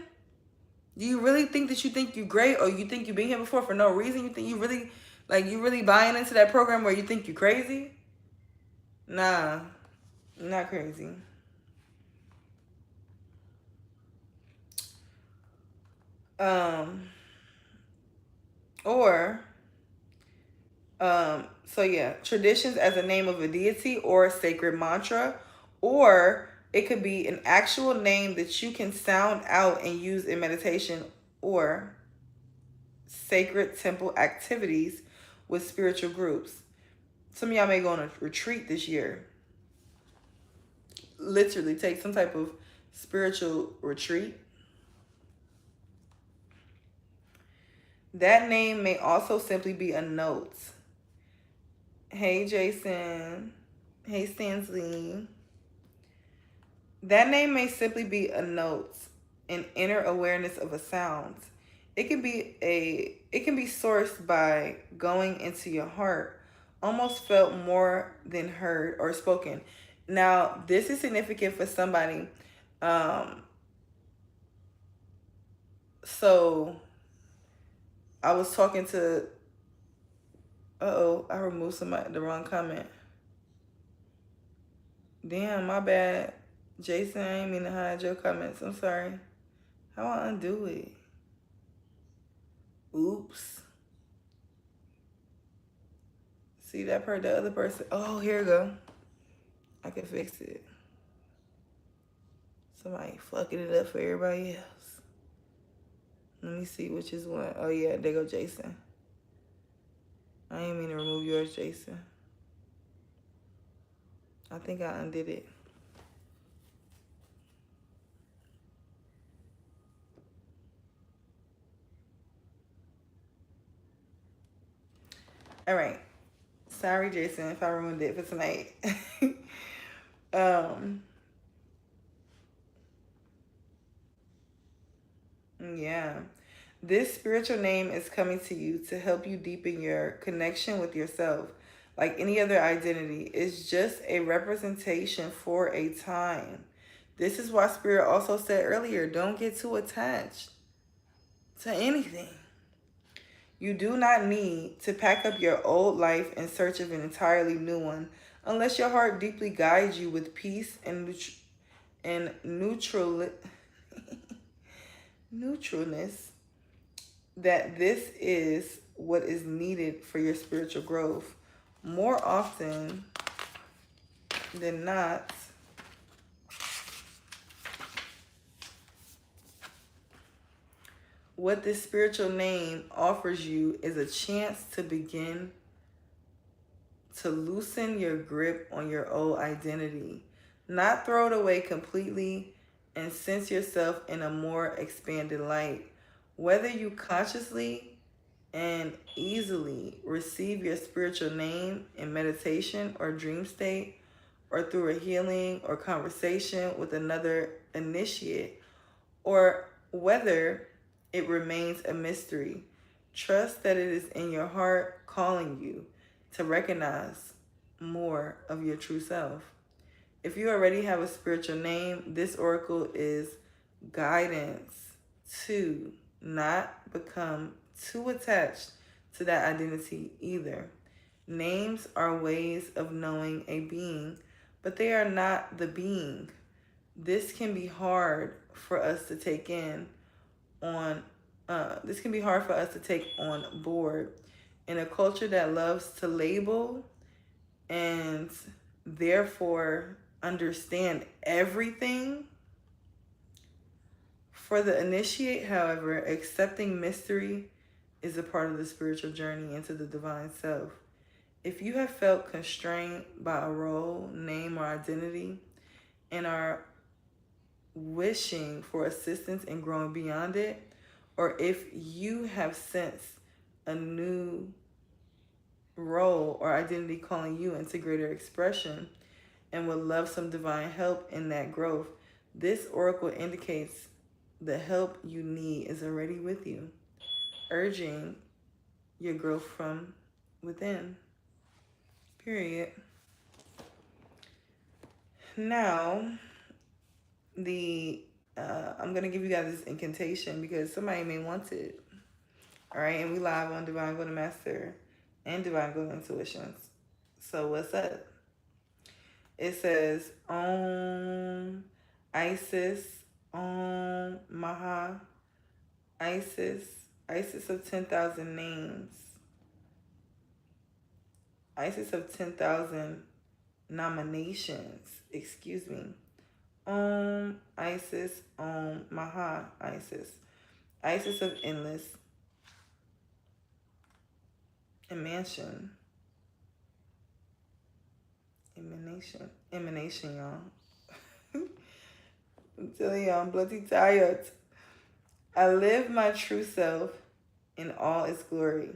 Do you really think that you think you're great, or you think you've been here before for no reason? You think you really buying into that program where you think you're crazy? Nah, you're not crazy. So yeah, traditions as a name of a deity or a sacred mantra, or it could be an actual name that you can sound out and use in meditation or sacred temple activities with spiritual groups. Some of y'all may go on a retreat this year. Literally take some type of spiritual retreat. That name may also simply be a note. Hey, Jason. Hey, Stansley. That name may simply be a note, an inner awareness of a sound. It can be sourced by going into your heart, almost felt more than heard or spoken. Now, this is significant for somebody. So I was talking to, I removed the wrong comment. Damn, my bad. Jason, I ain't mean to hide your comments. I'm sorry. How I undo it? Oops. See that part, the other person. Oh, here we go. I can fix it. Somebody fucking it up for everybody else. Let me see which is one. Oh yeah, there go Jason. I ain't mean to remove yours, Jason. I think I undid it. All right. Sorry, Jason, if I ruined it for tonight. Yeah. This spiritual name is coming to you to help you deepen your connection with yourself. Like any other identity, it's just a representation for a time. This is why Spirit also said earlier, don't get too attached to anything. You do not need to pack up your old life in search of an entirely new one unless your heart deeply guides you with peace and neutralness that this is what is needed for your spiritual growth. More often than not, what this spiritual name offers you is a chance to begin to loosen your grip on your old identity, not throw it away completely, and sense yourself in a more expanded light. Whether you consciously and easily receive your spiritual name in meditation or dream state, or through a healing or conversation with another initiate, or whether it remains a mystery, trust that it is in your heart calling you to recognize more of your true self. If you already have a spiritual name, this oracle is guidance to not become too attached to that identity either. Names are ways of knowing a being, but they are not the being. This can be hard for us to take on board in a culture that loves to label and therefore understand everything. For the initiate, however, accepting mystery is a part of the spiritual journey into the divine self. If you have felt constrained by a role, name, or identity and are wishing for assistance in growing beyond it, or if you have sensed a new role or identity calling you into greater expression and would love some divine help in that growth, this oracle indicates the help you need is already with you, urging your growth from within. Period. Now, I'm gonna give you guys this incantation because somebody may want it. All right, and we live on Divine Golden Master and Divine Golden Intuitions. So what's up? It says Om Isis, Om Maha, Isis, Isis of 10,000 names, Isis of 10,000 nominations, excuse me. Om Isis, Om Maha Isis, Isis of endless emanation, y'all. I'm telling y'all, I'm bloody tired. I live my true self in all its glory.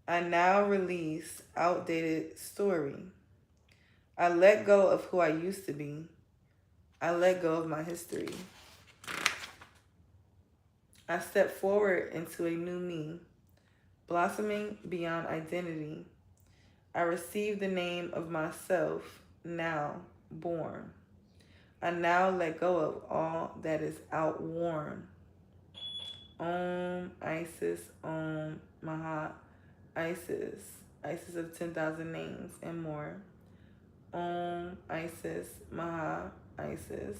I now release outdated story. I let go of who I used to be. I let go of my history. I step forward into a new me, blossoming beyond identity. I receive the name of myself, now born. I now let go of all that is outworn. Om Isis, Om Maha Isis, Isis of 10,000 names and more. Om Isis, Maha Isis.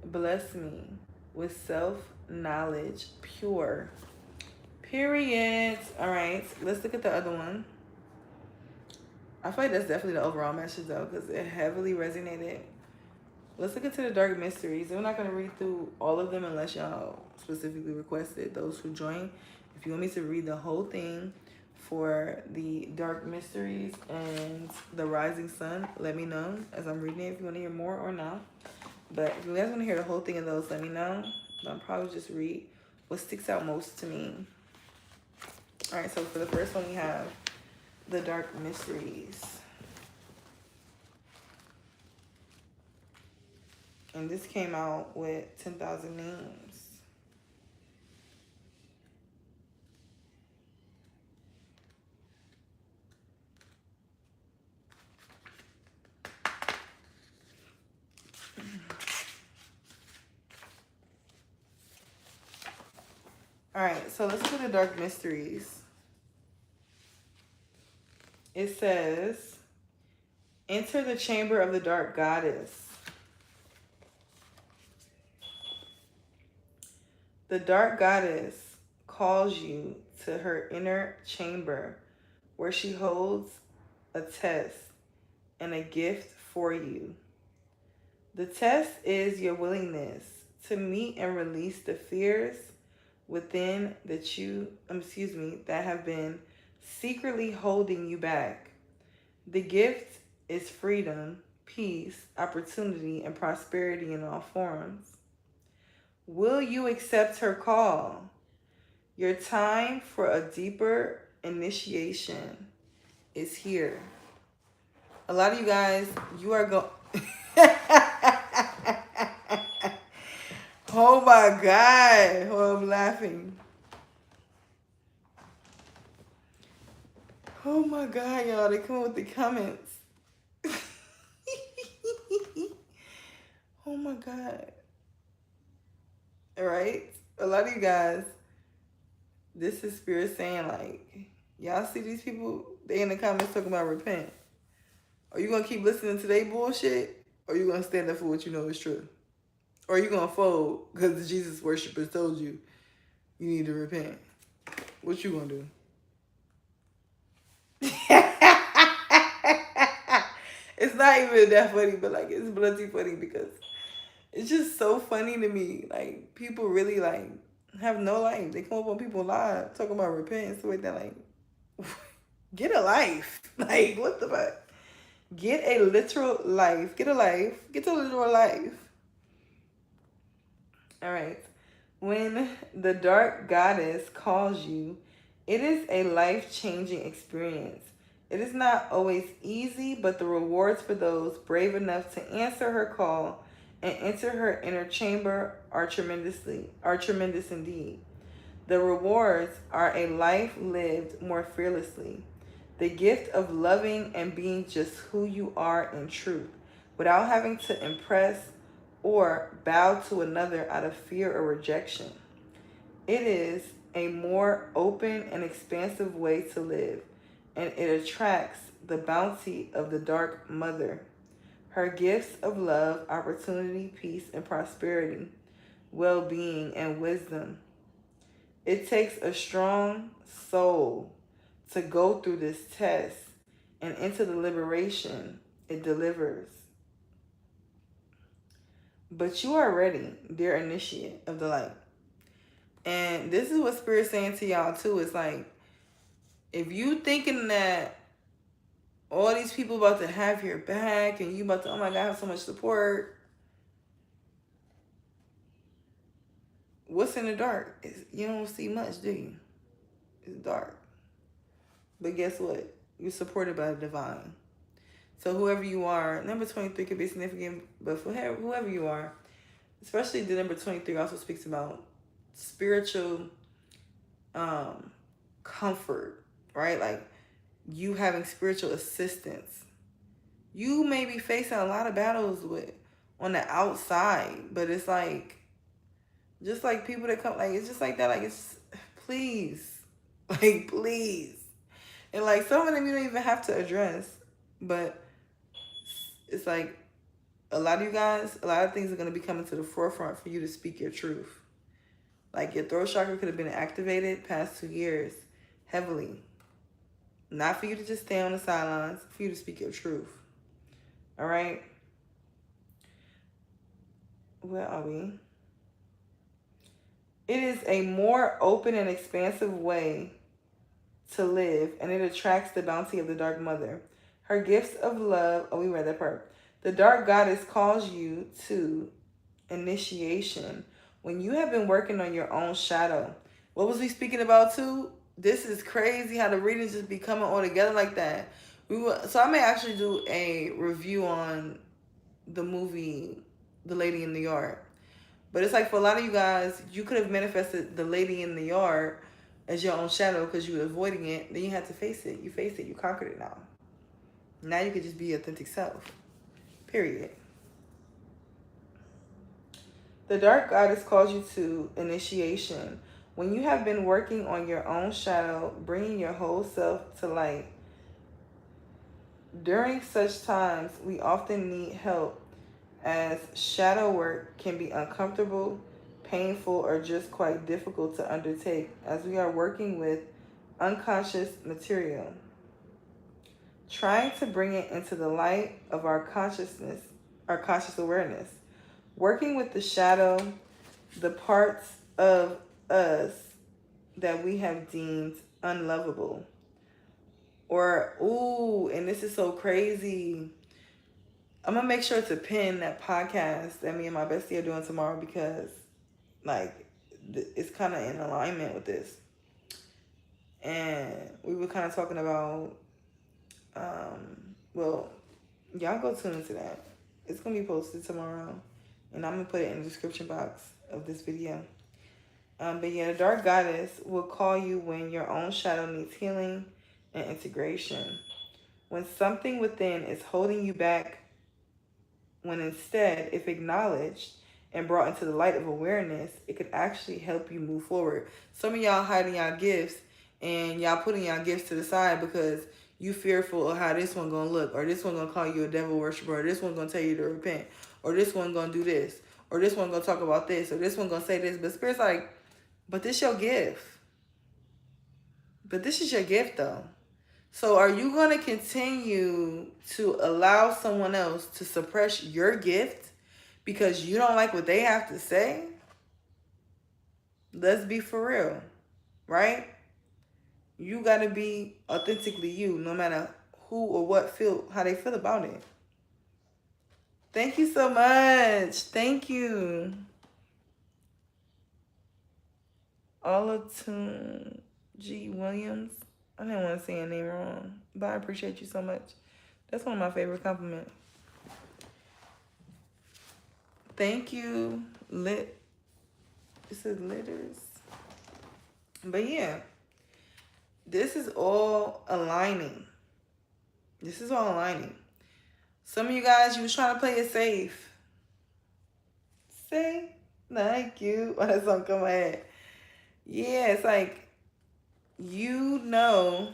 Bless me with self-knowledge, pure Period. All right, let's look at the other one. I feel like that's definitely the overall message though, because it heavily resonated. Let's look into the dark mysteries. We're not going to read through all of them unless y'all specifically requested, those who join. If you want me to read the whole thing for the dark mysteries and the rising sun, let me know as I'm reading it if you want to hear more or not. But if you guys want to hear the whole thing of those, let me know. I'll probably just read what sticks out most to me. All right, so for the first one, we have the dark mysteries. And this came out with 10,000 names. All right, so let's do the dark mysteries. It says, enter the chamber of the dark goddess. The dark goddess calls you to her inner chamber where she holds a test and a gift for you. The test is your willingness to meet and release the fears within that have been secretly holding you back. The gift is freedom, peace, opportunity, and prosperity in all forms. Will you accept her call? Your time for a deeper initiation is here. A lot of you guys, you are going... Oh my God. Oh, I'm laughing. Oh my God, y'all. They come up with the comments. Oh my God. All right. A lot of you guys, this is spirit saying, like, y'all see these people, they in the comments talking about repent. Are you going to keep listening to their bullshit? Or are you going to stand up for what you know is true? Or are you going to fold because the Jesus worshipers told you you need to repent? What you going to do? It's not even that funny, but like it's bloody funny because it's just so funny to me. Like people really like have no life. They come up on people's lives talking about repent and stuff like that. Like, get a life. Like what the fuck? Get a literal life. Get a life. Get a literal life. All right. When the dark goddess calls you, it is a life-changing experience. It is not always easy, but the rewards for those brave enough to answer her call and enter her inner chamber are tremendous indeed. The rewards are a life lived more fearlessly, the gift of loving and being just who you are in truth, without having to impress or bow to another out of fear or rejection. It is a more open and expansive way to live, and it attracts the bounty of the Dark Mother, her gifts of love, opportunity, peace, and prosperity, well-being, and wisdom. It takes a strong soul to go through this test and into the liberation it delivers. But you are ready, dear initiate of the light. And this is what Spirit's saying to y'all too. It's like, if you thinking that all these people about to have your back and you about to, oh my God, I have so much support. What's in the dark? You don't see much, do you? It's dark. But guess what? You're supported by the divine. So whoever you are, number 23 could be significant, but for whoever you are, especially the number 23 also speaks about spiritual comfort, right? Like you having spiritual assistance. You may be facing a lot of battles on the outside, but it's like, just like people that come, like, it's just like that. Like, it's, please, like, please. And like some of them you don't even have to address, but it's like a lot of you guys, a lot of things are going to be coming to the forefront for you to speak your truth. Like your throat chakra could have been activated past 2 years heavily. Not for you to just stay on the sidelines, for you to speak your truth. All right? Where are we? It is a more open and expansive way to live, and it attracts the bounty of the Dark Mother. Her gifts of love, we read that part. The Dark Goddess calls you to initiation when you have been working on your own shadow. What was we speaking about too? This is crazy how the readings just be coming all together like that. So I may actually do a review on the movie The Lady in the Yard. But it's like for a lot of you guys, you could have manifested the lady in the yard as your own shadow because you were avoiding it. Then you had to face it. You faced it. You conquered it now. Now you could just be your authentic self. Period. The Dark Goddess calls you to initiation. When you have been working on your own shadow, bringing your whole self to light. During such times, we often need help, as shadow work can be uncomfortable, painful, or just quite difficult to undertake, as we are working with unconscious material. Trying to bring it into the light of our consciousness, our conscious awareness. Working with the shadow, the parts of us that we have deemed unlovable. Or, ooh, and this is so crazy. I'm going to make sure to pin that podcast that me and my bestie are doing tomorrow because, like, it's kind of in alignment with this. And we were kind of talking about, well, y'all go tune into that. It's going to be posted tomorrow. And I'm going to put it in the description box of this video. But yeah, the Dark Goddess will call you when your own shadow needs healing and integration. When something within is holding you back, when instead, if acknowledged and brought into the light of awareness, it could actually help you move forward. Some of y'all hiding y'all gifts and y'all putting y'all gifts to the side because you fearful of how this one gonna look, or this one gonna call you a devil worshiper, or this one gonna tell you to repent, or this one gonna do this, or this one gonna talk about this, or this one gonna say this. But Spirit's like, but this your gift. But this is your gift though. So are you going to continue to allow someone else to suppress your gift because you don't like what they have to say? Let's be for real, right? You got to be authentically you, no matter who or what how they feel about it. Thank you so much. Thank you. Olatune G. Williams. I didn't want to say your name wrong, but I appreciate you so much. That's one of my favorite compliments. Thank you, It says Litters. But yeah, this is all aligning. This is all aligning. Some of you guys, you was trying to play it safe. Say, thank you. Why that song come in my head? Yeah, it's like, you know,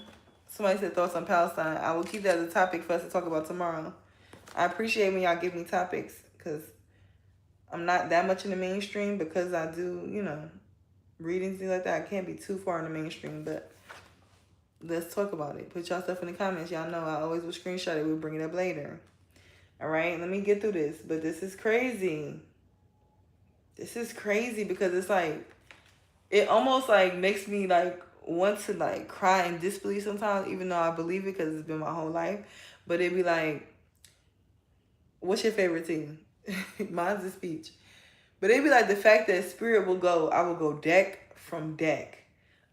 somebody said thoughts on Palestine. I will keep that as a topic for us to talk about tomorrow. I appreciate when y'all give me topics because I'm not that much in the mainstream because I do, you know, readings, things like that. I can't be too far in the mainstream, but let's talk about it. Put y'all stuff in the comments. Y'all know I always will screenshot it. We'll bring it up later. All right, let me get through this. But this is crazy. This is crazy because it's like, it almost like makes me like want to like cry in disbelief sometimes, even though I believe it because it's been my whole life. But it'd be like, what's your favorite thing? Mine's a speech. But it'd be like the fact that Spirit will go, I will go deck from deck.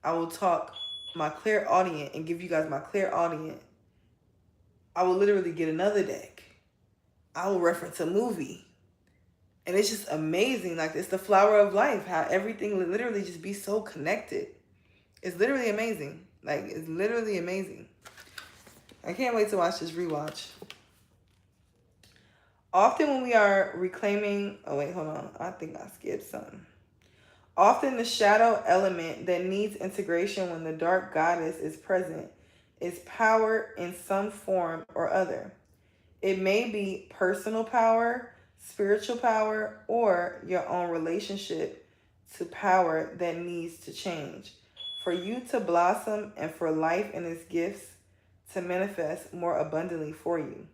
I will talk my clairaudient and give you guys my clairaudient. I will literally get another deck. I will reference a movie. And it's just amazing. Like, it's the flower of life. How everything will literally just be so connected. It's literally amazing. Like, it's literally amazing. I can't wait to watch this rewatch. Often when we are reclaiming... Oh, wait, hold on. I think I skipped something. Often the shadow element that needs integration when the Dark Goddess is present is power in some form or other. It may be personal power, spiritual power, or your own relationship to power that needs to change, for you to blossom, and for life and its gifts to manifest more abundantly for you.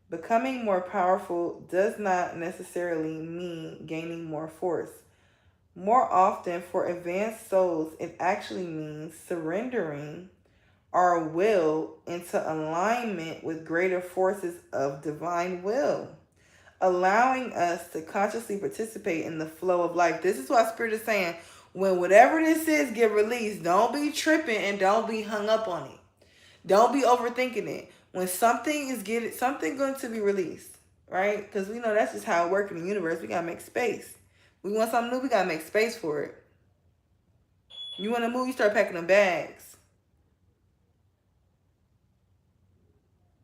Becoming more powerful does not necessarily mean gaining more force. More often, for advanced souls, it actually means surrendering our will into alignment with greater forces of divine will, allowing us to consciously participate in the flow of life. This is why Spirit is saying, when whatever this is get released, don't be tripping and don't be hung up on it. Don't be overthinking it. When something going to be released, right? Because we know that's just how it works in the universe. We gotta make space. We want something new, we gotta make space for it. You want to move, you start packing them bags.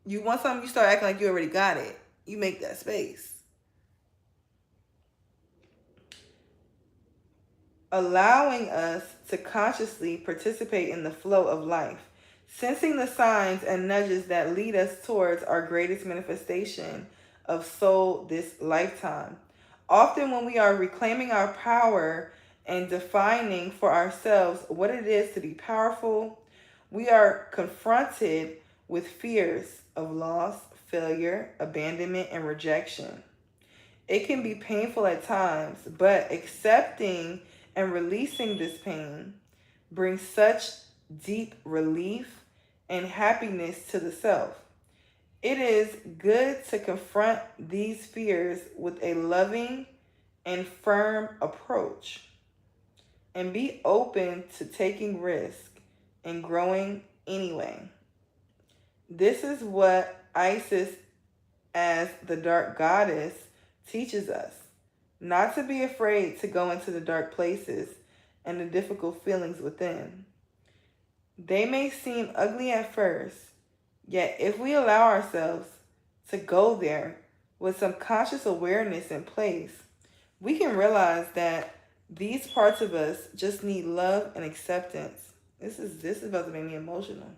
You want something, you start acting like you already got it. You make that space. Allowing us to consciously participate in the flow of life, sensing the signs and nudges that lead us towards our greatest manifestation of soul this lifetime. Often when we are reclaiming our power and defining for ourselves what it is to be powerful, we are confronted with fears of loss, failure, abandonment, and rejection. It can be painful at times, but accepting and releasing this pain brings such deep relief and happiness to the self. It is good to confront these fears with a loving and firm approach and be open to taking risk and growing anyway. This is what Isis, as the dark goddess, teaches us. Not to be afraid to go into the dark places and the difficult feelings within. They may seem ugly at first, yet if we allow ourselves to go there with some conscious awareness in place, we can realize that these parts of us just need love and acceptance. This is about to make me emotional.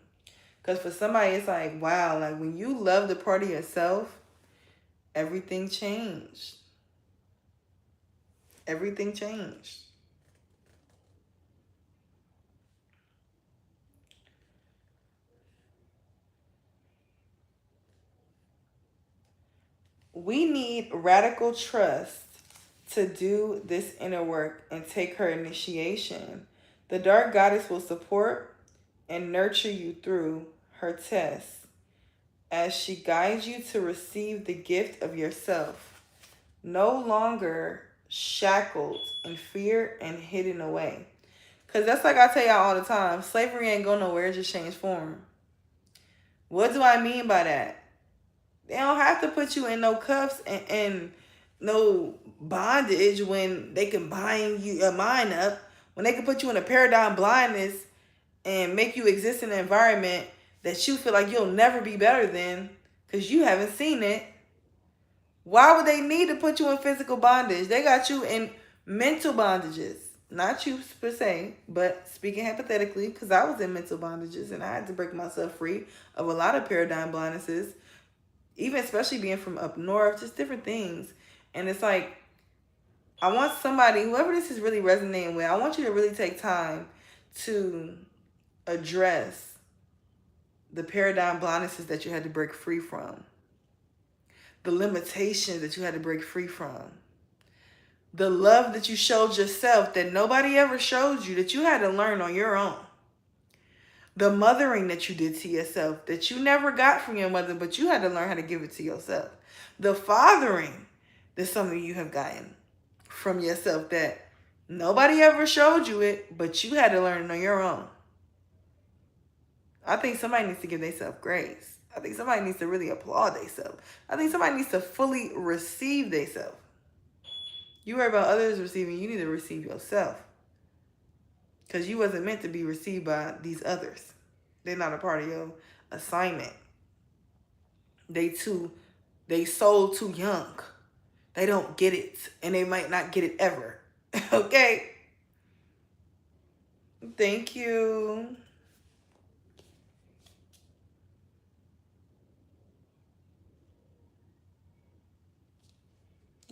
Because for somebody, it's like, wow, like when you love the part of yourself, everything changed. Everything changed. We need radical trust to do this inner work and take her initiation. The dark goddess will support and nurture you through her tests as she guides you to receive the gift of yourself, no longer shackled in fear and hidden away. Because that's like I tell y'all all the time, slavery ain't go nowhere, it just changed form. What do I mean by that? They don't have to put you in no cuffs and no bondage when they can bind your mind up, when they can put you in a paradigm blindness and make you exist in an environment that you feel like you'll never be better than because you haven't seen it. Why would they need to put you in physical bondage? They got you in mental bondages. Not you per se, but speaking hypothetically, because I was in mental bondages and I had to break myself free of a lot of paradigm blindnesses, even especially being from up north, just different things. And it's like, I want somebody, whoever this is really resonating with, I want you to really take time to address the paradigm blindnesses that you had to break free from, the limitations that you had to break free from, the love that you showed yourself that nobody ever showed you, that you had to learn on your own, the mothering that you did to yourself that you never got from your mother, but you had to learn how to give it to yourself, the fathering that some of you have gotten from yourself that nobody ever showed you it, but you had to learn it on your own. I think somebody needs to give themselves grace. I think somebody needs to really applaud themselves. I think somebody needs to fully receive themselves. You worry about others receiving, you need to receive yourself. Because you wasn't meant to be received by these others. They're not a part of your assignment. They soul too young. They don't get it. And they might not get it ever. Okay? Thank you.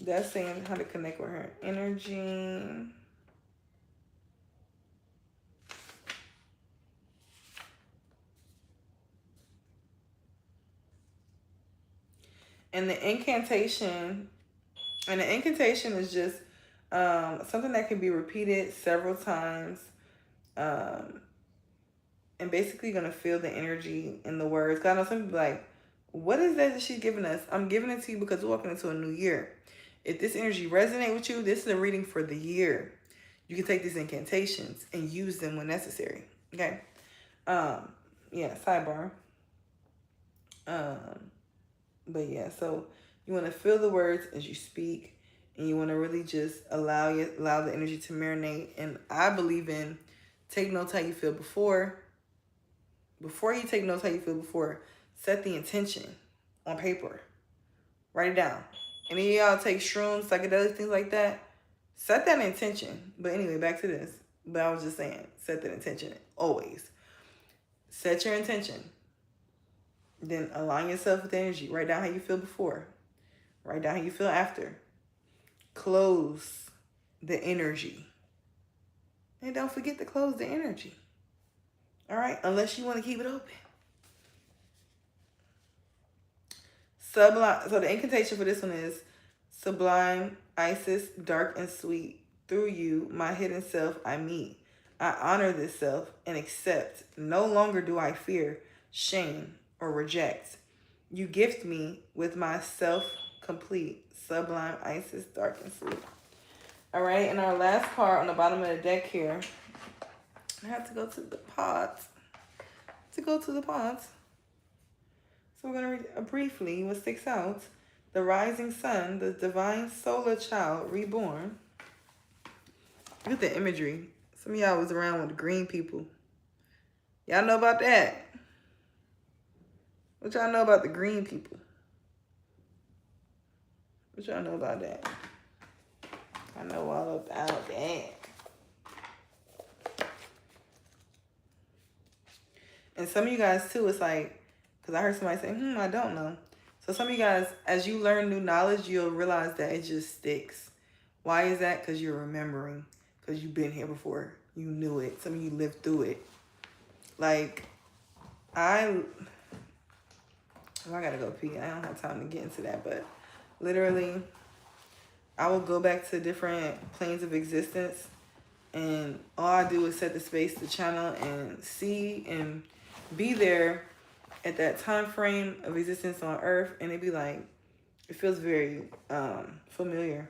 That's saying how to connect with her energy. And the incantation is just something that can be repeated several times. And basically going to feel the energy in the words. Because I know some people like, what is that she's giving us? I'm giving it to you because we're walking into a new year. If this energy resonates with you, this is a reading for the year. You can take these incantations and use them when necessary. Okay? Yeah, sidebar. But yeah, so you want to feel the words as you speak, and you want to really just allow the energy to marinate. And I believe in take notes how you feel before you take notes how you feel before, set the intention on paper. Write it down. And then y'all take shrooms, psychedelics, things like that. Set that intention. But anyway, back to this. But I was just saying, set that intention always. Set your intention. Then align yourself with energy. Write down how you feel before. Write down how you feel after. Close the energy. And don't forget to close the energy. All right? Unless you want to keep it open. Sublime. So the incantation for this one is Sublime Isis, dark and sweet. Through you, my hidden self I meet. I honor this self and accept. No longer do I fear, shame, or reject. You gift me with myself complete. Sublime Isis, dark and sweet. All right, and our last part on the bottom of the deck here. I have to go to the pots. So we're going to read briefly what sticks out. The rising sun, the divine solar child reborn. Look at the imagery. Some of y'all was around with the green people. Y'all know about that? What y'all know about the green people? What y'all know about that? I know all about that. And some of you guys too, it's like, because I heard somebody say, I don't know. So some of you guys, as you learn new knowledge, you'll realize that it just sticks. Why is that? Because you're remembering. Because you've been here before. You knew it. Some of you lived through it. Like, I gotta go pee. I don't have time to get into that. But literally, I will go back to different planes of existence. And all I do is set the space to channel and see and be there at that time frame of existence on Earth. And it'd be like, it feels very familiar.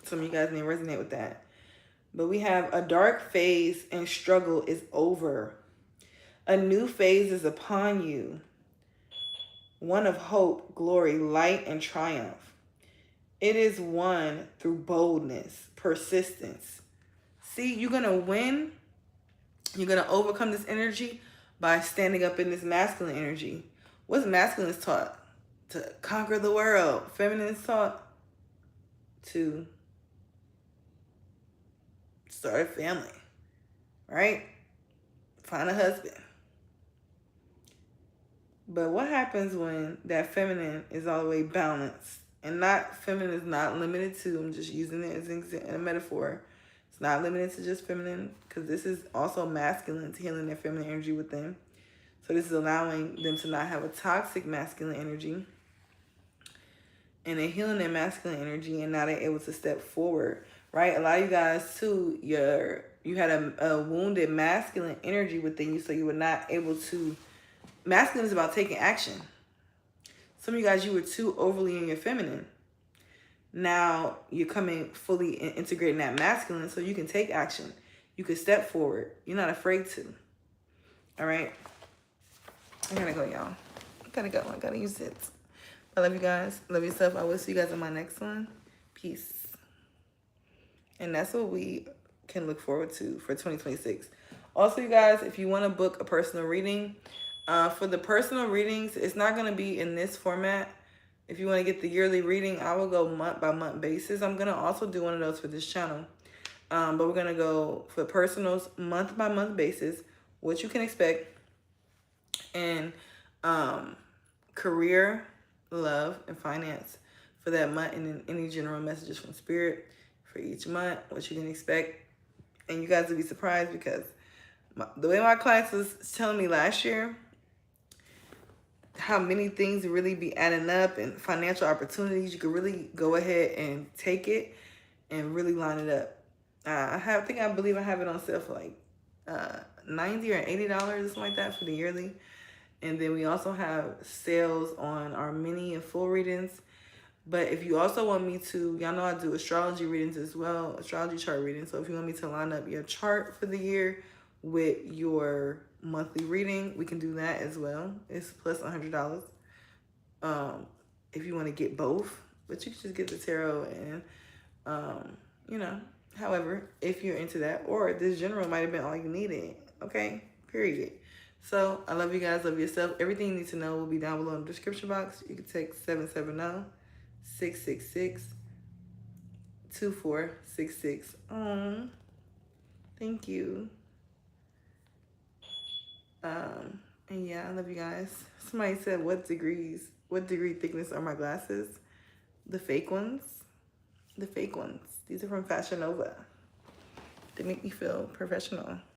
Some of you guys may resonate with that. But we have a dark phase and struggle is over. A new phase is upon you. One of hope, glory, light, and triumph. It is won through boldness, persistence. See, you're going to win. You're going to overcome this energy by standing up in this masculine energy. What's masculine is taught? To conquer the world. Feminine is taught to start a family, right? Find a husband. But what happens when that feminine is all the way balanced? And feminine is not limited to, I'm just using it as a metaphor. It's not limited to just feminine, because this is also masculine, to healing their feminine energy within. So this is allowing them to not have a toxic masculine energy. And they're healing their masculine energy, and now they're able to step forward, right? A lot of you guys, too, you had a wounded masculine energy within you, so you were not able to. Masculine is about taking action. Some of you guys, you were too overly in your feminine. Now you're coming fully integrating that masculine, so you can take action. You can step forward. You're not afraid to. All right? I gotta go, y'all. I gotta use it. I love you guys. Love yourself. I will see you guys in my next one. Peace. And that's what we can look forward to for 2026. Also, you guys, if you want to book a personal reading, for the personal readings, it's not going to be in this format. If you want to get the yearly reading, I will go month by month basis. I'm going to also do one of those for this channel. But we're going to go for personals month by month basis, what you can expect, and career, love, and finance for that month, and then any general messages from Spirit for each month, what you can expect. And you guys will be surprised, because the way my clients was telling me last year, how many things really be adding up and financial opportunities. You could really go ahead and take it and really line it up. I believe I have it on sale for like $90 or $80 or something like that for the yearly. And then we also have sales on our mini and full readings. But if you also want me to, y'all know I do astrology readings as well, astrology chart readings. So if you want me to line up your chart for the year with your monthly reading, we can do that as well. It's plus $100. If you want to get both, but you can just get the tarot and, you know, however, if you're into that, or this general might have been all you needed. Okay, period. So I love you guys, love yourself. Everything you need to know will be down below in the description box. You can text 770-666-2466. Thank you. And yeah, I love you guys. Somebody said, what degree thickness are my glasses? The fake ones. The fake ones. These are from Fashion Nova. They make me feel professional.